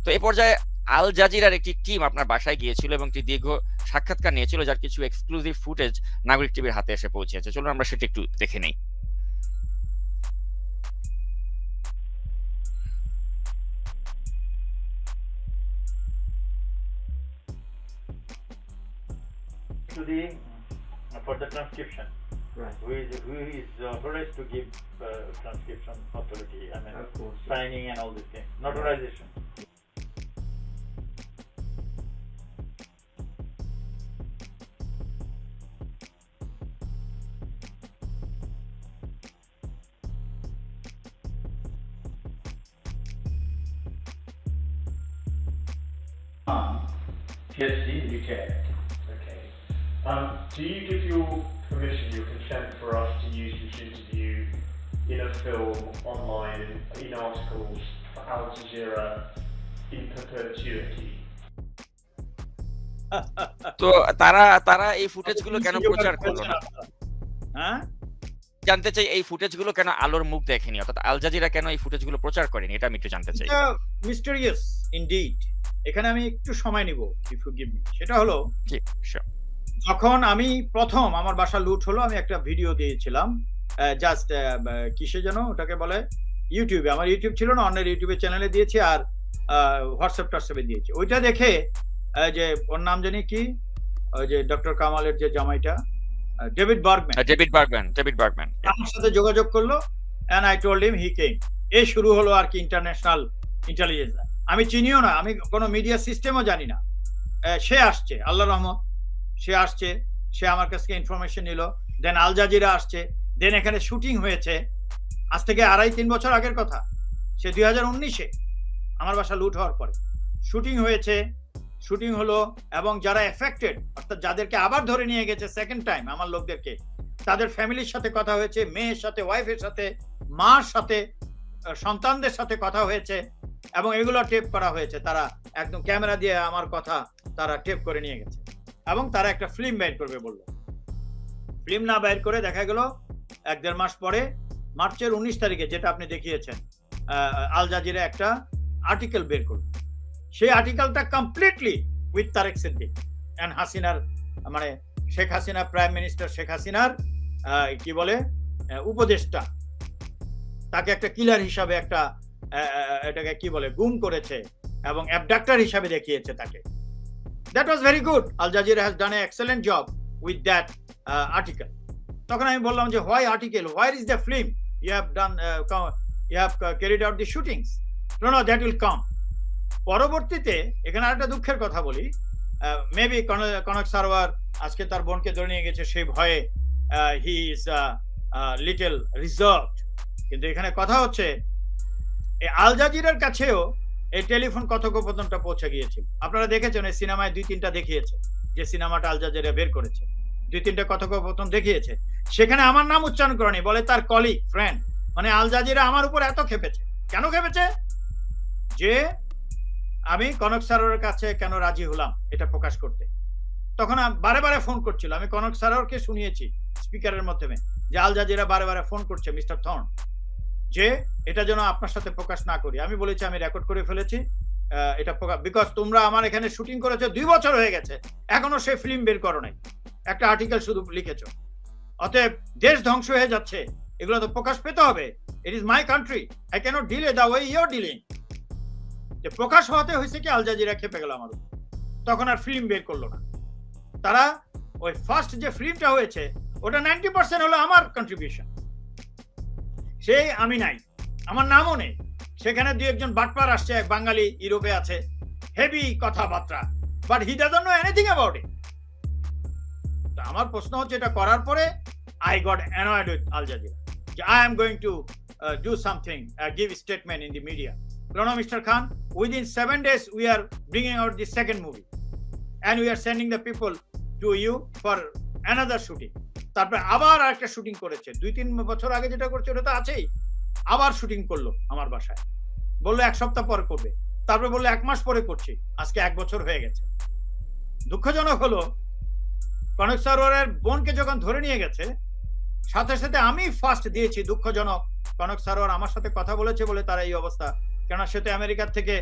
তো এই পর্যায়ে আল জাজিরার একটি টিম আপনার বাসায় গিয়েছিল এবং একটি দীর্ঘ সাক্ষাৎকার নিয়েছিল, যার কিছু এক্সক্লুসিভ ফুটেজ নাগরিক টিভির হাতে এসে পৌঁছেছে। চলুন আমরা সেটা একটু দেখে নেই। Today, for the transcription, Right. who is authorized to give transcription authority? I mean, Of course. signing and all these things. Notarization. PhD, UK. Okay. Do you give your permission, your consent for us to use this interview in a film, online, in articles, Al Jazeera in perpetuity. তো তারা এই ফুটেজগুলো কেন প্রচার করলো না? হ্যাঁ, জানতে চাই এই ফুটেজগুলো কেন আলোর মুখ দেখেনি, অর্থাৎ আল জাজিরা কেন এই ফুটেজগুলো প্রচার করেনি, এটা আমি একটু জানতে চাই। এটা মিস্টেরিয়াস ইনডিড। এখানে আমি একটু সময় নিব, ইফ ইউ গিভ মি। সেটা হলো জি, sure. যখন আমি প্রথম আমার বাসা লুট হলো, আমি একটা ভিডিও দিয়েছিলাম জাস্ট কিসে যেন ওটাকে বলে, ইউটিউবে। আমার ইউটিউব ছিল না, অন্যের ইউটিউবে চ্যানেলে দিয়েছি, আর হোয়াটসঅ্যাপে দিয়েছি। ওইটা দেখে যে ওর নাম জানি কি, ওই যে ডক্টর কামালের যে জামাইটা, ডেভিড বার্গম্যান, আমার সাথে যোগাযোগ করলো, এন্ড আই টোল্ড হিম, হি কেম। এই শুরু হলো আর কি ইন্টারন্যাশনাল ইন্টেলিজেন্স। আমি চিনিও না, আমি কোনো মিডিয়া সিস্টেমও জানি না। সে আসছে, আল্লাহ রহমত, সে আসছে, সে আমার কাছ থেকে ইনফরমেশন নিল। দেন আল জাজিরা আসছে, দেন এখানে শুটিং হয়েছে। আজ থেকে 2.5-3 বছর আগের কথা, সে 2019-এ আমার বাসা লুট হওয়ার পরে শুটিং হয়েছে, শুটিং হলো। এবং যারা এফেক্টেড, অর্থাৎ যাদেরকে আবার ধরে নিয়ে গেছে সেকেন্ড টাইম, আমার লোকদেরকে, তাদের ফ্যামিলির সাথে কথা হয়েছে, মেয়ের সাথে, ওয়াইফের সাথে, মার সাথে, সন্তানদের সাথে কথা হয়েছে, এবং এগুলো টেপ করা হয়েছে। তারা একদম ক্যামেরা দিয়ে আমার কথা তারা টেপ করে নিয়ে গেছে, এবং তারা একটা ফিল্ম বের করবে বললো। ফিল্ম না বের করে দেখা গেল 1-1.5 মাস পরে মার্চের 19 তারিখে, যেটা আপনি দেখিয়েছেন, আল জাজিরা একটা আর্টিকেল বের করলো। সেই আর্টিকেলটা completely with Tareq Siddique and হাসিনার, মানে শেখ হাসিনা, প্রাইম মিনিস্টার শেখ হাসিনার কি বলে উপদেষ্টা, তাকে একটা কিলার হিসাবে, একটা এটাকে কি বলে, গুম করেছে এবং অ্যাবডাক্টর হিসাবে দেখিয়েছে তাকে। That was very good. Al Jazeera has done a excellent job with that article. তখন আমি বললাম যে why article, where is the film, you have done, you have carried out the shootings. No, that will come. পরবর্তীতে এখানে আরেকটা দুঃখের কথা বলি, মেবি কনক সারওয়ার আজকে তার বোনকে ধরে নিয়ে গেছে, সেই ভয়ে হি ইজ লিটল রিজার্ভড। কিন্তু এখানে কথা হচ্ছে, এই আল জাজিরার কাছেও এই টেলিফোন কথোপকথনটা পৌঁছে গিয়েছিল। আপনারা দেখেছেন, এই সিনেমায় 2-3টা দেখিয়েছে, যে সিনেমাটা আল জাজিরা বের করেছে, 2-3টা কথোপকথন দেখিয়েছে। সেখানে আমার নাম উচ্চারণ করেনি, বলে তার কলিগ, ফ্রেন্ড। মানে আল জাজিরা আমার উপর এত খেপেছে। কেন খেপেছে? যে আমি কনক সারোয়ারের কাছে কেন রাজি হলাম এটা প্রকাশ করতে। তখন বারে বারে ফোন করছিল, আমি কনক সারোয়ারকে শুনিয়েছি স্পিকারের মাধ্যমে, যে আল জাজিরা বারে বারে ফোন করছে মিস্টার থর্ন, যে এটা যেন আপনার সাথে প্রকাশ না করি। আমি বলেছি আমি রেকর্ড করে ফেলেছি এটা, বিকজ তোমরা আমার এখানে শুটিং করেছো 2 বছর হয়ে গেছে, এখনো সে ফিল্ম বের করো নাই, একটা আর্টিকেল শুধু লিখেছো। অতএব দেশ ধ্বংস হয়ে যাচ্ছে, এগুলো তো প্রকাশ পেতে হবে। It is my country, I cannot delay the way you are dealing. যে প্রকাশ হতে হয়েছে কি, আল জাজিরা খেপে গেল আমার উপর। তখন আর ফিল্ম বের করলো না তারা। ওই ফার্স্ট যে ফিল্মটা হয়েছে, ওটা 90% হলো আমার কন্ট্রিবিউশন। সেই আমি নাই, আমার নামও নেই। সেখানে 2-1 বাটপার আসছে, এক বাঙালি ইউরোপে আছে, হেভি কথাবার্তা, but he doesn't know anything about it. তো আমার প্রশ্ন হচ্ছে, এটা করার পরে I got annoyed with Al Jazeera, যে I am going to do something, give statement in the media. No, Mr. Khan, within 7 days we are bringing out the second movie and we are sending the people to you for another shooting. তারপরে আবার আরেকটা shooting করেছে, 2-3 বছর আগে যেটা করছে ওটা তো আছেই, আবার শুটিং করলো আমার বাসায়, বললো 1 সপ্তাহ পরে করবে, তারপরে বললো 1 মাস পরে করছি, আজকে 1 বছর হয়ে গেছে। দুঃখজনক হলো, কনক সারোয়ারের বোনকে যখন ধরে নিয়ে গেছে, সাথে সাথে আমি ফার্স্ট দিয়েছি দুঃখজনক, কনক সারোয়ার আমার সাথে কথা বলেছে বলে তার এই অবস্থা। কেন সে তো আমেরিকার থেকে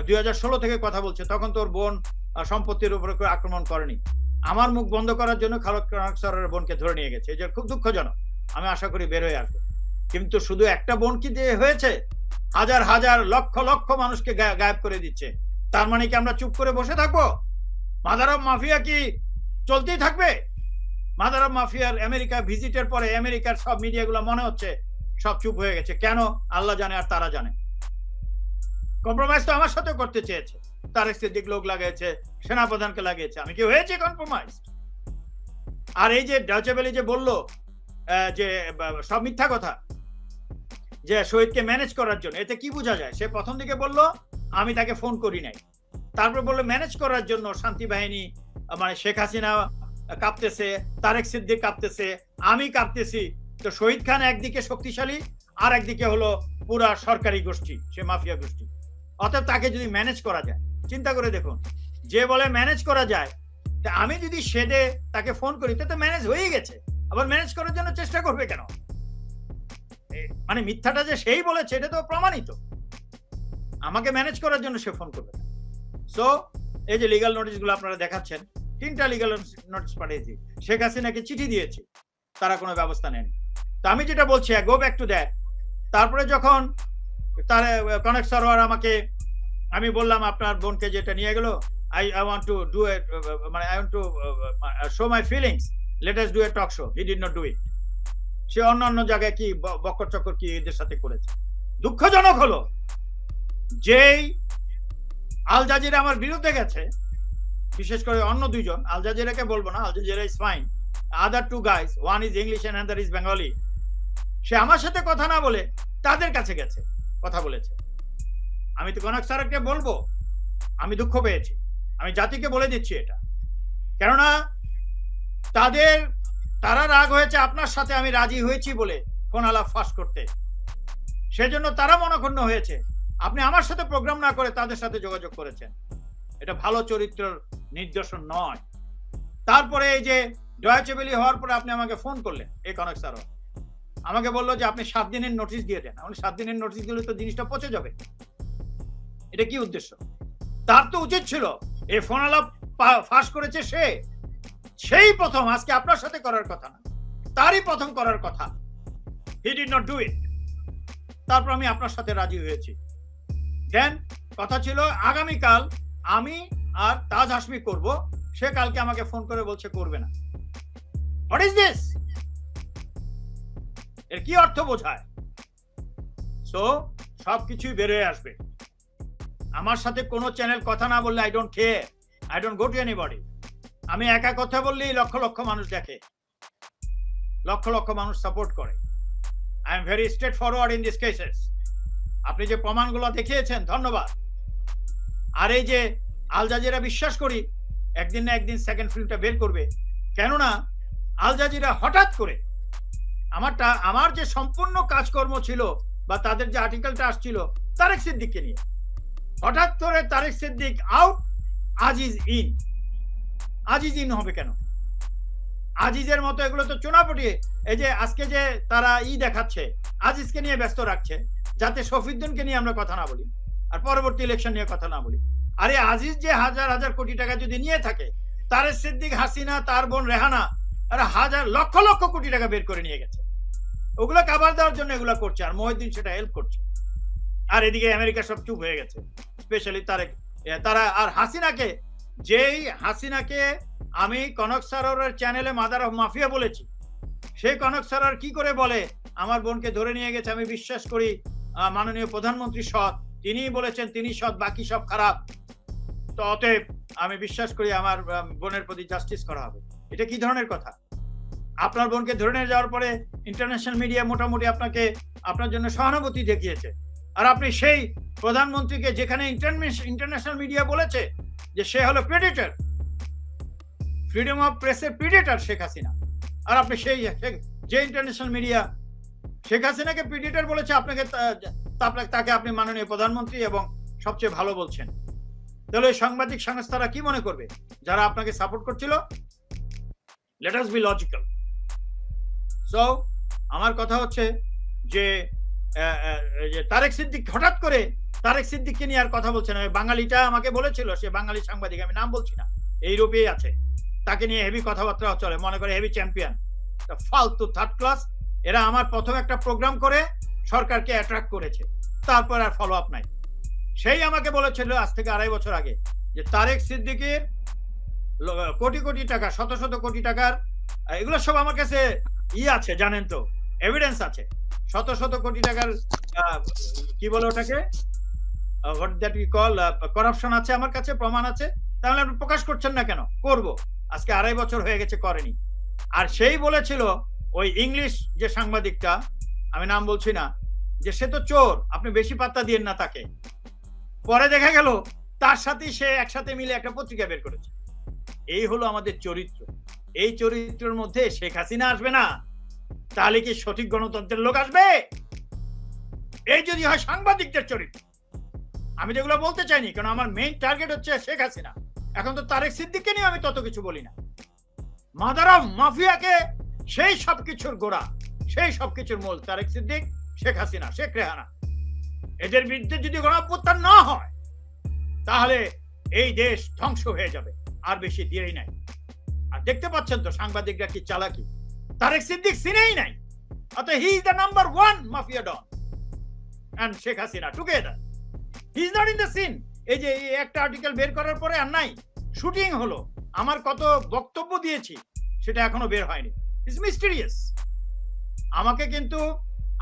2016 থেকে কথা বলছে, তখন তোর বোন সম্পত্তির উপরে আক্রমণ করেনি। আমার মুখ বন্ধ করার জন্য কনক সারোয়ারের বোনকে ধরে নিয়ে গেছে, এটা খুব দুঃখজনক। আমি আশা করি বের হয়ে আসবে। কিন্তু শুধু একটা বোন কি দিয়ে হয়েছে? হাজার হাজার লক্ষ লক্ষ মানুষকে গায়েব করে দিচ্ছে। তার মানে কি আমরা চুপ করে বসে থাকবো? মাদার অফ মাফিয়া কি চলতেই থাকবে? মাদার অফ মাফিয়ার আমেরিকা ভিজিটের পরে আমেরিকার সব মিডিয়াগুলো মনে হচ্ছে সব চুপ হয়ে গেছে। কেন? আল্লাহ জানে আর তারা জানে। কম্প্রোমাইজ তো আমার সাথে করতে চেয়েছে, তারেক সিদ্দিক লোক লাগিয়েছে, সেনাপ্রধানকে লাগিয়েছে, আমি কি হয়েছে কম্প্রোমাইজ? আর এই যে ডয়চে ভেলে যে বললো যে সব মিথ্যা কথা, যে শহীদকে ম্যানেজ করার জন্য, এতে কি বোঝা যায়? সে প্রথম দিকে বলল আমি তাকে ফোন করি নাই, তারপর বললো ম্যানেজ করার জন্য শান্তি বাহিনী, মানে শেখ হাসিনা কাঁপতেছে, তারেক সিদ্দিক কাঁপতেছে, আমি কাঁপতেছি। তো শহীদ খান একদিকে শক্তিশালী, আর একদিকে হলো পুরা সরকারি গোষ্ঠী, সে মাফিয়া গোষ্ঠী। অতএব তাকে যদি ম্যানেজ করা যায়, চিন্তা করে দেখুন, যে বলে ম্যানেজ করা যায়, তা আমি যদি সেদে তাকে ফোন করি তো ম্যানেজ হয়ে গেছে, আবার ম্যানেজ করার জন্য চেষ্টা করবে কেন? মানে মিথ্যাটা যে সেই বলেছে এটা তো প্রমাণিত, আমাকে ম্যানেজ করার জন্য সে ফোন করবে। সো এই যে লিগ্যাল নোটিশ গুলো আপনারা দেখাচ্ছেন, 3টা লিগ্যাল নোটিশ পাঠিয়েছি, শেখ হাসিনাকে চিঠি দিয়েছি, তারা কোনো ব্যবস্থা নেন। তো আমি যেটা বলছি, গো ব্যাক টু দ্যাট। তারপরে যখন তার কনেক্ট সার্ভার আমাকে, আমি বললাম আপনার বোনকে যেটা নিয়ে গেল, I want to do it, I want to show my feelings, let us do a talk show. He did not do it. সে অন্য জায়গায় কি বকর চক্কর কি এদের সাথে করেছে। দুঃখজনক হলো যেই আল জাজিরা আমার বিরুদ্ধে গেছে, বিশেষ করে অন্য দুইজন, আল জাজিরাকে বলবো না, Al Jazeera is fine, other two guys, one is English and other is Bengali, সে আমার সাথে কথা না বলে তাদের কাছে গেছে, কথা বলেছে। আমি তো কনক স্যারকে বলবো, আমি দুঃখ পেয়েছি, আমি জাতিকে বলে দিচ্ছি এটা, কেননা তারা রাগ হয়েছে আপনার সাথে আমি রাজি হয়েছি বলে ফোন আলাপ ফাঁস করতে, সেজন্য তারা মনক্ষুণ্ণ হয়েছে আপনি আমার সাথে প্রোগ্রাম না করে তাদের সাথে যোগাযোগ করেছেন। এটা ভালো চরিত্রের নিদর্শন নয়। তারপরে এই যে ডয়েচেবেলি হওয়ার পরে আপনি আমাকে ফোন করলেন, এই কনক স্যারও আমাকে বললো যে আপনি 7 দিনের নোটিশ দিয়ে দেন। আমি 7 দিনের নোটিশ দিলে তো জিনিসটা পচে যাবে, এটা কি উদ্দেশ্য? তার তো উচিত ছিল, এই ফোন আলাপ ফাঁস করেছে সেই প্রথম, আজকে আপনার সাথে করার কথা না, তারই প্রথম করার কথা। He did not do it. তারপর আমি আপনার সাথে রাজি হয়েছি। দেন কথা ছিল আগামীকাল আমি আর তাজ হাসমি করব, সে কালকে আমাকে ফোন করে বলছে করবে না। What is this? এর কি অর্থ বোঝায়? সো সবকিছুই বেরোয় আসবে। আমার সাথে কোনো চ্যানেল কথা না বললে I don't care, I don't go to anybody. আমি একা কথা বললেই লক্ষ লক্ষ মানুষ দেখে, লক্ষ লক্ষ মানুষ সাপোর্ট করে। I am very straight forward in this cases. আপনি যে প্রমাণগুলো দেখিয়েছেন ধন্যবাদ। আর এই যে আল জাজিরা বিশ্বাস করি একদিন না একদিন সেকেন্ড ফিল্মটা বের করবে, কেননা আল জাজিরা হঠাৎ করে আমার যে সম্পূর্ণ কাজকর্ম ছিল বা তাদের যে আর্টিকেলটা আসছিল তারেক সিদ্দিককে নিয়ে, হঠাৎ করে Tarek Siddique out, Aziz in. Aziz in হবে কেন? আজিজের মতো এগুলো তো চুনাপটিয়ে, এই যে আজকে যে তারা দেখাচ্ছে আজিজকে নিয়ে ব্যস্ত রাখছে, যাতে শফিউদ্দিনকে নিয়ে আমরা কথা না বলি আর পরবর্তী ইলেকশন নিয়ে কথা না বলি। আরে আজিজ যে হাজার হাজার কোটি টাকা যদি নিয়ে থাকে, তারেক সিদ্দিক, হাসিনা, তার বোন রেহানা হাজার লক্ষ লক্ষ কোটি টাকা বের করে নিয়ে গেছে, ওগুলো কাভার দেওয়ার জন্য এগুলো করছে, আর মহিউদ্দিন সেটা হেল্প করছে। আর এদিকে আমেরিকা সব চুপ হয়ে গেছে, স্পেশালি তারা। আর হাসিনাকে আমি কনক সারোয়ারের চ্যানেলে মাদার অফ মাফিয়া বলেছি, সেই কনক সারোয়ার কি করে বলে আমার বোনকে ধরে নিয়ে গেছে, আমি বিশ্বাস করি মাননীয় প্রধানমন্ত্রী সৎ, তিনিই বলেছেন তিনি সৎ, বাকি সব খারাপ। তো অতএব আমি বিশ্বাস করি আমার বোনের প্রতি জাস্টিস করা হবে। এটা কি ধরনের কথা? আপনার বোনকে ধরে নিয়ে যাওয়ার পরে ইন্টারন্যাশনাল মিডিয়া মোটামুটি আপনার জন্য সহানুভূতি দেখিয়েছে, আর আপনি সেই প্রধানমন্ত্রীকে, যেখানে ইন্টারন্যাশনাল মিডিয়া বলেছে যে সে হলো প্রেডেটর, ফ্রিডম অফ প্রেসের প্রেডেটর শেখ হাসিনা, আর আপনি যে ইন্টারন্যাশনাল মিডিয়া শেখ হাসিনাকে প্রেডেটর বলেছে, তাকে আপনি মাননীয় প্রধানমন্ত্রী এবং সবচেয়ে ভালো বলছেন। তাহলে সাংবাদিক সংস্থারা কি মনে করবে যারা আপনাকে সাপোর্ট করছিল? Let us be logical. So আমার কথা হচ্ছে যে তারেক সিদ্দিক হঠাৎ করে তারেক সিদ্দিককে নিয়ে আর কথা বলছে না। বাঙালিটা আমাকে বলেছিল, সে বাঙালি সাংবাদিক, আমি নাম বলছি না, ইউরোপেই আছে, তাকে নিয়ে হেভি কথাবার্তা চলে, মনে করে হেভি চ্যাম্পিয়ন, ফালতু থার্ড ক্লাস। এরা আমার প্রথম একটা প্রোগ্রাম করে সরকারকে অ্যাট্রাক্ট করেছে, তারপর আর ফলো আপ নাই। সেই আমাকে বলেছিল আজ থেকে 2.5 বছর আগে যে তারেক সিদ্দিকের কোটি কোটি টাকা, শত শত কোটি টাকার, এগুলো সব আমার কাছে আছে, জানেন তো, এভিডেন্স আছে, শত শত কোটি টাকার কি বলে ওটাকে, what that we call corruption আছে আমার কাছে, প্রমাণ আছে। তাহলে আপনি প্রকাশ করছেন না কেন? করব, আজকে 2.5 বছর হয়ে গেছে, করেনি। আর সেই বলেছিল ওই ইংলিশ যে সাংবাদিকটা, আমি নাম বলছি না, যে সে তো চোর, আপনি বেশি পাত্তা দিয়েন না তাকে। পরে দেখা গেল তার সাথে সে একসাথে মিলে একটা পত্রিকা বের করেছে। এই হলো আমাদের চরিত্র। এই চরিত্রের মধ্যে শেখ হাসিনা আসবে না, তাহলে কি সঠিক গণতন্ত্রের লোক আসবে? এই যদি হয় সাংবাদিকদের চরিত্র। আমি তো এগুলো বলতে চাইনি, কারণ আমার মেইন টার্গেট হচ্ছে শেখ হাসিনা। এখন তো তারেক সিদ্দিককে নিয়ে আমি তত কিছু বলি না। মাদার অফ মাফিয়াকে, সেই সবকিছুর গোড়া, সেই সবকিছুর মূল তারেক সিদ্দিক, শেখ হাসিনা, শেখ রেহানা। এদের বিরুদ্ধে যদি গণঅভ্যুত্থান না হয় তাহলে এই দেশ ধ্বংস হয়ে যাবে, আর বেশি দেরি নাই। আর দেখতে পাচ্ছেন তো সাংবাদিকরা কি চালাকি, তারেক সিদ্দিক সিনেই নাই, অর্থাৎ he is the number 1 mafia don and Sheikh Hasina together, he is not in the scene. এই যে এই একটা আর্টিকেল বের করার পরে আর নাই, শুটিং হলো, আমার কত বক্তব্য দিয়েছি সেটা এখনো বের হয়নি। It's mysterious. আমাকে কিন্তু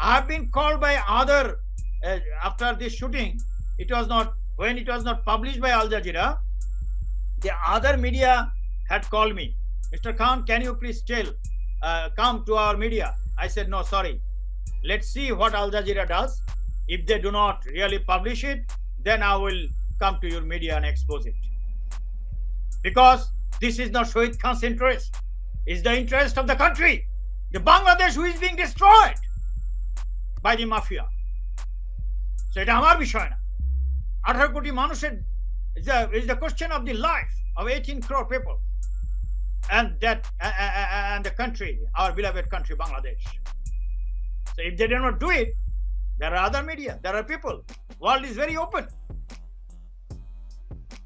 I have been called by other after this shooting. It was not, when it was not published by Al Jazeera, the other media had called me. Mr. Khan, can you please come to our media? I said, no, sorry. Let's see what Al Jazeera does. If they do not really publish it, then I will come to your media and expose it. Because this is not Shahid Khan's interest. It's the interest of the country. The Bangladesh who is being destroyed by the mafia. So এটা আমার বিষয় না। 18 কোটি মানুষের is the question of the life of 18 crore people and that and the country, our beloved country Bangladesh. So if they do not do it, there are other media, there are people. World is very open.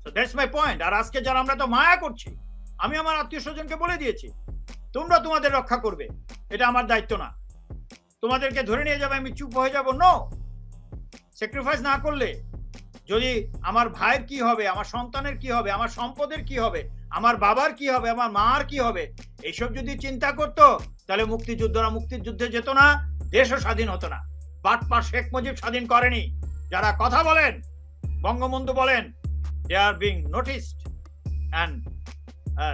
So that's my point. আর আজকে যারা আমরা তো মায়া করছি, আমি আমার আত্মীয় স্বজনকে বলে দিয়েছি, তোমরা তোমাদের রক্ষা করবে, এটা আমার দায়িত্ব না। তোমাদেরকে ধরে নিয়ে যাবে, আমি চুপ হয়ে যাব? নো। স্যাক্রিফাইস না করলে যদি আমার ভাইয়ের কি হবে, আমার সন্তানের কি হবে, আমার সম্পদের কি হবে, আমার বাবার কি হবে, আমার মার কি হবে, এইসব যদি চিন্তা করতো তাহলে মুক্তিযুদ্ধরা মুক্তির যুদ্ধে যেত না, দেশও স্বাধীন হতো না। বাটপার শেখ মুজিব স্বাধীন করেনি। যারা কথা বলেন, বঙ্গবন্ধু বলেন, they are being noticed and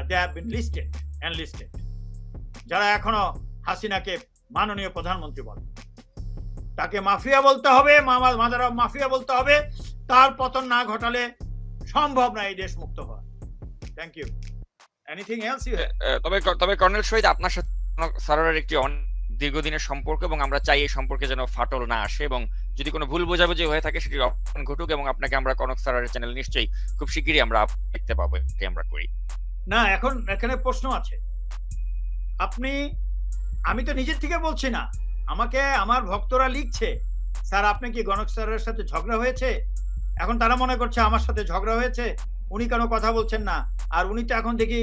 they have been listed and listed. যারা এখনো হাসিনাকে মাননীয় প্রধানমন্ত্রী বলেন, তাকে মাফিয়া বলতে হবে, মাদার অফ মাফিয়া বলতে হবে। তার পতন না ঘটালে সম্ভব না এই দেশ মুক্ত হওয়া। Thank you. Anything else you? তবে কর্নেল শহীদ, আপনার সাথে স্যারের একটি দীর্ঘদিনের সম্পর্ক, এবং আমরা চাই এই সম্পর্কে যেন ফাটল না আসে, এবং যদি কোনো ভুল বোঝাবুঝি হয়ে থাকে সেটি অবসান ঘটুক, এবং আপনাকে আমরা কনক স্যারের চ্যানেল নিশ্চয়ই খুব শিগগিরই আমরা দেখতে পাবো, এটাই আমরা করি। না, এখন এখানে প্রশ্ন আছে। আমি তো নিজের থেকে বলছি না, আমাকে আমার ভক্তরা লিখছে, স্যার আপনি কি গণক স্যারের সাথে ঝগড়া হয়েছে? এখন তারা মনে করছে আমার সাথে ঝগড়া হয়েছে, উনি কেন কথা বলছেন না? আর উনি তো এখন দেখি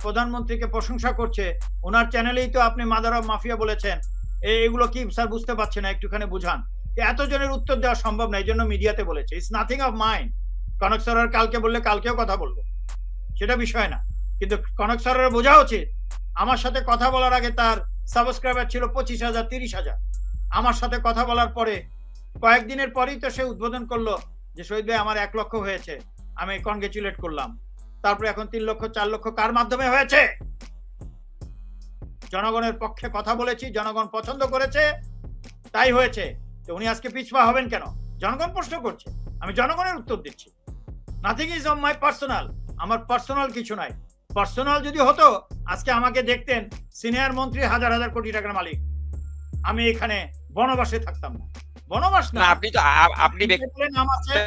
প্রধানমন্ত্রীকে প্রশংসা করছে, ওনার চ্যানেলেই তো আপনি মাদার অফ মাফিয়া বলেছেন। এগুলো কি স্যার বুঝতে পারছে না, একটুখানি বুঝান। এতজনের উত্তর দেওয়া সম্ভব না, এই জন্য মিডিয়াতে বলেছে। It's nothing of mind. Kanak স্যারের কালকে বললে কালকেও কথা বলবো, সেটা বিষয় না। কিন্তু কনক স্যারের বোঝা উচিত, আমার সাথে কথা বলার আগে তার সাবস্ক্রাইবার ছিল 25,000 30,000। আমার সাথে কথা বলার পরে কয়েকদিনের পরেই তো সে উদ্বোধন করলো যে শহীদ ভাই আমার 1 লক্ষ হয়েছে, আমি কনগ্রেচুলেট করলাম। তারপরে এখন 3 লক্ষ 4 লক্ষ কার মাধ্যমে হয়েছে? জনগণের পক্ষে কথা বলেছি, জনগণ পছন্দ করেছে, তাই হয়েছে। তো উনি আজকে পিছপা হবেন কেন? জনগণ প্রশ্ন করছে, আমি জনগণের উত্তর দিচ্ছি। Nothing is of my personal. আমার পার্সোনাল কিছু নাই। পার্সোনাল যদি হতো আজকে আমাকে দেখতেন সিনিয়র মন্ত্রী, হাজার হাজার কোটি টাকার মালিক। আমি এখানে বনবাসে থাকতাম না। বনবাস না, আপনি তো আপনি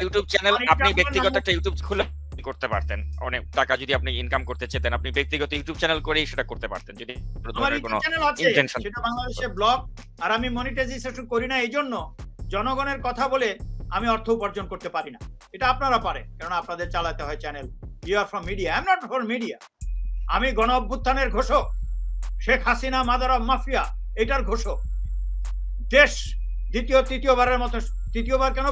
ইউটিউব চ্যানেল, আপনি ব্যক্তিগত একটা ইউটিউব খুলে করতে পারতেন। অনেক টাকা যদি আপনি ইনকাম করতে চেতেন, আপনি ব্যক্তিগত ইউটিউব চ্যানেল করেই সেটা করতে পারতেন, যদি কোনো ইন্টেনশন। সেটা বাংলাদেশে ব্লগ, আর আমি মনিটাইজেশন করি না, এই জন্য জনগণের কথা বলে আমি অর্থ উপার্জন করতে পারি না। এটা আপনারা পারেন, কারণ আপনাদের চালাতে হয় channel. You are from media, I am not for media. আমি গণ অভ্যুত্থানের ঘোষক, Sheikh Hasina mother of mafia এটার ঘোষক। দেশ দ্বিতীয় তৃতীয়বারের মতো, তৃতীয়বার কেন,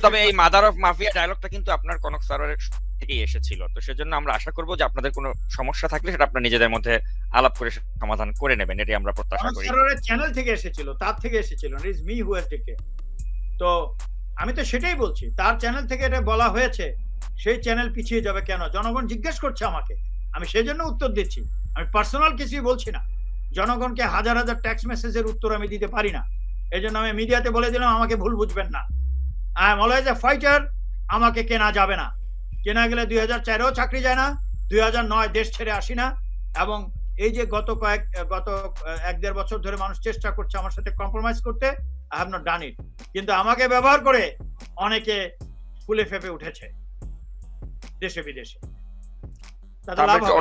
তবে এই মাদার অফ মাফিয়া ডায়লগটা কিন্তু আপনার কনক স্যারের থেকেই এসেছিল। তো সেজন্য আমরা আশা করব যে আপনাদের কোনো সমস্যা থাকলে সেটা আপনারা নিজেদের মধ্যে আলাপ করে সমাধান করে নেবেন, এটাই আমরা প্রত্যাশা করি। স্যারের চ্যানেল থেকে এসেছিল, তার থেকে এসেছিল, it is me who has taken. তো আমি তো সেটাই বলছি, তার চ্যানেল থেকে এটা বলা হয়েছে, সেই চ্যানেল পিছিয়ে যাবে কেন? জনগণ জিজ্ঞেস করছে আমাকে, আমি সেজন্য উত্তর দিচ্ছি। আমি পার্সোনাল কিছুই বলছি না। জনগণকে হাজার হাজার ট্যাক্স মেসেজের উত্তর আমি দিতে পারি না, এই জন্য আমি মিডিয়াতে বলে দিলাম, আমাকে ভুল বুঝবেন না। I am always a fighter. আমাকে কেনা যাবে না। কেনা গেলে 2004-এও চাকরি যায় না, 2009 দেশ ছেড়ে আসি না। এবং এই যে গত 1-1.5 বছর ধরে মানুষ চেষ্টা করছে আমার সাথে কম্প্রোমাইজ করতে, আই হ্যাভ নট ডান ইট, কিন্তু আমাকে ব্যবহার করে অনেকে ফুলে ফেপে উঠেছে দেশে বিদেশে। তাতে তারপর লাভ একটু হবে।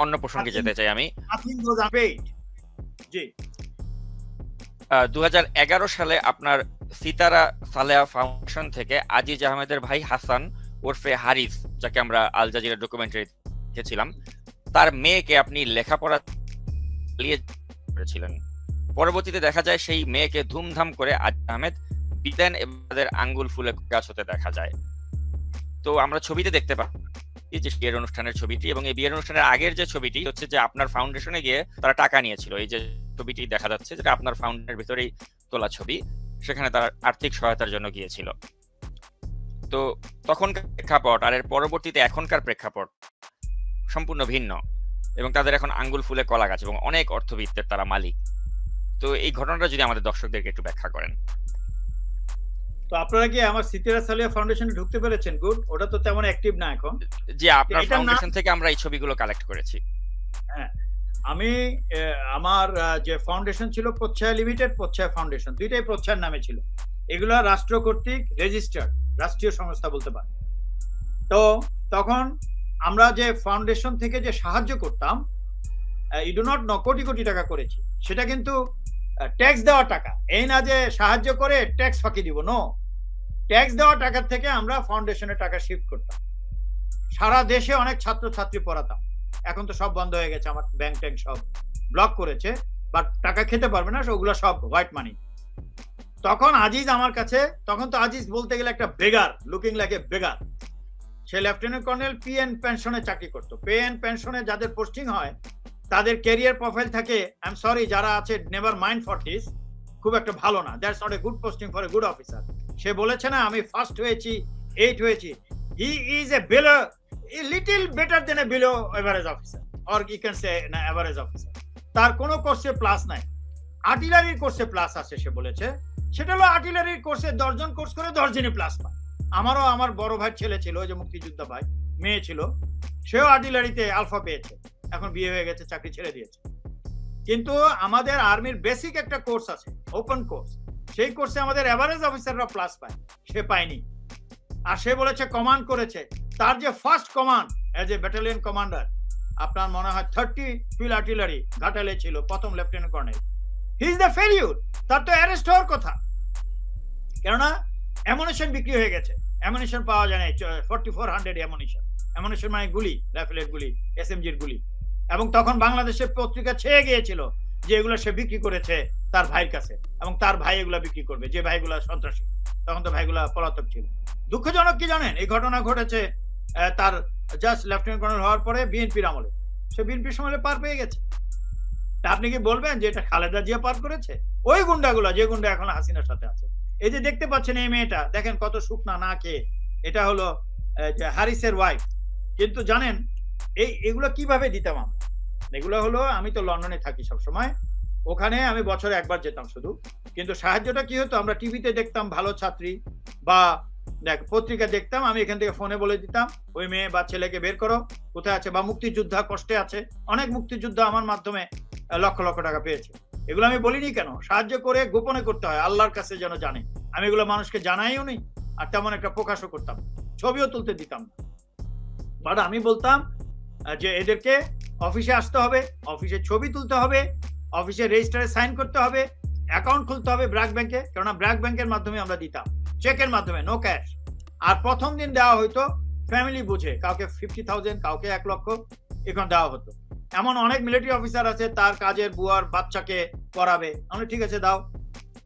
অন্য প্রসঙ্গে যেতে চাই আমি। Nothing goes unpaid. জি 2011 সালে আপনার সিতারা সালেহা ফাউন্ডেশন থেকে আজিজ আহমেদের ভাই হাসান ওরফে হারিস, যাকে আমরা আল জাজিরা ডকুমেন্টারি দেখেছিলাম, তার মেয়েকে আপনি লেখাপড়া চালিয়ে করেছিলেন। পরবর্তীতে দেখা যায় সেই মেয়েকে ধুমধাম করে আজিজ আহমেদ বিদেন এবং তাদের আঙ্গুল ফুলে গাছ হতে দেখা যায়। তো আমরা ছবিতে দেখতে পাই যে বিয়ের অনুষ্ঠানের ছবিটি, এবং এই বিয়ের অনুষ্ঠানের আগের যে ছবিটি হচ্ছে যে আপনার ফাউন্ডেশনে গিয়ে তারা টাকা নিয়েছিল। এই যে ছবিটি দেখা যাচ্ছে যেটা আপনার ফাউন্ডেশনের ভিতরেই তোলা ছবি, সেখানে তারা আর্থিক সহায়তার জন্য গিয়েছিল। তো তখনকার প্রেক্ষাপট আর এর পরবর্তীতে এখনকার প্রেক্ষাপট সম্পূর্ণ ভিন্ন, এবং তাদের এখন আঙ্গুল ফুলে কলা গাছ এবং অনেক অর্থবিত্তের তারা মালিক। তো এই ঘটনাটা যদি আমাদের দর্শকদেরকে একটু ব্যাখ্যা করেন। তো আপনারা কি আমার সিতারা সালেহা ফাউন্ডেশনে ঢুকতে পেরেছেন? গুড, ওটা তো তেমন অ্যাক্টিভ না এখন। যে আপনার এটার নাম- ফাউন্ডেশন থেকে আমরা এই ছবিগুলো কালেক্ট করেছি। হ্যাঁ, আমি আমার যে ফাউন্ডেশন ছিল প্রচ্ছায়া লিমিটেড, প্রচ্ছায়া ফাউন্ডেশন, দুইটাই প্রচ্ছায়ার নামে ছিল। এগুলো রাষ্ট্র কর্তৃক রেজিস্টার্ড রাষ্ট্রীয় সংস্থা বলতে পারে। তো তখন আমরা যে ফাউন্ডেশন থেকে যে সাহায্য করতাম, you do not know, crore crore টাকা করেছি, সেটা কিন্তু ট্যাক্স দেওয়া টাকা। এই না যে সাহায্য করে ট্যাক্স ফাঁকি দিব, নো, ট্যাক্স দেওয়া টাকার থেকে আমরা ফাউন্ডেশনের টাকা শিফট করতাম। সারা দেশে অনেক ছাত্র ছাত্রী পড়াতাম। এখন তো সব বন্ধ হয়ে গেছে, আমার ব্যাংক ট্যাঙ্ক সব ব্লক করেছে, বাট টাকা খেতে পারবে না, ওগুলো সব হোয়াইট মানি। তখন আজিজ আমার কাছে, তখন তো আজিজ বলতে গেলে একটা beggar, looking like a beggar. সে লেফটেন্যান্ট কর্নেল পিএন পেনশনে চাকরি করতো। পিএন পেনশনে যাদের পোস্টিং হয় তাদের ক্যারিয়ার প্রোফাইল থাকে, আই এম সরি যারা আছে, নেভার মাইন্ড ফর দিস, খুব একটা ভালো না। That's not a good posting for a good officer. সে বলেছে না আমি ফার্স্ট হয়েছি, 8 হয়েছি, he is a below, a little better than a below average officer, or you can say না এভারেজ অফিসার। তার কোনো কোর্সে প্লাস নাই, আর্টিলারির কোর্সে প্লাস আছে। সে বলেছে সেটা হলো আর্টিলারির কোর্সে 10 জন কোর্স করে 10 জনই প্লাস পায়। আমারও, আমার বড় ভাই ছেলে ছিল, ওই যে মুক্তিযোদ্ধা ভাই, মেয়ে ছিল, সেও আর্টিলারিতে আলফা পেয়েছে, এখন বিয়ে হয়ে গেছে, চাকরি ছেড়ে দিয়েছে। কিন্তু আমাদের আর্মির বেসিক একটা কোর্স আছে, ওপেন কোর্স, সেই কোর্সে আমাদের এভারেজ অফিসাররা প্লাস পায়, সে পায়নি। আর সে বলেছে কমান্ড করেছে, তার যে first command as a battalion commander, আপনার মনে হয় 30 ফিল্ড আর্টিলারি ঘাটালে ছিল, প্রথম lieutenant colonel, he is the failure. তার তো অ্যারেস্ট হওয়ার কথা, কেননা অ্যামুনিশন বিক্রি হয়ে গেছে, অ্যামুনিশন পাওয়া যায় না, 4400 অ্যামুনিশন। অ্যামুনিশন মানে গুলি, রাইফেলের গুলি, এসএমজির গুলি। এবং তখন বাংলাদেশের পত্রিকা ছেয়ে গিয়েছিল যে এগুলো সে বিক্রি করেছে তার ভাইয়ের কাছে, এবং তার ভাই এগুলা বিক্রি করবে, যে ভাইগুলা সন্ত্রাসী। তখন তো ভাইগুলা পলাতক ছিল। দুঃখজনক কি জানেন, এই ঘটনা ঘটেছে তার জাস্ট লেফটেন্যান্ট কর্নেল হওয়ার পরে বিএনপির আমলে। সে বিএনপির সময় পার পেয়ে গেছে। তা আপনি কি বলবেন যে এটা খালেদা জিয়া পার করেছে? ওই গুন্ডাগুলা, যে গুন্ডা এখন হাসিনার সাথে আছে। এই যে দেখতে পাচ্ছেন এই মেয়েটা, দেখেন কত শুকনা না খেয়ে, এটা হলো হারিসের ওয়াইফ। কিন্তু জানেন এগুলো কিভাবে দিতাম আমরা? এগুলো হলো, আমি তো লন্ডনে থাকি সব সময়, ওখানে আমি বছরে একবার যেতাম শুধু। কিন্তু সাহায্যটা কি হতো, আমরা টিভিতে দেখতাম ভালো ছাত্রী বা পত্রিকা দেখতাম, আমি এখান থেকে ফোনে বলে দিতাম ওই মেয়ে বা ছেলেকে বের করো, কোথায় আছে, বা মুক্তিযোদ্ধা কষ্টে আছে। অনেক মুক্তিযোদ্ধা আমার মাধ্যমে লক্ষ লক্ষ টাকা পেয়েছে। এগুলো আমি বলিনি কেন, সাহায্য করে গোপনে করতে হয়, আল্লাহর কাছে যেন জানে। আমি এগুলো মানুষকে জানাইও নি, আর তেমন একটা প্রকাশও করতাম, ছবিও তুলতে দিতাম না। বাট আমি বলতাম যে এদেরকে অফিসে আসতে হবে, অফিসে ছবি তুলতে হবে, অফিসে রেজিস্টারে সাইন করতে হবে, অ্যাকাউন্ট খুলতে হবে ব্র্যাক ব্যাংকে, কেননা ব্র্যাক ব্যাংকের মাধ্যমে আমরা দিতাম, চেকের মাধ্যমে, নো ক্যাশ। আর প্রথম দিন দেওয়া হইতো ফ্যামিলি বুঝে, কাউকে 50,000, কাউকে 1 লক্ষ এখন দেওয়া হতো। এমন অনেক মিলিটারি অফিসার আছে, তার কাজের বুয়ার বাচ্চাকে পড়াবে, আমরা ঠিক আছে দাও,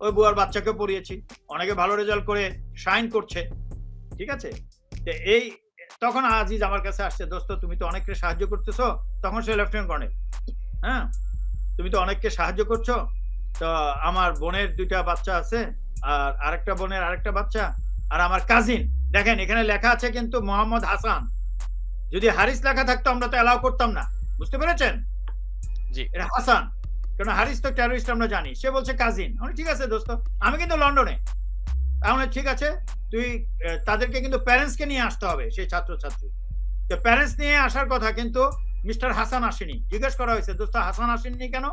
ওই বুয়ার বাচ্চাকে পড়িয়েছি, অনেকে ভালো রেজাল্ট করে সাইন করছে, ঠিক আছে। এই তখন আজিজ আমার কাছে আসছে, দোস্ত তুমি তো অনেককে সাহায্য করতেছো, তখন সে লেফটেন্যান্ট কর্নেল, হ্যাঁ তুমি তো অনেককে সাহায্য করছো, তো আমার বোনের 2টা বাচ্চা আছে, আর আরেকটা বোনের আরেকটা বাচ্চা, আর আমার কাজিন, দেখেন এখানে লেখা আছে কিন্তু মোহাম্মদ হাসান, যদি হারিস লেখা থাকতো আমরা তো অ্যালাউ করতাম না, বুঝতে পেরেছেন? জি, এটা হাসান, কারণ হারিস তো টেররিস্ট আমরা জানি, সে বলছে কাজিন। ঠিক আছে দোস্ত, আমি কিন্তু লন্ডনে, তাহলে ঠিক আছে, তুই তাদেরকে কিন্তু প্যারেন্টসকে নিয়ে আসতে হবে, সেই ছাত্রছাত্রী, তো প্যারেন্টস নিয়ে আসার কথা, কিন্তু মিস্টার হাসান আসেনি। জিজ্ঞেস করা হয়েছে, দোস্ত হাসান আসেনি কেন?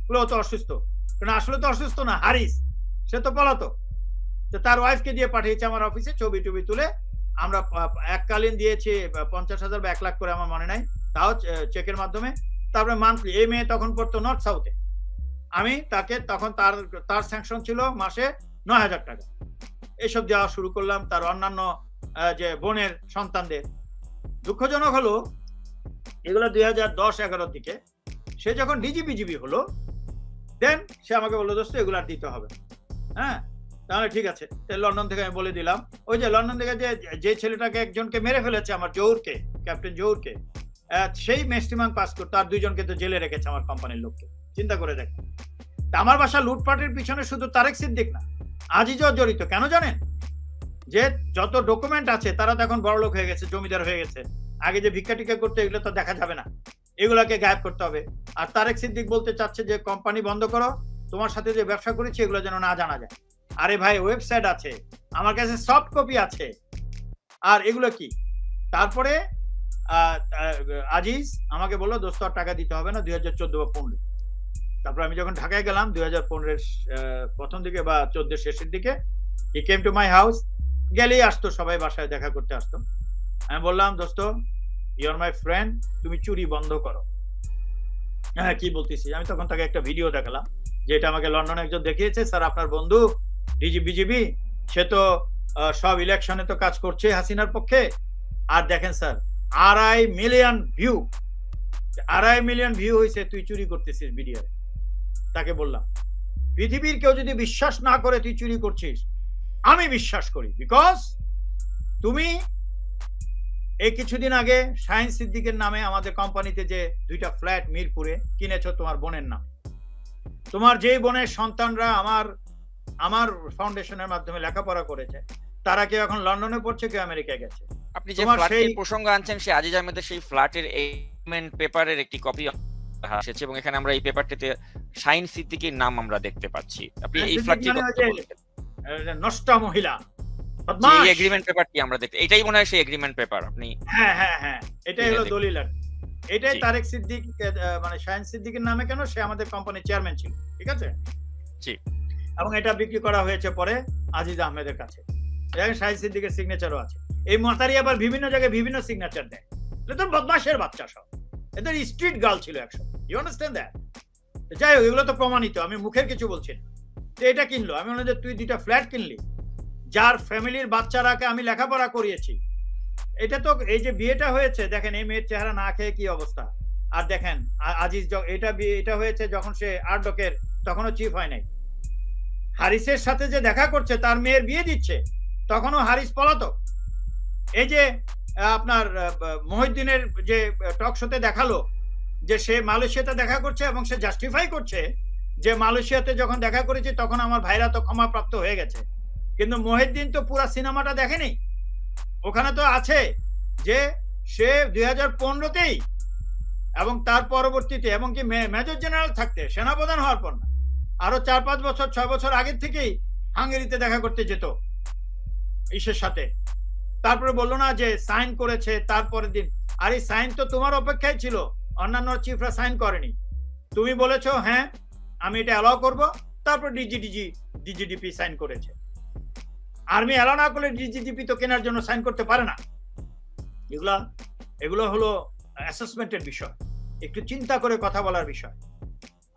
বলে ও তো অসুস্থ। কারণ আসলে তো অসুস্থ না, হারিস, সে তো পলাতক। তো তার ওয়াইফকে দিয়ে পাঠিয়েছে আমার অফিসে, ছবি টবি তুলে আমরা এককালীন দিয়েছি 50,000 বা 1 লাখ করে, আমার মনে নাই, তাও চেকের মাধ্যমে। তারপরে মান্থলি, এই মেয়ে তখন পড়তো নর্থ সাউথে, আমি তাকে তখন তার স্যাংশন ছিল মাসে 9,000 টাকা, এসব দেওয়া শুরু করলাম তার অন্যান্য যে বোনের সন্তানদের। দুঃখজনক হলো এগুলো 2010-11 দিকে সে যখন ডিজিবিজিবি হলো, দেন সে আমাকে বললো দোস্ত এগুলো আর দিতে হবে। হ্যাঁ, তাহলে ঠিক আছে। লন্ডন থেকে আমি বলে দিলাম, ওই যে লন্ডন থেকে যে ছেলেটাকে একজনকে মেরে ফেলেছে আমার জহুরকে, ক্যাপ্টেন জহুরকে, সেই ম্যাক্সিমাম পাস করতো, আর 2 জনকে তো জেলে রেখেছে আমার কোম্পানির লোককে। চিন্তা করে দেখ, আমার বাসা লুটপাটের পিছনে শুধু তারেক সিদ্দিক না, আজিজও জড়িত। কেন জানেন? যে যত ডকুমেন্ট আছে তারা তো এখন বড়লোক হয়ে গেছে, জমিদার হয়ে গেছে। আগে যে ভিক্ষা টিকা করতে, এগুলো তো দেখা যাবে না, এগুলাকে গায়েব করতে হবে। আর তারেক সিদ্দিক বলতে চাচ্ছে যে কোম্পানি বন্ধ করো, তোমার সাথে যে ব্যবসা করেছি এগুলো যেন না জানা যায়। আরে ভাই, ওয়েবসাইট আছে, আমার কাছে সফট কপি আছে। আর এগুলো কি? তারপরে আজিজ আমাকে বললো দোস্ত আর টাকা দিতে হবে না, 2014 বা 15। তারপর আমি যখন ঢাকায় গেলাম 2015 প্রথম দিকে বা 14 শেষের দিকে, হি কেম টু মাই হাউস। গেলেই আসতো, সবাই বাসায় দেখা করতে আসতো। আমি বললাম দোস্ত ইউ আর মাই ফ্রেন্ড, তুমি চুরি বন্ধ করো। হ্যাঁ, কি বলতেছি? আমি তখন তাকে একটা ভিডিও দেখালাম, যেটা আমাকে লন্ডনে একজন দেখিয়েছে, স্যার আপনার বন্ধু ডিজিবিজিবি, সে তো সব ইলেকশনে তো কাজ করছে হাসিনার পক্ষে। আর দেখেন sir, 2.5 million view, 2.5 million view হয়েছে, তুই চুরি করতেছিস ভিডিও। তাকে বললাম পৃথিবীর কেউ যদি বিশ্বাস না করে তুই চুরি করছিস, আমি বিশ্বাস করি, বিকজ তুমি এই কিছুদিন আগে শাহিন সিদ্দিকের নামে আমাদের কোম্পানিতে যে 2টা ফ্ল্যাট মিরপুরে কিনেছো তোমার বোনের নামে। তোমার যেই বোনের সন্তানরা আমার ফাউন্ডেশনের মাধ্যমে লেখাপড়া করেছে, তারা কেউ এখন লন্ডনে পড়ছে, কেউ আমেরিকায় গেছে। আপনি যে ফ্ল্যাটের প্রসঙ্গ আনছেন, সেই আজিজ আহমেদের সেই ফ্ল্যাটের এগ্রিমেন্ট পেপারের একটি কপি এসেছে, এবং এখানে আমরা এই পেপারটিতে শাহিন সিদ্দিকীর নাম আমরা দেখতে পাচ্ছি। আপনি এই ফ্ল্যাটটি নষ্টা মহিলা, এই এগ্রিমেন্ট পেপারটি আমরা দেখতে, এটাই মনে হয় সেই এগ্রিমেন্ট পেপার। আপনি হ্যাঁ হ্যাঁ হ্যাঁ, এটাই হলো দলিল। এটাই তারেক সিদ্দিক, মানে শাহিন সিদ্দিকের নামে। কেন? সে আমাদের কোম্পানির চেয়ারম্যান ছিল, ঠিক আছে? জি। এবং এটা বিক্রি করা হয়েছে পরে আজিজ আহমেদের কাছে। শাহিন সিদ্দিকের সিগনেচারও আছে। এই মাতারি আবার বিভিন্ন জায়গায় বিভিন্ন সিগনেচার দেয়। এটা তো বদমাশের বাচ্চা সব, এদের স্ট্রিট গার্ল ছিল 100। You understand that? যাই হোক, এগুলো তো প্রমাণিত, আমি মুখের কিছু বলছি না। তো এটা কিনলো, আমি মনে হয় তুই 2টা ফ্ল্যাট কিনলি, যার ফ্যামিলির বাচ্চারাকে আমি লেখাপড়া করিয়েছি। এটা তো এই যে বিয়েটা হয়েছে, দেখেন এই মেয়ের চেহারা না খেয়ে কি অবস্থা। আর দেখেন আজিজ, এটা হয়েছে যখন সে আরডকের, তখনও চিফ হয় নাই। হারিসের সাথে যে দেখা করছে, তার মেয়ের বিয়ে দিচ্ছে, তখনও হারিস পলাতক। এই যে আপনার মহিউদ্দিনের যে টক শোতে দেখালো যে সে মালয়েশিয়াতে দেখা করছে, এবং সে জাস্টিফাই করছে যে মালয়েশিয়াতে যখন দেখা করেছে তখন আমার ভাইরা তো ক্ষমাপ্রাপ্ত হয়ে গেছে। কিন্তু মহিউদ্দিন তো পুরো সিনেমাটা দেখেনি। ওখানে তো আছে যে সে 2015তেই এবং তার পরবর্তীতে, এবং কি মেজর জেনারেল থাকতে, সেনাপ্রধান হওয়ার পর না, আরো 4-5 বছর 6 বছর আগের থেকেই হাঙ্গেরিতে দেখা করতে যেত ইসের সাথে। তারপরে বললো না যে সাইন করেছে তারপরের দিন। আর এই সাইন তো তোমার অপেক্ষায় ছিল, অন্যান্য চিফরা সাইন করেনি। তুমি বলেছো হ্যাঁ আমি এটা অ্যালাউ করবো, তারপর ডিজিডিপি সাইন করেছে। আর্মি অ্যালাউ না করলে ডিজিডিপি তো কেনার জন্য সাইন করতে পারে না। এগুলো হলো অ্যাসেসমেন্টের বিষয়, একটু চিন্তা করে কথা বলার বিষয়।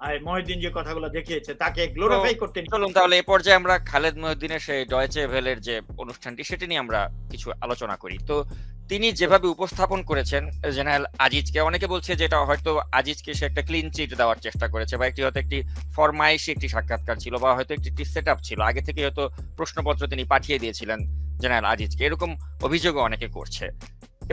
আর মহিউদ্দিন যে কথাগুলো দেখিয়েছে, তাকে গ্লোরিফাই করতে। চলুন তাহলে এই পর্যায়ে আমরা খালেদ মহিউদ্দিনের সেই ডয়েচে ভেলের যে অনুষ্ঠানটি, সেটি নিয়ে আমরা কিছু আলোচনা করি। তো তিনি যেভাবে উপস্থাপন করেছেন জেনারেল আজিজকে, অনেকে বলছে যে এটা হয়তো আজিজকে সে একটা ক্লিন চিট দেওয়ার চেষ্টা করেছে, বা হয়তো একটি ফরমাইশি একটি সাক্ষাৎকার ছিল, বা হয়তো একটি সেট আপ ছিল, আগে থেকে হয়তো প্রশ্নপত্র তিনি পাঠিয়ে দিয়েছিলেন জেনারেল আজিজকে, এরকম অভিযোগও অনেকে করছে।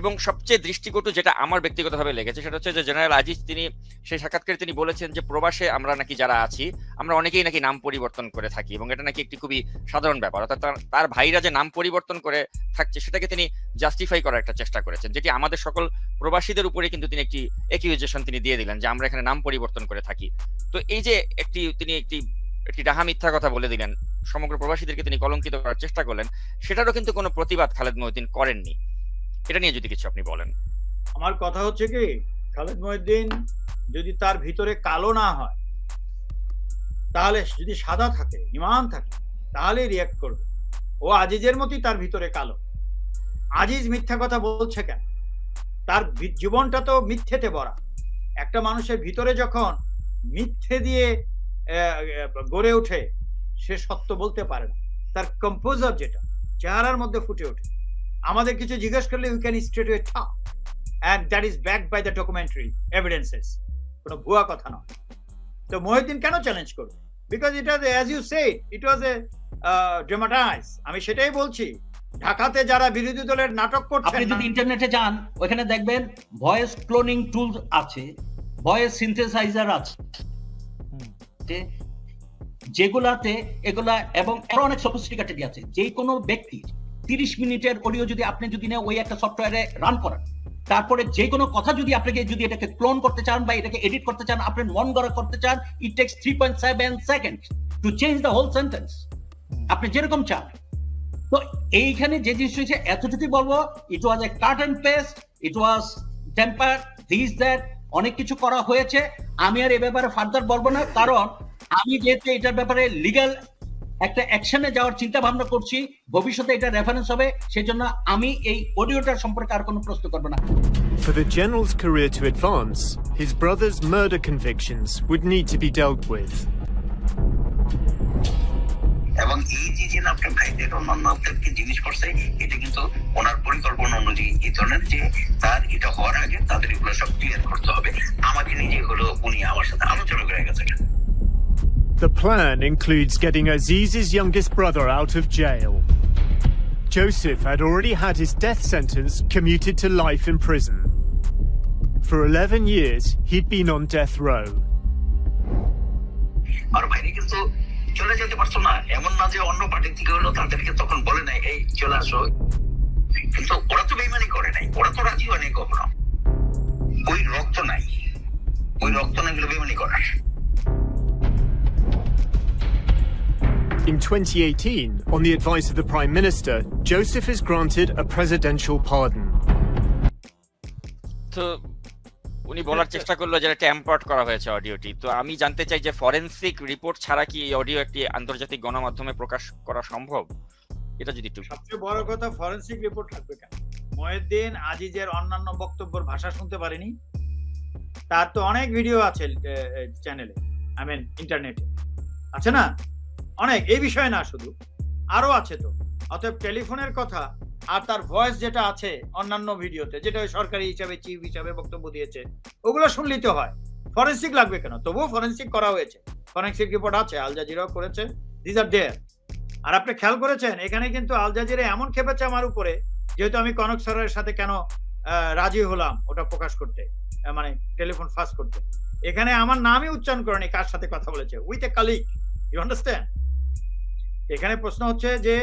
এবং সবচেয়ে দৃষ্টিকটু যেটা আমার ব্যক্তিগতভাবে লেগেছে, সেটা হচ্ছে যে জেনারেল আজিজ তিনি সেই সাক্ষাৎকারে তিনি বলেছেন যে প্রবাসে আমরা নাকি যারা আছি, আমরা অনেকেই নাকি নাম পরিবর্তন করে থাকি, এবং এটা নাকি একটি খুবই সাধারণ ব্যাপার। অর্থাৎ তার ভাইরা যে নাম পরিবর্তন করে থাকছে, সেটাকে তিনি জাস্টিফাই করার একটা চেষ্টা করেছেন, যেটি আমাদের সকল প্রবাসীদের উপরে কিন্তু তিনি একটি অ্যাকিউজেশন তিনি দিয়ে দিলেন যে আমরা এখানে নাম পরিবর্তন করে থাকি। তো এই যে তিনি একটি ডাহা মিথ্যা কথা বলে দিলেন, সমগ্র প্রবাসীদেরকে তিনি কলঙ্কিত করার চেষ্টা করলেন, সেটারও কিন্তু কোনো প্রতিবাদ খালেদ মহিউদ্দিন করেননি। এটা নিয়ে যদি কিছু আপনি বলেন। আমার কথা হচ্ছে কি, খালেদ মহিউদ্দিন যদি তার ভিতরে কালো না হয়, তাহলে যদি সাদা থাকে, ইমান থাকে, তাহলেই রিয়াক্ট করবে। ও আজিজের মতোই তার ভিতরে কালো। আজিজ মিথ্যা কথা বলছে কেন? তার জীবনটা তো মিথ্যেতে ভরা। একটা মানুষের ভিতরে যখন মিথ্যে দিয়ে গড়ে ওঠে, সে সত্য বলতে পারে না। তার কম্পোজার যেটা চেহারার মধ্যে ফুটে ওঠে। আমাদের কিছু জিজ্ঞেস করলে we can straight way talk, and that is backed by the documentary evidences. কোনো ভুয়া কথা নয়। তো মহিউদ্দিন কেন চ্যালেঞ্জ করবে? Because it was, as you said, it was a dramatize. আমি সেটাই বলছি, ঢাকাতে যারা বিরোধী দলের নাটক আপনি করছেন, যদি ইন্টারনেটে যান, ওখানে দেখবেন ভয়েস ক্লোনিং টুল আছে, ভয়েস সিনথেসাইজার আছে, যেগুলাতে এগুলা এবং আরো অনেক সফিস্টিকেটেড আছে। যে কোনো ব্যক্তির 30 মিনিটের অডিও যদি আপনি যদি না ওই একটা সফটওয়্যারে রান করেন, তারপরে যে কোনো কথা যদি আপনাকে যদি এটাকে ক্লোন করতে চান বা এটাকে এডিট করতে চান, আপনি মন গড়া করতে চান, it takes 3.7 second to change the whole sentence, আপনি যেরকম চান। তো এইখানে যে জিনিস হয়েছে, এতটুকুই বলবো, it was a cut and paste, it was temper, this that, অনেক কিছু করা হয়েছে। আমি আর এ ব্যাপারে ফার্দার বলবো না, কারণ আমি যেহেতু এটার ব্যাপারে লিগ্যাল একটা অ্যাকশনে যাওয়ার চিন্তা ভাবনা করছি, ভবিষ্যতে এটা রেফারেন্স হবে, সেজন্য আমি এই অডিওটার সম্পর্কে আর কোনো প্রশ্ন করব না। For the general's career to advance, his brother's murder convictions would need to be dealt with. এবং এই যে আপনার ভাইদের অন্যান্যদেরকে জিনিস করছে, এটা কিন্তু ওনার পরিকল্পনা অনুযায়ী এই ধরনের যে তার এটা হওয়ার আগে তাদের এগুলো সব ক্লিয়ার করতে হবে। আমাকে নিজে হলো উনি আমার সাথে আলোচনা করে গেছে। The plan includes getting Aziz's youngest brother out of jail. Joseph had already had his death sentence commuted to life in prison. For 11 years, he'd been on death row. আর ভাইরে কিন্তু চলে যেতে পারতো না, এমন না যে অন্য পার্টি থেকে হলো তাদেরকে তখন বলে নাই এই চলে আসো, কিন্তু ওরা তো বেইমানি করে নাই, ওরা তো রাজি হয়নি কখনো। ওই রক্ত নাই, ওই রক্ত নাই গুলো বেইমানি করে। In 2018, on the advice of the Prime Minister, Joseph is granted a presidential pardon. তো উনি বলার চেষ্টা করলো যে ট্যাম্পার্ড করা হয়েছে অডিওটি। তো আমি জানতে চাই যে ফরেনসিক রিপোর্ট ছাড়া কি এই অডিও একটি আন্তর্জাতিক গণমাধ্যমে প্রকাশ করা সম্ভব? এটা যদি একটু। সবচেয়ে বড় কথা, ফরেনসিক রিপোর্ট থাকবে কেন? মহিউদ্দিন আজিজের অন্যান্য বক্তব্যের ভাষা শুনতে পারেনি? তার তো অনেক ভিডিও আছে চ্যানেলে, আই মিন ইন্টারনেটে আছে না, অনেক, এই বিষয়ে না শুধু, আরো আছে। তো অতএব টেলিফোনের কথা আর তার ভয়েস যেটা আছে অন্যান্য ভিডিওতে, যেটা সরকারি হিসাবে চিফ হিসাবে বক্তব্য দিয়েছে, ওগুলো শুনলেই তো হয়। ফরেনসিক লাগবে কেন? তবুও ফরেনসিক করা হয়েছে, ফরেনসিক রিপোর্ট আছে, আল জাজিরাও করেছে, দিস আর দেয়ার। আর আপনি খেয়াল করেছেন, এখানে কিন্তু আল জাজিরা এমন খেপেছে আমার উপরে, যেহেতু আমি কনক স্যারের সাথে কেন রাজি হলাম ওটা প্রকাশ করতে, মানে টেলিফোন ফাস্ট করতে। এখানে আমার নামই উচ্চারণ করেনি কার সাথে কথা বলেছে, with a colleague, you understand? এখানে প্রশ্ন হচ্ছে যে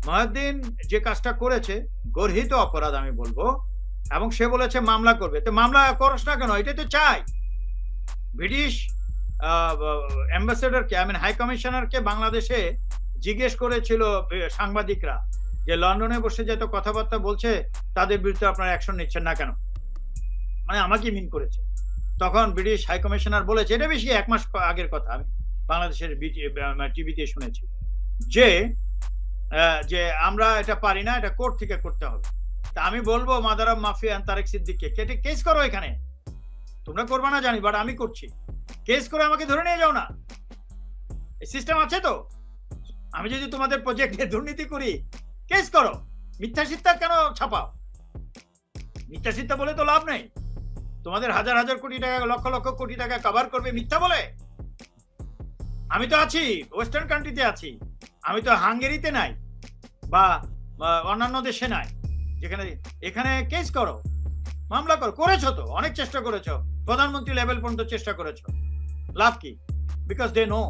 মহিউদ্দিন যে কাজটা করেছে গর্হিত অপরাধ আমি বলবো, এবং সে বলেছে মামলা করবে। তো মামলা করস না কেন? এটাই তো চাই। ব্রিটিশ অ্যাম্বাসেডরকে, আই মিন হাই কমিশনারকে বাংলাদেশে জিজ্ঞেস করেছিল সাংবাদিকরা যে লন্ডনে বসে যে এত কথাবার্তা বলছে তাদের বিরুদ্ধে আপনারা অ্যাকশন নিচ্ছেন না কেন, মানে আমাকে মিন করেছে। তখন ব্রিটিশ হাই কমিশনার বলেছে, এটা বেশি 1 মাস আগের কথা, আমি বাংলাদেশের টিভিতে শুনেছি, যে আমরা এটা পারি না, এটা কোর্ট থেকে করতে হবে। তা আমি বলবো মাদার অফ মাফিয়া তারেক সিদ্দিককে কেস করো, এখানে তোমরা করবা না জানি, বাট আমি করছি। কেস করে আমাকে ধরে নিয়ে যাও না, এই সিস্টেম আছে তো। আমি যদি তোমাদের প্রজেক্টে দুর্নীতি করি, কেস করো। মিথ্যা সিদ্ধা কেন ছাপাও? মিথ্যা সিদ্ধা বলে তো লাভ নেই। তোমাদের হাজার হাজার কোটি টাকা, লক্ষ লক্ষ কোটি টাকা কভার করবে মিথ্যা বলে? আমি তো আছি ওয়েস্টার্ন কান্ট্রিতে আছি, আমি তো হাঙ্গেরিতে নাই বা অন্যান্য দেশে নাই, যেখানে এখানে কেস করো, মামলা করো। করেছো তো, অনেক চেষ্টা করেছো, প্রধানমন্ত্রী লেভেল পর্যন্ত চেষ্টা করেছো, লাভ কি? বিকজ দে নো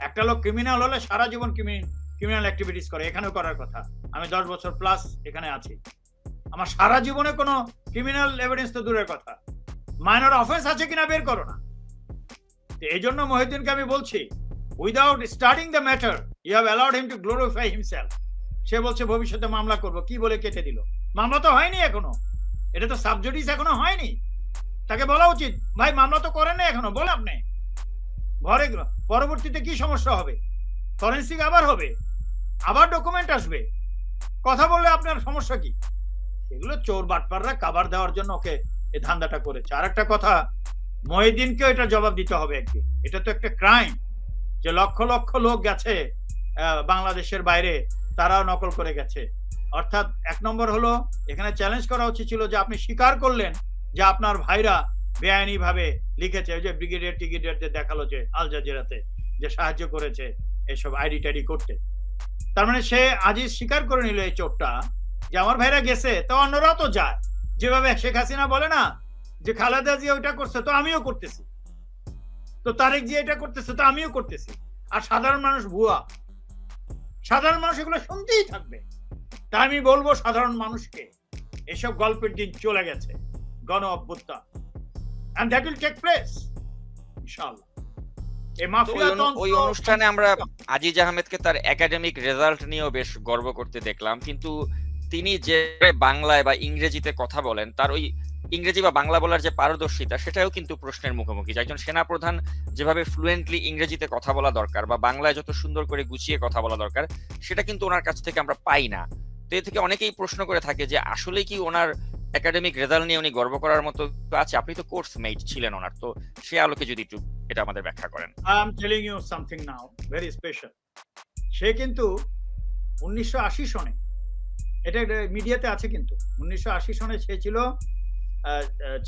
একটা লোক ক্রিমিনাল হলে সারা জীবন ক্রিমিনাল অ্যাক্টিভিটিস করে। এখানেও করার কথা। আমি 10 বছর প্লাস এখানে আছি, আমার সারা জীবনে কোনো ক্রিমিনাল এভিডেন্স তো দূরের কথা, মাইনর অফেন্স আছে কিনা বের করো না। এই জন্য মহিউদ্দিনকে আমি বলছি, without starting the matter you have allowed him to glorify himself. সে বলছে ভবিষ্যতে মামলা করব, কি বলে কেটে দিল? মামলা তো হয়নি এখনো, এটা তো সাবজুডিস এখনো হয়নি। তাকে বলা উচিত, ভাই মামলা তো করেন না এখনো, বলে আপনি ঘরে পরবর্তীতে কি সমস্যা হবে? ফরেন্সিক আবার হবে, আবার ডকুমেন্ট আসবে, কথা বললে আপনার সমস্যা কি? এগুলো চোর বাটপাররা কাভার দেওয়ার জন্য ওকে এই ধান্দাটা করেছে। আর একটা কথা, মহিউদ্দিনকেও এটা জবাব দিতে হবে একদিন। এটা তো একটা ক্রাইম যে লক্ষ লক্ষ লোক গেছে বাংলাদেশের বাইরে, তারাও নকল করে গেছে। অর্থাৎ এক নম্বর হলো এখানে চ্যালেঞ্জ করা উচিত ছিল যে আপনি স্বীকার করলেন যে আপনার ভাইরা বেআইনি ভাবে লিখেছে, ওই যে ব্রিগেডিয়ার টিগিডিয়ারদের দেখালো যে আল জাজিরাতে যে সাহায্য করেছে এসব আইডি টাইডি করতে। তার মানে সে আজই স্বীকার করে নিল এই চোরটা যে আমার ভাইরা গেছে, তো অন্যরাও তো যায়। যেভাবে শেখ হাসিনা বলে না যে খালেদা জিয়া ওইটা করছে তো আমিও করতেছি, তো তারেক জিয়া এটা করতেছে তো আমিও করতেছি। আর সাধারণ মানুষ ভুয়া, সাধারণ মানুষ এগুলো শুনতেই থাকবে। তাই আমি বলবো সাধারণ মানুষকে এসব গল্পের দিন চলে গেছে, গণ অভ্যুত্থান, and that will take place ইনশাআল্লাহ। এই মাফিয়া ওই অনুষ্ঠানে আমরা আজিজ আহমেদকে তার একাডেমিক রেজাল্ট নিয়েও বেশ গর্ব করতে দেখলাম, কিন্তু তিনি যে বাংলায় বা ইংরেজিতে কথা বলেন, তার ওই ইংরেজি বা বাংলা বলার যে পারদর্শিতা, সেটাও কিন্তু প্রশ্নের মুখোমুখি। একজন সেনাপ্রধান যেভাবে ফ্লুয়েন্টলি ইংরেজিতে কথা বলা দরকার বা বাংলায় যত সুন্দর করে গুছিয়ে কথা বলা দরকার, সেটা কিন্তু ওনার কাছ থেকে আমরা পাই না। তো এ থেকে অনেকেই প্রশ্ন করে থাকে যে আসলে কি ওনার একাডেমিক রেজাল্ট নিয়ে উনি গর্ব করার মতো আছে? আপনি তো কোর্স মেট ছিলেন ওনার, তো সে আলোকে যদি একটু এটা আমাদের ব্যাখ্যা করেন। I am telling you something now very special. সে কিন্তু 1980 সনে, এটা মিডিয়াতে আছে, কিন্তু 1980 সনে সে ছিল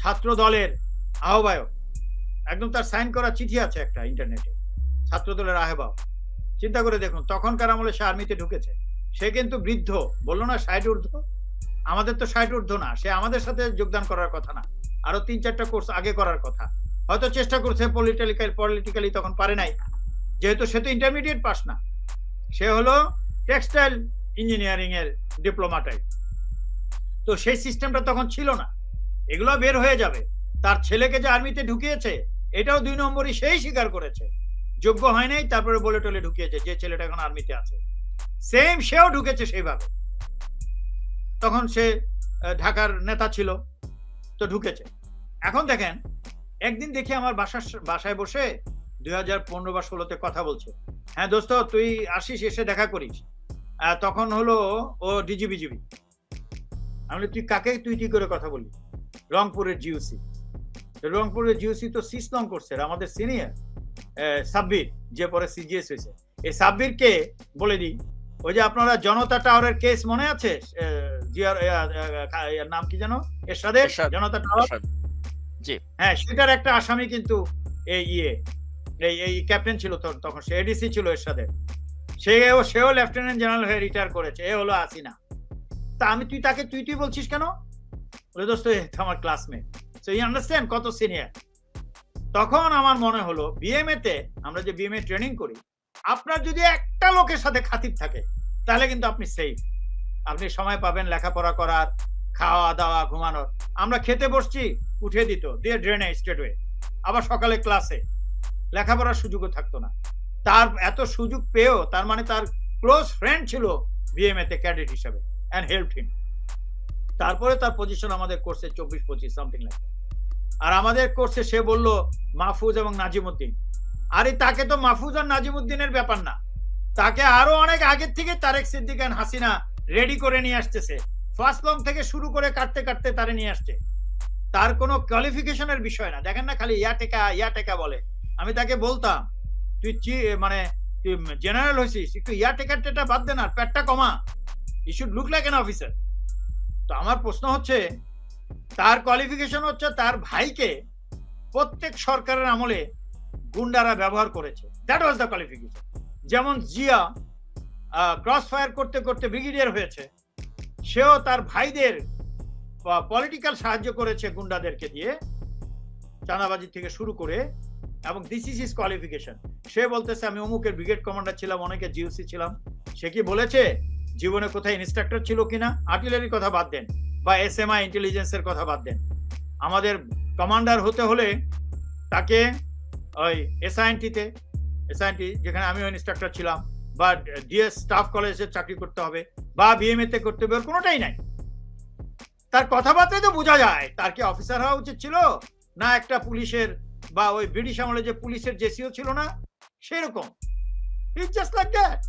ছাত্র দলের আহ্বায়ক। একদম তার সাইন করা চিঠি আছে একটা ইন্টারনেটে, ছাত্র দলের আহ্বায়ক। চিন্তা করে দেখুন, তখনকার আমলে সে আর্মিতে ঢুকেছে। সে কিন্তু বৃদ্ধ, বললো না 60 ঊর্ধ্ব, আমাদের তো 60 ঊর্ধ্ব না। সে আমাদের সাথে যোগদান করার কথা না, আরো 3-4টা কোর্স আগে করার কথা। হয়তো চেষ্টা করছে পলিটিক্যালি, তখন পারে নাই, যেহেতু সে তো ইন্টারমিডিয়েট পাস না। সে হলো টেক্সটাইল ইঞ্জিনিয়ারিং এর ডিপ্লোমা টাইপ। তো সেই সিস্টেমটা তখন ছিল না, এগুলো বের হয়ে যাবে। তার ছেলেকে যে আর্মিতে ঢুকিয়েছে, এটাও 2 নম্বরই সেই স্বীকার করেছে, যোগ্য হয় নাই, তারপরে বলে টলে ঢুকিয়েছে। যে ছেলেটা এখন আর্মিতে আছে, সেম সেও ঢুকেছে সেইভাবে। তখন সে ঢাকার নেতা ছিল, তো ঢুকেছে। এখন দেখেন, একদিন দেখি আমার বাসায় বসে 2015 বা 16-তে কথা বলছে, হ্যাঁ দোস্ত তুই আসিস, এসে দেখা করিস। তখন হলো ও ডিজিবিজিবি। আমি তুই কাকে তুই করে কথা বলি? রংপুরের জিওসি। রংপুরের জিওসি তো সিসলং করছে, আমাদের সিনিয়র সাব্বির, যে পরে সিজিএস হয়েছে। এই সাব্বিরকে বলে দিই, ওই যে আপনারা জনতা টাওয়ারের কেস মনে আছে, জিয়ার নাম কি যেন, এরশাদের জনতা টাওয়ার, হ্যাঁ সেটার একটা আসামি কিন্তু এই ক্যাপ্টেন ছিল তখন, সে এডিসি ছিল এরশাদের। সেও লেফটেন্যান্ট জেনারেল হয়ে রিটায়ার করেছে। এ হলো হাসিনা। তা আমি তুই তাকে তুই বলছিস কেন? দোস্ত আমার ক্লাসমেট, সো ইউ আন্ডারস্ট্যান্ড কত সিনিয়র। তখন আমার মনে হলো বিএমএ তে আমরা যে বিএমএ ট্রেনিং করি, আপনার যদি একটা লোকের সাথে খাতির থাকে তাহলে কিন্তু আপনি সেফ। আপনি সময় পাবেন লেখাপড়া করার, খাওয়া দাওয়া, ঘুমানোর। আমরা খেতে বসছি, উঠে দিত, দিয়ে ড্রেনে স্ট্রেটওয়ে, আবার সকালে ক্লাসে। লেখাপড়ার সুযোগও থাকতো না। তার এত সুযোগ পেয়েও, তার মানে তার ক্লোজ ফ্রেন্ড ছিল বিএমএ তে ক্যাডেট হিসেবে, এন্ড হেল্পড হিম। তারপরে তার পজিশন আমাদের কোর্সে 24-25 সামথিং লাইক। আর আমাদের কোর্সে সে বলল মাহফুজ এবং নাজিমউদ্দিন। আরে তাকে তো মাহফুজ আর নাজিমউদ্দিনের ব্যাপার না, তাকে আরো অনেক আগের থেকে তারেক সিদ্দিক আর হাসিনা রেডি করে নিয়ে আসতেছে। ফার্স্ট লং থেকে শুরু করে কাটতে কাটতে তারে নিয়ে আসছে। তার কোনো কোয়ালিফিকেশনের বিষয় না। দেখেন না, খালি ইয়া টেকা বলে। আমি তাকে বলতাম, তুই তুই জেনারেল হয়েছিস, একটু ইয়া টেকাটা বাদ দে না, পেটটা কমা, you should look like an officer. তো আমার প্রশ্ন হচ্ছে, তার কোয়ালিফিকেশন হচ্ছে তার ভাইকে প্রত্যেক সরকারের আমলে গুন্ডারা ব্যবহার করেছে, দ্যাট ওয়াজ দ্য কোয়ালিফিকেশন। যেমন জিয়া ক্রস ফায়ার করতে করতে ব্রিগেডিয়ার হয়েছে, সেও তার ভাইদের পলিটিক্যাল সাহায্য করেছে গুন্ডাদেরকে দিয়ে, চাঁদাবাজি থেকে শুরু করে, এবং দিস ইজ হিজ কোয়ালিফিকেশন। সে বলতেছে আমি অমুকের ব্রিগেড কমান্ডার ছিলাম, অনেকে জিওসি ছিলাম। সে কি বলেছে জীবনে কোথায় ইনস্ট্রাক্টর ছিল কিনা? আর্টিলারির কথা বাদ দেন, বা এসএমআই ইন্টেলিজেন্সের কথা বাদ দেন। আমাদের কমান্ডার হতে হলে তাকে ওই এসআইএনটি যেখানে আমিও ইনস্ট্রাক্টর ছিলাম, বা ডিএস স্টাফ কলেজে চাকরি করতে হবে, বা বিএমএ তে করতে হবে, কোনোটাই নাই। তার কথাবার্তায় তো বোঝা যায় তার কি অফিসার হওয়া উচিত ছিল, না একটা পুলিশের বা ওই ব্রিটিশ আমলে যে পুলিশের জেসিও ছিল না সেরকম। Is just like that.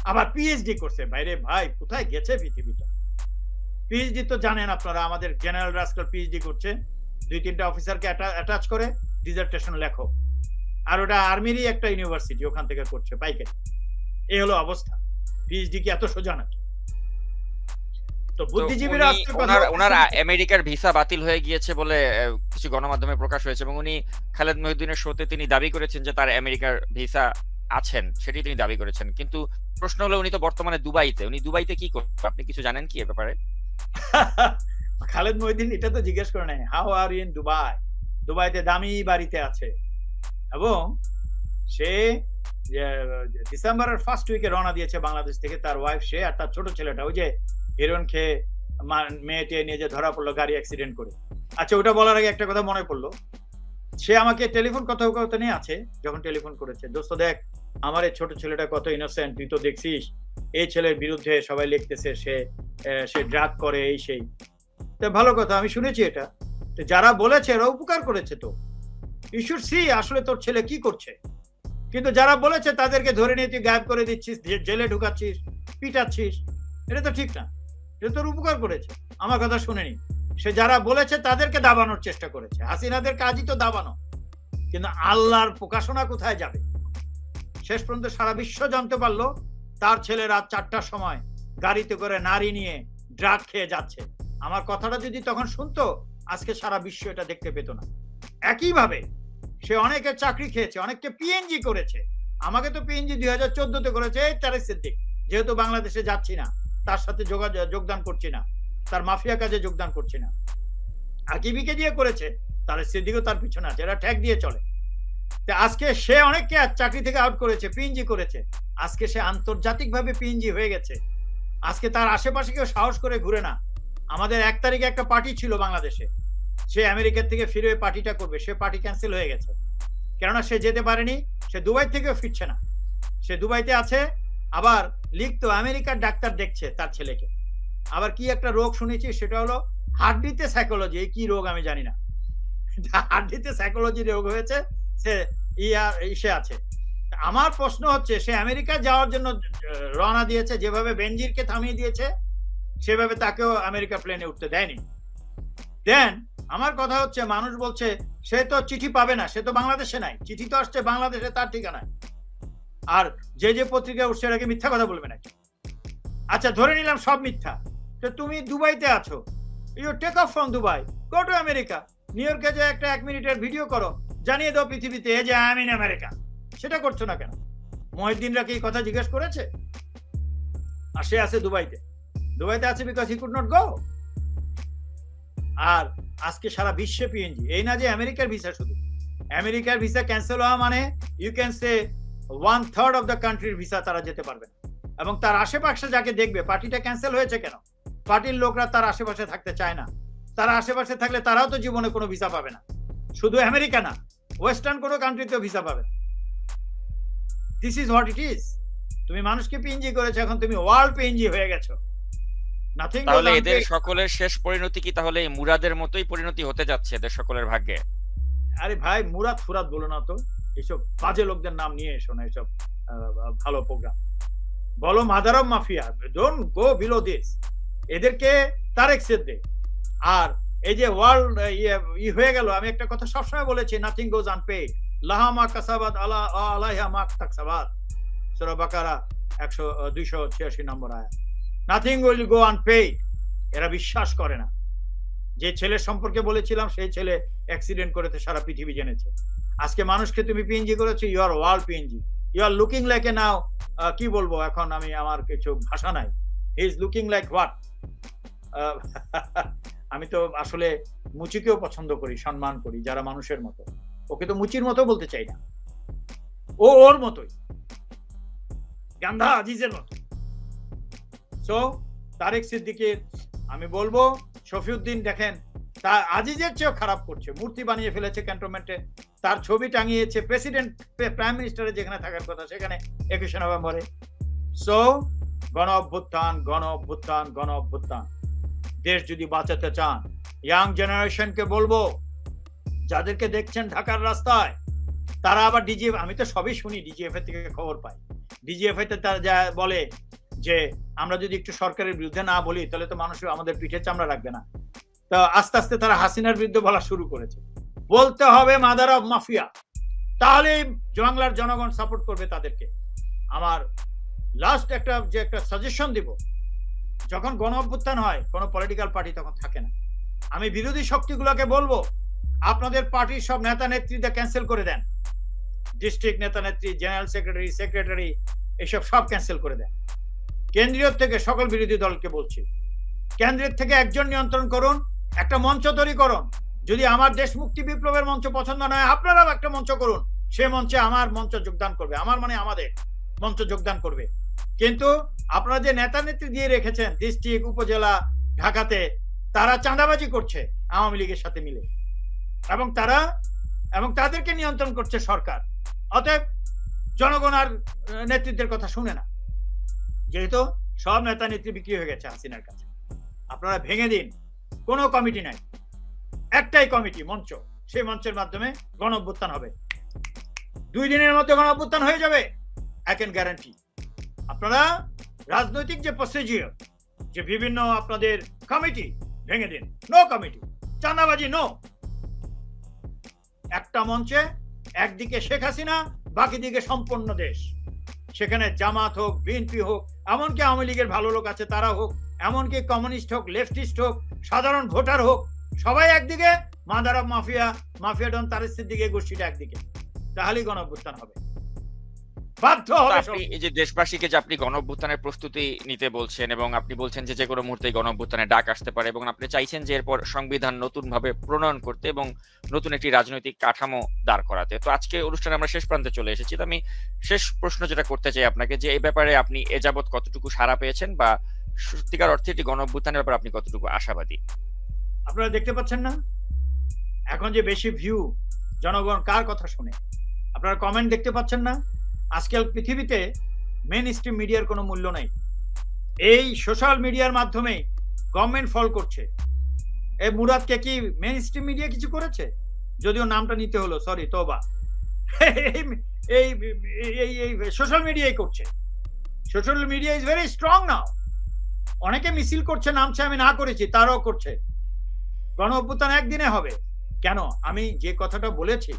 আবার পিএইচডি করছে, বাইরে ভাই কোথায় গেছে পৃথিবীটা। পিএইচডি তো জানেন আপনারা, আমাদের জেনারেল রাস্কেল পিএইচডি করছে, 2-3টা অফিসারকে অ্যাটাচ করে ডিসার্টেশন লেখো, আর ওটা আর্মিরই একটা ইউনিভার্সিটি, ওখান থেকে করছে পাইকারি। এই হলো অবস্থা। পিএইচডি কি এত সোজা নাকি? তো বুদ্ধিজীবীরা আজকে ওনার আমেরিকার ভিসা বাতিল হয়ে গিয়েছে বলে কিছু গণমাধ্যমে প্রকাশ হয়েছে, এবং উনি খালেদ মহিউদ্দিনের শোতে তিনি দাবি করেছেন যে তার আমেরিকার ভিসা আছেন, সেটি তিনি দাবি করেছেন। কিন্তু প্রশ্ন হলো উনি তো বর্তমানে দুবাইতে, উনি দুবাইতে কি করবেন? আপনি কিছু জানেন কি এ ব্যাপারে? খালেদ মহিউদ্দিন এটা তো জিজ্ঞেস করে নাই, how are you in Dubai? দুবাইতে দামি বাড়িতে আছে, এবং সে ডিসেম্বরের ফার্স্ট উইকে রওনা দিয়েছে বাংলাদেশ থেকে, তার ওয়াইফ, সে আর তার ছোট ছেলেটা, ওই যে হেরোইন খেয়ে মেয়েটে নিয়ে যে ধরা পড়লো গাড়ি অ্যাক্সিডেন্ট করে। আচ্ছা, ওটা বলার আগে একটা কথা মনে পড়লো, সে আমাকে টেলিফোন কথোপকথনে আছে, যখন টেলিফোন করেছে, দোস্ত দেখ আমার এই ছোট ছেলেটা কত ইনোসেন্ট, তুই তো দেখছিস এই ছেলের বিরুদ্ধে সবাই লিখতেছে সে ড্রাগ করে, এই সেই। তো ভালো কথা, আমি শুনেছি এটা। তো যারা বলেছে এরা উপকার করেছে, তো ইউ শুড সি আসলে তোর ছেলে কি করছে। কিন্তু যারা বলেছে তাদেরকে ধরে নিয়ে তুই গায়েব করে দিচ্ছিস, জেলে ঢুকাচ্ছিস, পিটাচ্ছিস, এটা তো ঠিক না। এটা তোর উপকার করেছে, আমার কথা শুনেনি। সে যারা বলেছে তাদেরকে দাবানোর চেষ্টা করেছে। হাসিনাদের কাজই তো দাবানো, কিন্তু আল্লাহর প্রকাশনা কোথায় যাবে? শেষ পর্যন্ত সারা বিশ্ব জানতে পারলো তার ছেলে রাত 4টার সময় গাড়িতে করে নারী নিয়ে ড্রাগ খেয়ে যাচ্ছে। আমার কথাটা যদি তখন শুনতো, আজকে সারা বিশ্ব এটা দেখতে পেত না। একইভাবে সে অনেকের চাকরি খেয়েছে, অনেককে পিএনজি করেছে। আমাকে তো পিএনজি 2014-তে করেছে এই তারেক সিদ্দিক, যেহেতু বাংলাদেশে যাচ্ছি না, তার সাথে যোগদান করছি না, তার মাফিয়া কাজে যোগদান করছি না। আকিবিকে দিয়ে করেছে, তারেক সিদ্দিকও তার পিছনে আছে, এরা ট্যাগ দিয়ে চলে। আজকে সে অনেককে চাকরি থেকে আউট করেছে, পিএনজি করেছে। আজকে সে আন্তর্জাতিকভাবে পিএনজি হয়ে গেছে। আজকে তার আশেপাশে কেউ সাহস করে ঘুরে না। আমাদের 1 তারিখে একটা পার্টি ছিল বাংলাদেশে, সে আমেরিকা থেকে ফিরে পার্টিটা করবে, সে পার্টি ক্যান্সেল হয়ে গেছে, কেননা সে যেতে পারেনি। সে দুবাই থেকেও ফিরছে না, সে দুবাইতে আছে। আবার লিখতো আমেরিকার ডাক্তার দেখছে তার ছেলেকে। আবার কি একটা রোগ শুনেছি, সেটা হলো হাড্ডিতে সাইকোলজি। এই কি রোগ আমি জানি না, হাড্ডিতে সাইকোলজি রোগ হয়েছে, সে আছে। আমার প্রশ্ন হচ্ছে, সে আমেরিকা যাওয়ার জন্য রওনা দিয়েছে, যেভাবে বেনজিরকে থামিয়ে দিয়েছে সেভাবে তাকেও আমেরিকা প্লেনে উঠতে দেয়নি। দেন আমার কথা হচ্ছে, মানুষ বলছে সে তো চিঠি পাবে না, সে তো বাংলাদেশে নাই, চিঠি তো আসছে বাংলাদেশে তার ঠিকানায়। আর যে পত্রিকা উঠছে এটাকে মিথ্যা কথা বলবে নাকি? আচ্ছা, ধরে নিলাম সব মিথ্যা, তো তুমি দুবাইতে আছো, you take off from Dubai, go to America, New ইয়র্কে যে একটা 1 মিনিটের ভিডিও করো, জানিয়ে দাও পৃথিবীতে যে আই এম ইন আমেরিকা। সেটা করছো না কেন? মহিউদ্দিনরা কি এই কথা জিজ্ঞেস করেছে? আর সে আছে দুবাইতে, দুবাইতে আছে because he could not go. আর আজকে সারা বিশ্বে পিএনজি, এই না যে আমেরিকার ভিসা, শুধু আমেরিকার ভিসা ক্যান্সেল হওয়া মানে you can say 1/3 of the কান্ট্রির ভিসা তারা যেতে পারবে না। এবং তার আশেপাশে যাকে দেখবে, পার্টিটা ক্যান্সেল হয়েছে কেন? পার্টির লোকরা তার আশেপাশে থাকতে চায় না। তারা আশেপাশে থাকলে তারাও তো জীবনে কোনো ভিসা পাবে না। শুধু আমেরিকা না, ওয়েস্টার্ন কোনো কান্ট্রিতেও ভিসা পাবে না। This is what it is. তুমি মানুষকে পিএনজি করেছো, এখন তুমি ওয়ার্ল্ড পিএনজি হয়ে গেছো। নাথিং। তাহলে এদের সকলের শেষ পরিণতি কি তাহলে মুরাদের মতোই পরিণতি হতে যাচ্ছে এদের সকলের ভাগ্যে? আরে ভাই, মুরাদ ফুরাদ বলো না তো, এইসব বাজে লোকদের নাম নিয়ে এসো না, এইসব ভালো প্রোগ্রাম বলো। Mother of mafia, don't go below this. এদেরকে তারেক সিদ্দিক আর এই যে ওয়ার্ল্ড হয়ে গেল। আমি একটা কথা সবসময় বলেছি, নাথিং গোজ আনপেইড, লাহা মা কাসাবাত আলাইহা মা তাকসাবাত, সূরা বাকারা 286 নম্বর আয়াত। Nothing will go unpaid. এরা বিশ্বাস করে না। যে ছেলের সম্পর্কে বলেছিলাম, সেই ছেলে অ্যাক্সিডেন্ট করেছে, সারা পৃথিবী জেনেছে। আজকে মানুষকে তুমি পিএনজি করেছো, you are world PNG. You are looking like a now, কি বলবো এখন, আমার কিছু ভাষা নাই। He is looking like what. আমি তো আসলে মুচিকেও পছন্দ করি, সম্মান করি, যারা মানুষের মতো। ওকে তো মুচির মতো বলতে চাই না, ও ওর মতোই, গান্ধা আজিজের মতো। সো তারেক সিদ্দিকের আমি বলবো, শফিউদ্দিন দেখেন তা আজিজের চেয়েও খারাপ করছে। মূর্তি বানিয়ে ফেলেছে ক্যান্টনমেন্টে, তার ছবি টাঙিয়েছে প্রেসিডেন্ট প্রাইম মিনিস্টারের যেখানে থাকার কথা সেখানে 21শে নভেম্বরে। সো গণ অভ্যুত্থান। দেশ যদি বাঁচাতে চান, ইয়াং জেনারেশনকে বলবো, যাদেরকে দেখছেন ঢাকার রাস্তায়, তারা আবার ডিজিএফ, আমি তো সবই শুনি, ডিজিএফ এর থেকে খবর পাই, ডিজিএফআই তে তারা যা বলে যে আমরা যদি একটু সরকারের বিরুদ্ধে না বলি তাহলে তো মানুষ আমাদের পিঠে চামড়া রাখবে না। তো আস্তে আস্তে তারা হাসিনার বিরুদ্ধে বলা শুরু করেছে। বলতে হবে মাদার অফ মাফিয়া, তাহলে বাংলার জনগণ সাপোর্ট করবে তাদেরকে। আমার লাস্ট একটা সাজেশন দিব, যখন গণ অভ্যুত্থান হয় কোনো পলিটিক্যাল পার্টি তখন থাকে না। আমি বিরোধী শক্তিগুলোকে বলবো আপনাদের পার্টির সব নেতা নেত্রীদের ক্যান্সেল করে দেন, ডিস্ট্রিক্ট নেতা নেত্রী, জেনারেল সেক্রেটারি এসব সব ক্যান্সেল করে দেন। কেন্দ্রীয় থেকে সকল বিরোধী দলকে বলছি, কেন্দ্রের থেকে একজন নিয়ন্ত্রণ করুন, একটা মঞ্চ তৈরি করুন। যদি আমার দেশ মুক্তি বিপ্লবের মঞ্চ পছন্দ নয়, আপনারাও একটা মঞ্চ করুন, সে মঞ্চে আমার মঞ্চ যোগদান করবে, আমার মানে আমাদের মঞ্চ যোগদান করবে। কিন্তু আপনারা যে নেতা নেত্রী দিয়ে রেখেছেন ডিস্ট্রিক্ট, উপজেলা, ঢাকাতে, তারা চাঁদাবাজি করছে আওয়ামী লীগের সাথে মিলে, এবং তাদেরকে নিয়ন্ত্রণ করছে সরকার। অতএব জনগণ আর নেতৃত্বের কথা শুনে না, যেহেতু সব নেতা নেত্রী বিক্রি হয়ে গেছে হাসিনার কাছে। আপনারা ভেঙে দিন, কোনো কমিটি নাই, একটাই কমিটি, মঞ্চ, সেই মঞ্চের মাধ্যমে গণ অভ্যুত্থান হবে। 2 দিনের মধ্যে গণ অভ্যুত্থান হয়ে যাবে, আই ক্যান গ্যারান্টি। আপনারা রাজনৈতিক যে প্রসিজিওর, যে বিভিন্ন আপনাদের কমিটি ভেঙে দিন, নো কমিটি, চাঁদাবাজি নো। একটা মঞ্চে একদিকে শেখ হাসিনা, বাকি দিকে সম্পূর্ণ দেশ। সেখানে জামাত হোক, বিএনপি হোক, এমনকি আওয়ামী লীগের ভালো লোক আছে তারা হোক, এমনকি কমিউনিস্ট হোক, লেফটিস্ট হোক, সাধারণ ভোটার হোক, সবাই একদিকে, mother of mafia don Tareq Siddiqui গোষ্ঠীটা একদিকে, তাহলেই গণ অভ্যুত্থান হবে। বাধ্য হবে। আপনি এই যে দেশবাসীকে যে আপনি গণ অভ্যুত্থানের প্রস্তুতি নিতে বলছেন, এবং আপনি বলছেন যে কোনো মুহূর্তে গণ অভ্যুত্থানের ডাক আসতে পারে, এবং আপনি চাইছেন যে এরপর সংবিধান নতুন ভাবে প্রণয়ন করতে এবং নতুন একটি রাজনৈতিক কাঠামো দাঁড় করাতে। তো আজকে অনুষ্ঠানে আমরা শেষ প্রান্তে চলে এসেছি। তো আমি শেষ প্রশ্ন যেটা করতে চাই আপনাকে, যে এই ব্যাপারে আপনি এ যাবৎ কতটুকু সাড়া পেয়েছেন, বা সত্যিকার অর্থে একটি গণ অভ্যুত্থানের ব্যাপারে আপনি কতটুকু আশাবাদী? আপনারা দেখতে পাচ্ছেন না এখন যে বেশি ভিউ, জনগণ কার কথা শুনে? আপনারা কমেন্ট দেখতে পাচ্ছেন না? আজকাল পৃথিবীতে মেইন স্ট্রিম মিডিয়ার কোনো মূল্য নাই। এই সোশ্যাল মিডিয়ার মাধ্যমে গভর্নমেন্ট ফল করছে। এই মুরাদকে কি মেইন স্ট্রিম মিডিয়া কিছু করেছে? যদিও নামটা নিতে হলো, সরি, তোবা। এই সোশ্যাল মিডিয়াই করছে। Social media is very strong now. অনেকে মিছিল করছে, নামছে, আমি না করেছি, তারাও করছে। গণ অভ্যুত্থান একদিনে হবে কেন? আমি যে কথাটা বলেছি,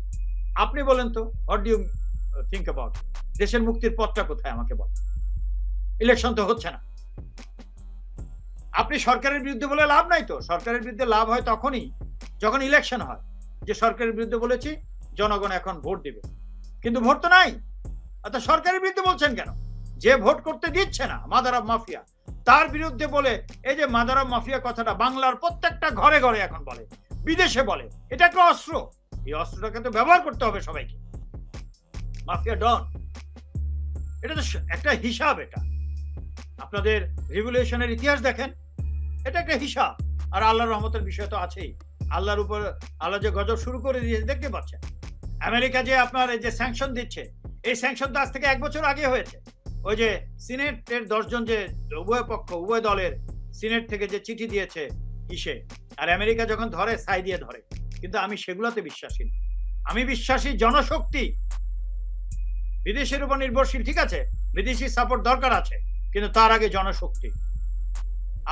আপনি বলেন তো, what do you think about? দেশের মুক্তির পথটা কোথায় আমাকে বলেন। ইলেকশন তো হচ্ছে না। আপনি সরকারের বিরুদ্ধে বলে লাভ নাই তো। সরকারের বিরুদ্ধে লাভ হয় তখনই যখন ইলেকশন হয়, যে সরকারের বিরুদ্ধে বলেছি, জনগণ এখন ভোট দিবে, কিন্তু ভোট তো নাই। অর্থাৎ সরকারের বিরুদ্ধে বলছেন কেন? যে ভোট করতে দিচ্ছে না, মাদার অফ মাফিয়া, তার বিরুদ্ধে বলে। এই যে মাদার অফ মাফিয়া কথাটা বাংলার প্রত্যেকটা ঘরে ঘরে এখন বলে, বিদেশে বলে। এটা একটা অস্ত্র, এই অস্ত্রটাকে তো ব্যবহার করতে হবে সবাইকে। মাফিয়া ডন, এটা তো একটা হিসাব। এটা আপনাদের রেগুলেশনের ইতিহাস দেখেন, এটা একটা হিসাব। আর আল্লাহর রহমতের বিষয় তো আছেই। আল্লাহর উপর আল্লাহ যে গজব শুরু করে দিয়েছে দেখতে পাচ্ছেন। আমেরিকা যে আপনার এই যে স্যাংশন দিচ্ছে, এই স্যাংশন তো আজ থেকে 1 বছর আগে হয়েছে। ওই যে সিনেটের 10 জন যে উভয় পক্ষ, উভয় দলের সিনেট থেকে যে চিঠি দিয়েছে ইসে, আর আমেরিকা যখন ধরে সাই দিয়ে ধরে। কিন্তু আমি সেগুলোতে বিশ্বাসী না। আমি বিশ্বাসী জনশক্তি। বিদেশের উপর নির্ভরশীল, ঠিক আছে, বিদেশি সাপোর্ট দরকার আছে, কিন্তু তার আগে জনশক্তি।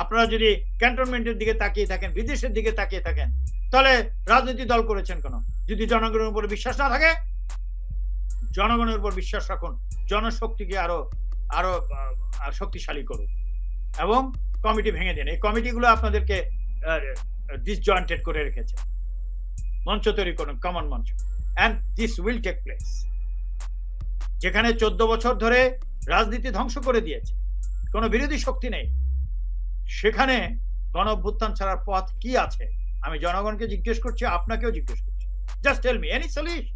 আপনারা যদি ক্যান্টনমেন্টের দিকে তাকিয়ে থাকেন, বিদেশের দিকে তাকিয়ে থাকেন, তাহলে রাজনৈতিক দল করেছেন কেন? যদি জনগণের উপর বিশ্বাস না থাকে, জনগণের উপর বিশ্বাস রাখুন। জনশক্তিকে আরো আরো শক্তিশালী করুন এবং কমিটি ভেঙে দিন। এই কমিটিগুলো আপনাদেরকে ডিসজয়েন্টেড করে রেখেছে। মঞ্চ তৈরি করুন, কমন মঞ্চ, and this will take place. যেখানে 14 বছর ধরে রাজনীতি ধ্বংস করে দিয়েছে, কোনো বিরোধী শক্তি নেই, সেখানে গণ অভ্যুত্থান ছাড়ার পথ কি আছে? আমি জনগণকে জিজ্ঞেস করছি, আপনাকেও জিজ্ঞেস করছি, just tell me any solution.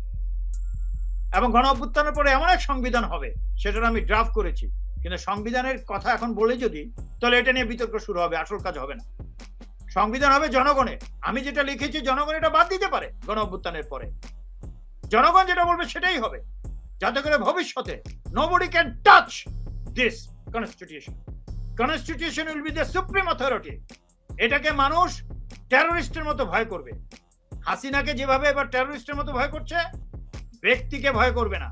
এবং গণ অভ্যুত্থানের পরে এমন এক সংবিধান হবে, সেটার আমি ড্রাফট করেছি, কিন্তু সংবিধানের কথা এখন বলে যদি, তাহলে এটা নিয়ে বিতর্ক শুরু হবে, আসল কাজ হবে না। সংবিধান হবে জনগণের। আমি যেটা লিখেছি জনগণ এটা বাদ দিতে পারে গণ অভ্যুত্থানের পরে। জনগণ যেটা বলবে সেটাই হবে, যাতে করে ভবিষ্যতে nobody can touch this constitution. Constitution will be the supreme authority. এটাকে মানুষ টেররিস্টের মতো ভয় করবে। হাসিনাকে যেভাবে এবার টেররিস্টের মতো ভয় করছে, ব্যক্তিকে ভয় করবে না,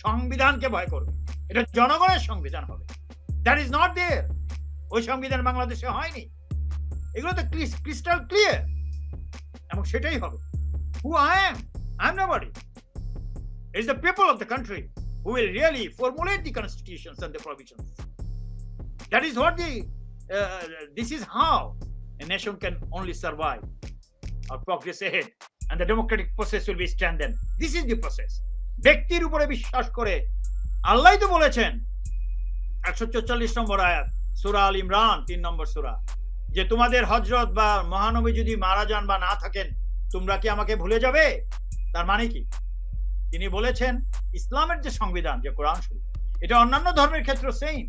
সংবিধানকে ভয় করবে। এটা জনগণের সংবিধান হবে। That is not there. ওই সংবিধান বাংলাদেশে হয়নি। এগুলো তো ক্রিস্টাল ক্লিয়ার, এবং সেটাই হবে। Who I am nobody. It's the people of the country who will really formulate the constitutions and the provisions. That is what this is how a nation can only survive or progress ahead, and the democratic process will be strengthened. This is the process. ব্যক্তির উপরে বিশ্বাস করে আল্লাহই তো বলেছেন 144 নম্বর আয়াত সূরা আল ইমরান 3 নম্বর সূরা, যে তোমাদের হযরত বা মহানবী যদি মারা যান বা না থাকেন তোমরা কি আমাকে ভুলে যাবে? তার মানে কি? তিনি বলেছেন ইসলামের যে সংবিধান, যে কোরআন শরীফ, এটা অন্যান্য ধর্মের ক্ষেত্রে সেম,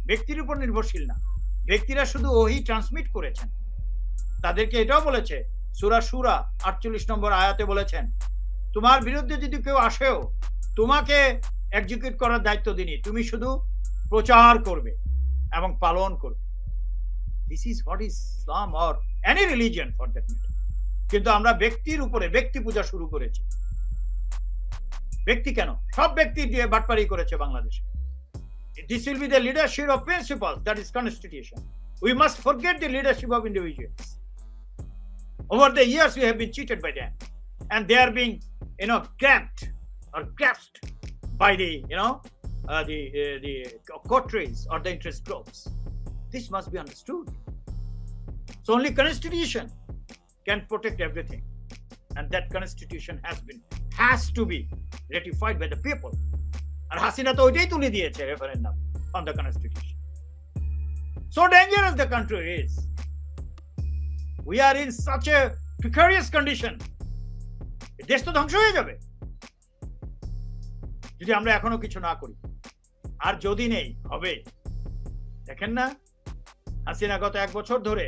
ব্যক্তির উপর নির্ভরশীল না। ব্যক্তিরা শুধু ওহী ট্রান্সমিট করেছেন। তাদেরকে এটাও বলেছে সূরা শুরা 48 নম্বর আয়াতে বলেছেন, তোমার বিরুদ্ধে যদি কেউ আসেও তোমাকে এক্সিকিউট করার দায়িত্ব দিনি, তুমি শুধু প্রচার করবে এবং পালন করবে। This is what is Islam or any religion for that matter. কিন্তু আমরা ব্যক্তির উপরে ব্যক্তি পূজা শুরু করেছি। ব্যক্তি কেন? সব ব্যক্তি দিয়ে বাটপারি করেছে বাংলাদেশে। This will be the leadership of principles, that is constitution. We must forget the leadership of individuals. Over the years we have been cheated by them, and they are being, grabbed or grasped by the, the coteries or the interest groups. This must be understood. So only constitution can protect everything, and that constitution has to be ratified by the people. আর হাসিনা তো ওইটাই তুলে দিয়েছে referendum on the constitution. So dangerous the country is. We are in such a precarious condition. দেশ তো ধ্বংস হয়ে যাবে যদি আমরা এখনো কিছু না করি। আর যদি নেই হবে। দেখেন না হাসিনা গত 1 বছর ধরে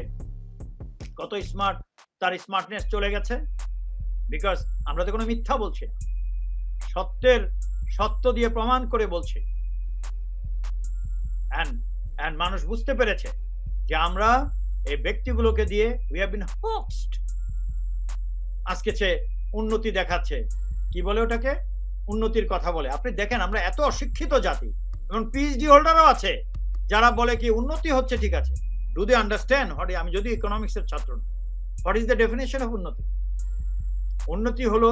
কত স্মার্ট, তার স্মার্টনেস চলে গেছে। বিকজ আমরা তো কোনো মিথ্যা বলছি না, সত্য দিয়ে প্রমাণ করে বলছি। and মানুষ বুঝতে পেরেছে যে আমরা এই ব্যক্তিগুলোকে দিয়ে we have been hoaxed। আজকে সে উন্নতি দেখাচ্ছে, কি বলে ওটাকে, উন্নতির কথা বলে। আপনি দেখেন আমরা এত অশিক্ষিত জাতি, এবং পিএইচডি হোল্ডারও আছে যারা বলে কি উন্নতি হচ্ছে, ঠিক আছে। Do they understand what? আমি যদি ইকোনমিক্সের ছাত্র না, what is the definition of উন্নতি? উন্নতি হলো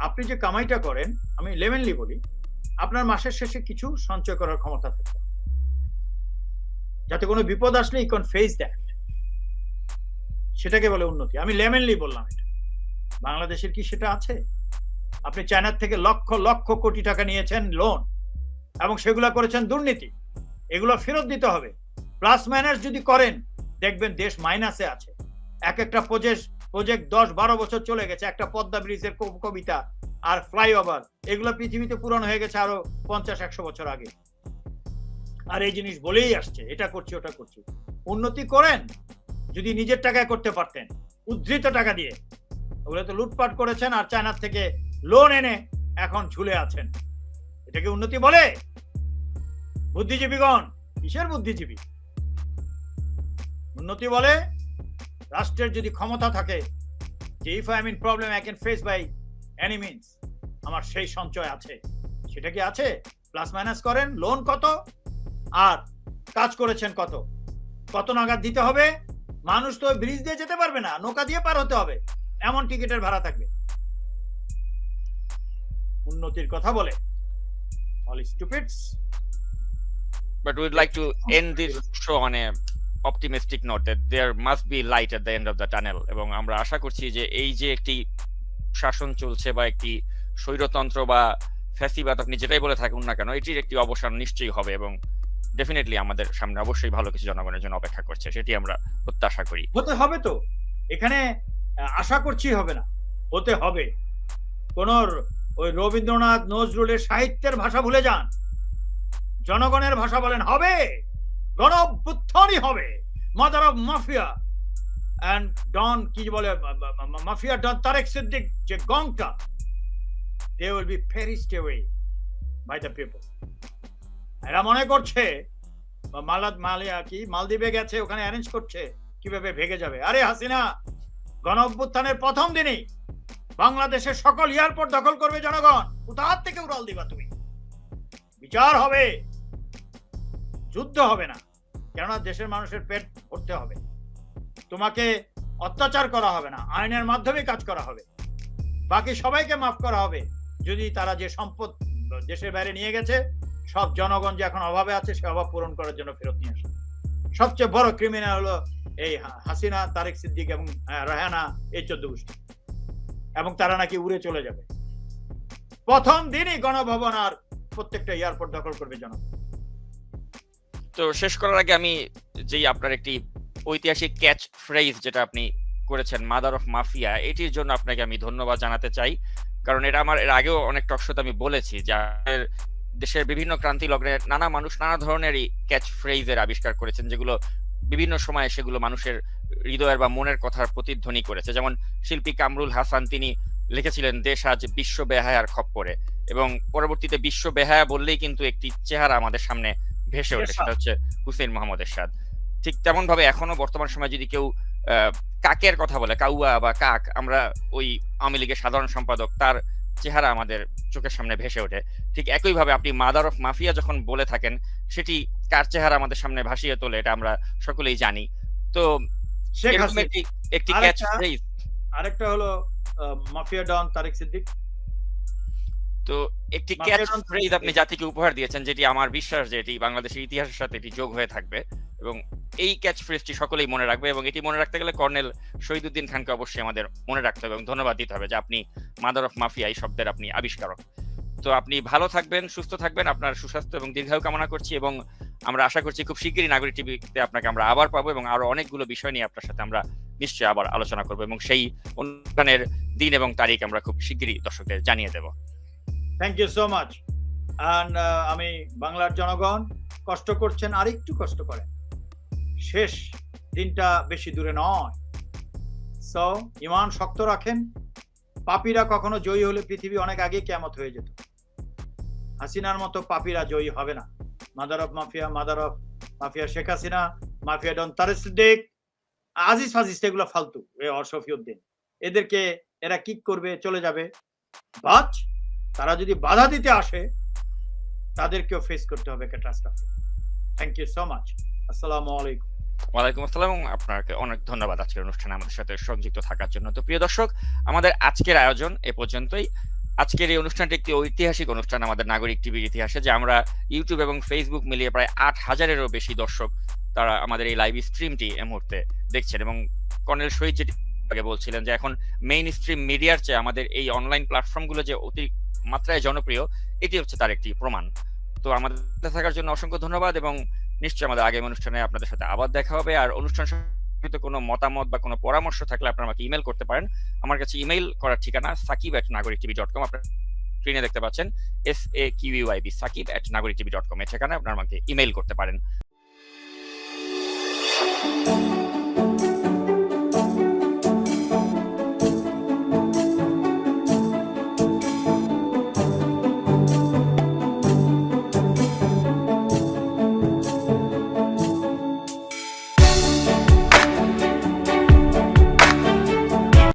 আপনি যে কামাইটা করেন, আমি লেমেনলি বলি, আপনার মাসের শেষে কিছু সঞ্চয় করার ক্ষমতা থাকবে, যাতে কোনো বিপদ আসলে ইউ ক্যান ফেস দ্যাট। সেটাকে বলে উন্নতি। আমি লেমেনলি বললাম এটা। বাংলাদেশের কি সেটা আছে? আপনি চায়নার থেকে লক্ষ লক্ষ কোটি টাকা নিয়েছেন লোন, এবং সেগুলা করেছেন দুর্নীতি। এগুলো ফেরত দিতে হবে। প্লাস মাইনাস যদি করেন দেখবেন দেশ মাইনাসে আছে। একটা প্রজেক্ট 10-12 বছর চলে গেছে। একটা পদ্মা ব্রিজের কবিতা আর ফ্লাইওভার, এগুলো পৃথিবীতে পুরানো হয়ে গেছে আরো 50-100 বছর আগে। আর এই জিনিস বলেই আসছে, এটা করছি ওটা করছি। উন্নতি করেন যদি নিজের টাকায় করতে পারতেন, উদ্ধৃত টাকা দিয়ে। ওগুলো তো লুটপাট করেছেন আর চায়নার থেকে লোন এনে এখন ঝুলে আছেন। এটাকে উন্নতি বলে? বুদ্ধিজীবীগণ, কিসের বুদ্ধিজীবী? উন্নতি বলে রাষ্ট্রের যদি ক্ষমতা থাকে যে if I am in problem I can face by any means, আমার সেই সঞ্চয় আছে। সেটা কি আছে? প্লাস মাইনাস করেন, লোন কত আর কাজ করেছেন কত নাগাদ দিতে হবে। মানুষ তো ব্রিজ দিয়ে যেতে পারবে না, নৌকা দিয়ে পার হতে হবে, এমন টিকিটের ভাড়া থাকবে। উন্নতির কথা বলে all stupids. But we'd like to end this show on a optimistic note that there must be light at the end of the tunnel, এবং আমরা আশা করছি যে এই যে একটি শাসন চলছে বা একটি স্বৈরতন্ত্র বা ফ্যাসিবাদ, আপনি যেটাই বলে থাকুন না কেন, এটির একটি অবসান নিশ্চয়ই হবে, এবং ডেফিনেটলি আমাদের সামনে অবশ্যই ভালো কিছু জনগণের জন্য অপেক্ষা করছে, সেটি আমরা প্রত্যাশা করি। হতে হবে তো, এখানে আশা করছি হবে না, হতে হবে। কোন ওই রবীন্দ্রনাথ নজরুলের সাহিত্যের ভাষা ভুলে যান, জনগণের ভাষা বলেন। হবে, গণ অভ্যুত্থানই হবে। মাদার অফ মাফিয়া এন্ড ডন, কি বলে মাফিয়া ডন তারেক সিদ্দিক যে গংটা, they will be perished away by the people. এরা মনে করছে মালদ্বীপে গেছে, ওখানে অ্যারেঞ্জ করছে কিভাবে ভেগে যাবে। আরে হাসিনা গণ অভ্যুত্থানের প্রথম দিনই বাংলাদেশের সকল এয়ারপোর্ট দখল করবে জনগণ। কোথা থেকে উড়াল দিবা তুমি? বিচার হবে, যুদ্ধ হবে না, কেননা দেশের মানুষের পেট ভরতে হবে। তোমাকে অত্যাচার করা হবে না, আইনের মাধ্যমে কাজ করা হবে। বাকি সবাইকে মাফ করা হবে যদি তারা যে সম্পদ দেশের বাইরে নিয়ে গেছে সব জনগণ যে এখন অভাবে আছে সে অভাব পূরণ করার জন্য ফেরত নিয়ে আসে। সবচেয়ে বড় ক্রিমিনাল হলো এই হাসিনা, তারেক সিদ্দিক এবং রায়হানা, এই 14 গোষ্ঠী, এবং তারা নাকি উড়ে চলে যাবে। প্রথম দিনই গণভবন আর প্রত্যেকটা এয়ারপোর্ট দখল করবে জনগণ। তো শেষ করার আগে আমি যেই আপনার একটি ঐতিহাসিক ক্যাচ ফ্রেজ যেটা আপনি করেছেন, মাদার অফ মাফিয়া, এটির জন্য আপনাকে আমি ধন্যবাদ জানাতে চাই। কারণ এটা আমার এর আগেও অনেক টকশোতে আমি বলেছি যে দেশের বিভিন্ন ক্রান্তি লগ্নে নানা মানুষ নানা ধরনেরই ক্যাচ ফ্রেজের আবিষ্কার করেছেন, যেগুলো বিভিন্ন সময়ে সেগুলো মানুষের হৃদয়ের বা মনের কথার প্রতিধ্বনি করেছে। যেমন শিল্পী কামরুল হাসান, তিনি লিখেছিলেন দেশ আজ বিশ্ব বেহায়ার খপ্পরে, এবং পরবর্তীতে বিশ্ব বেহায়া বললেই কিন্তু একটি চেহারা আমাদের সামনে ভেসে ওঠে, সেটা হচ্ছে হুসেইন মোহাম্মদ এরশাদ। ঠিক তেমন ভাবে এখনো বর্তমান সময়ে যদি কেউ কাকের কথা বলে, কাউয়া বা কাক, আমরা ওই আওয়ামী লীগের সাধারণ সম্পাদক তার চেহারা আমাদের চোখের সামনে ভেসে ওঠে। ঠিক একইভাবে আপনি মাদার অফ মাফিয়া যখন বলে থাকেন, সেটি কার চেহারা আমাদের সামনে ভাসিয়ে তোলে এটা আমরা সকলেই জানি। তো এরকম একটি ক্যাচ ফ্রেজ। আরেকটা হলো মাফিয়া ডন তারেক সিদ্দিক। তো একটি ক্যাচ ফ্রেজ আপনি জাতিকে উপহার দিয়েছেন, যেটি আমার বিশ্বাস যে এটি বাংলাদেশের ইতিহাসের সাথে এটি যোগ হয়ে থাকবে, এবং এই ক্যাচ ফ্রেজটি সকলেই মনে রাখবে। এবং এটি মনে রাখতে গেলে কর্নেল শহীদুদ্দিন খানকে অবশ্যই আমাদের মনে রাখতে হবে এবং ধন্যবাদ দিতে হবে যে আপনি মাদার অফ মাফিয়া এই শব্দের আপনি আবিষ্কারক। তো আপনি ভালো থাকবেন, সুস্থ থাকবেন, আপনার সুস্বাস্থ্য এবং দীর্ঘায়ু কামনা করছি, এবং আমরা আশা করছি খুব শীঘ্রই নাগরিক টিভিতে আপনাকে আমরা আবার পাবো, এবং আরো অনেকগুলো বিষয় নিয়ে আপনার সাথে আমরা নিশ্চয়ই আবার আলোচনা করবো, এবং সেই অনুষ্ঠানের দিন এবং তারিখ আমরা খুব শীঘ্রই দর্শকদের জানিয়ে দেব। Thank you so much. And আমি বাংলার জনগণ কষ্ট করছেন, আর একটু কষ্ট করেন, শেষ দিনটা বেশি দূরে নয়। সো ইমান শক্ত রাখেন। পাপীরা কখনো জয়ী হলে পৃথিবী অনেক আগে কিয়ামত হয়ে যেত। হাসিনার মতো পাপীরা জয়ী হবে না। Mother of mafia Sheikh Hasina, mafia don Tarique Siddique, Aziz ফাজিজ, এগুলো ফালতু, শফিউদ্দিন, এদেরকে এরা কিক করবে, চলে যাবে। বাট তারা যদি বাধা দিতে আসে তাদেরকেও ফেস করতে হবে catastrophe. Thank you so much. আসসালামু আলাইকুম। ওয়ালাইকুম আসসালাম, আপনাকে অনেক ধন্যবাদ আজকের অনুষ্ঠানে আমাদের সাথে সংযুক্ত থাকার জন্য। তো প্রিয় দর্শক, আমাদের আজকের আয়োজন এ পর্যন্তই। আজকের এই অনুষ্ঠানটি একটি ঐতিহাসিক অনুষ্ঠান আমাদের নাগরিক টিভির ইতিহাসে, যে আমরা ইউটিউব এবং ফেসবুক মিলিয়ে প্রায় ৮,০০০-এরও বেশি দর্শক তারা আমাদের এই লাইভ স্ট্রিমটি এই মুহূর্তে দেখছেন। এবং কর্নেল শহীদ যেটি আগে বলছিলেন যে এখন মেইন স্ট্রিম মিডিয়ার চেয়ে আমাদের এই অনলাইন প্ল্যাটফর্মগুলো যে অতি মাত্রায় জনপ্রিয়, এটি হচ্ছে তার একটি প্রমাণ। তো আমাদের থাকার জন্য অসংখ্য ধন্যবাদ, এবং নিশ্চয়ই আমাদের আগামী অনুষ্ঠানে আপনাদের সাথে আবার দেখা হবে। আর অনুষ্ঠান সম্পর্কিত কোনো মতামত বা কোনো পরামর্শ থাকলে আপনারা আমাকে ইমেল করতে পারেন। আমার কাছে ইমেল করার ঠিকানা sakib@nagoriktv.com, আপনারা স্ক্রিনে দেখতে পাচ্ছেন, SAQUIB, sakib@nagoriktv.com, এই ঠিকানায় আপনারা আমাকে ইমেল করতে পারেন।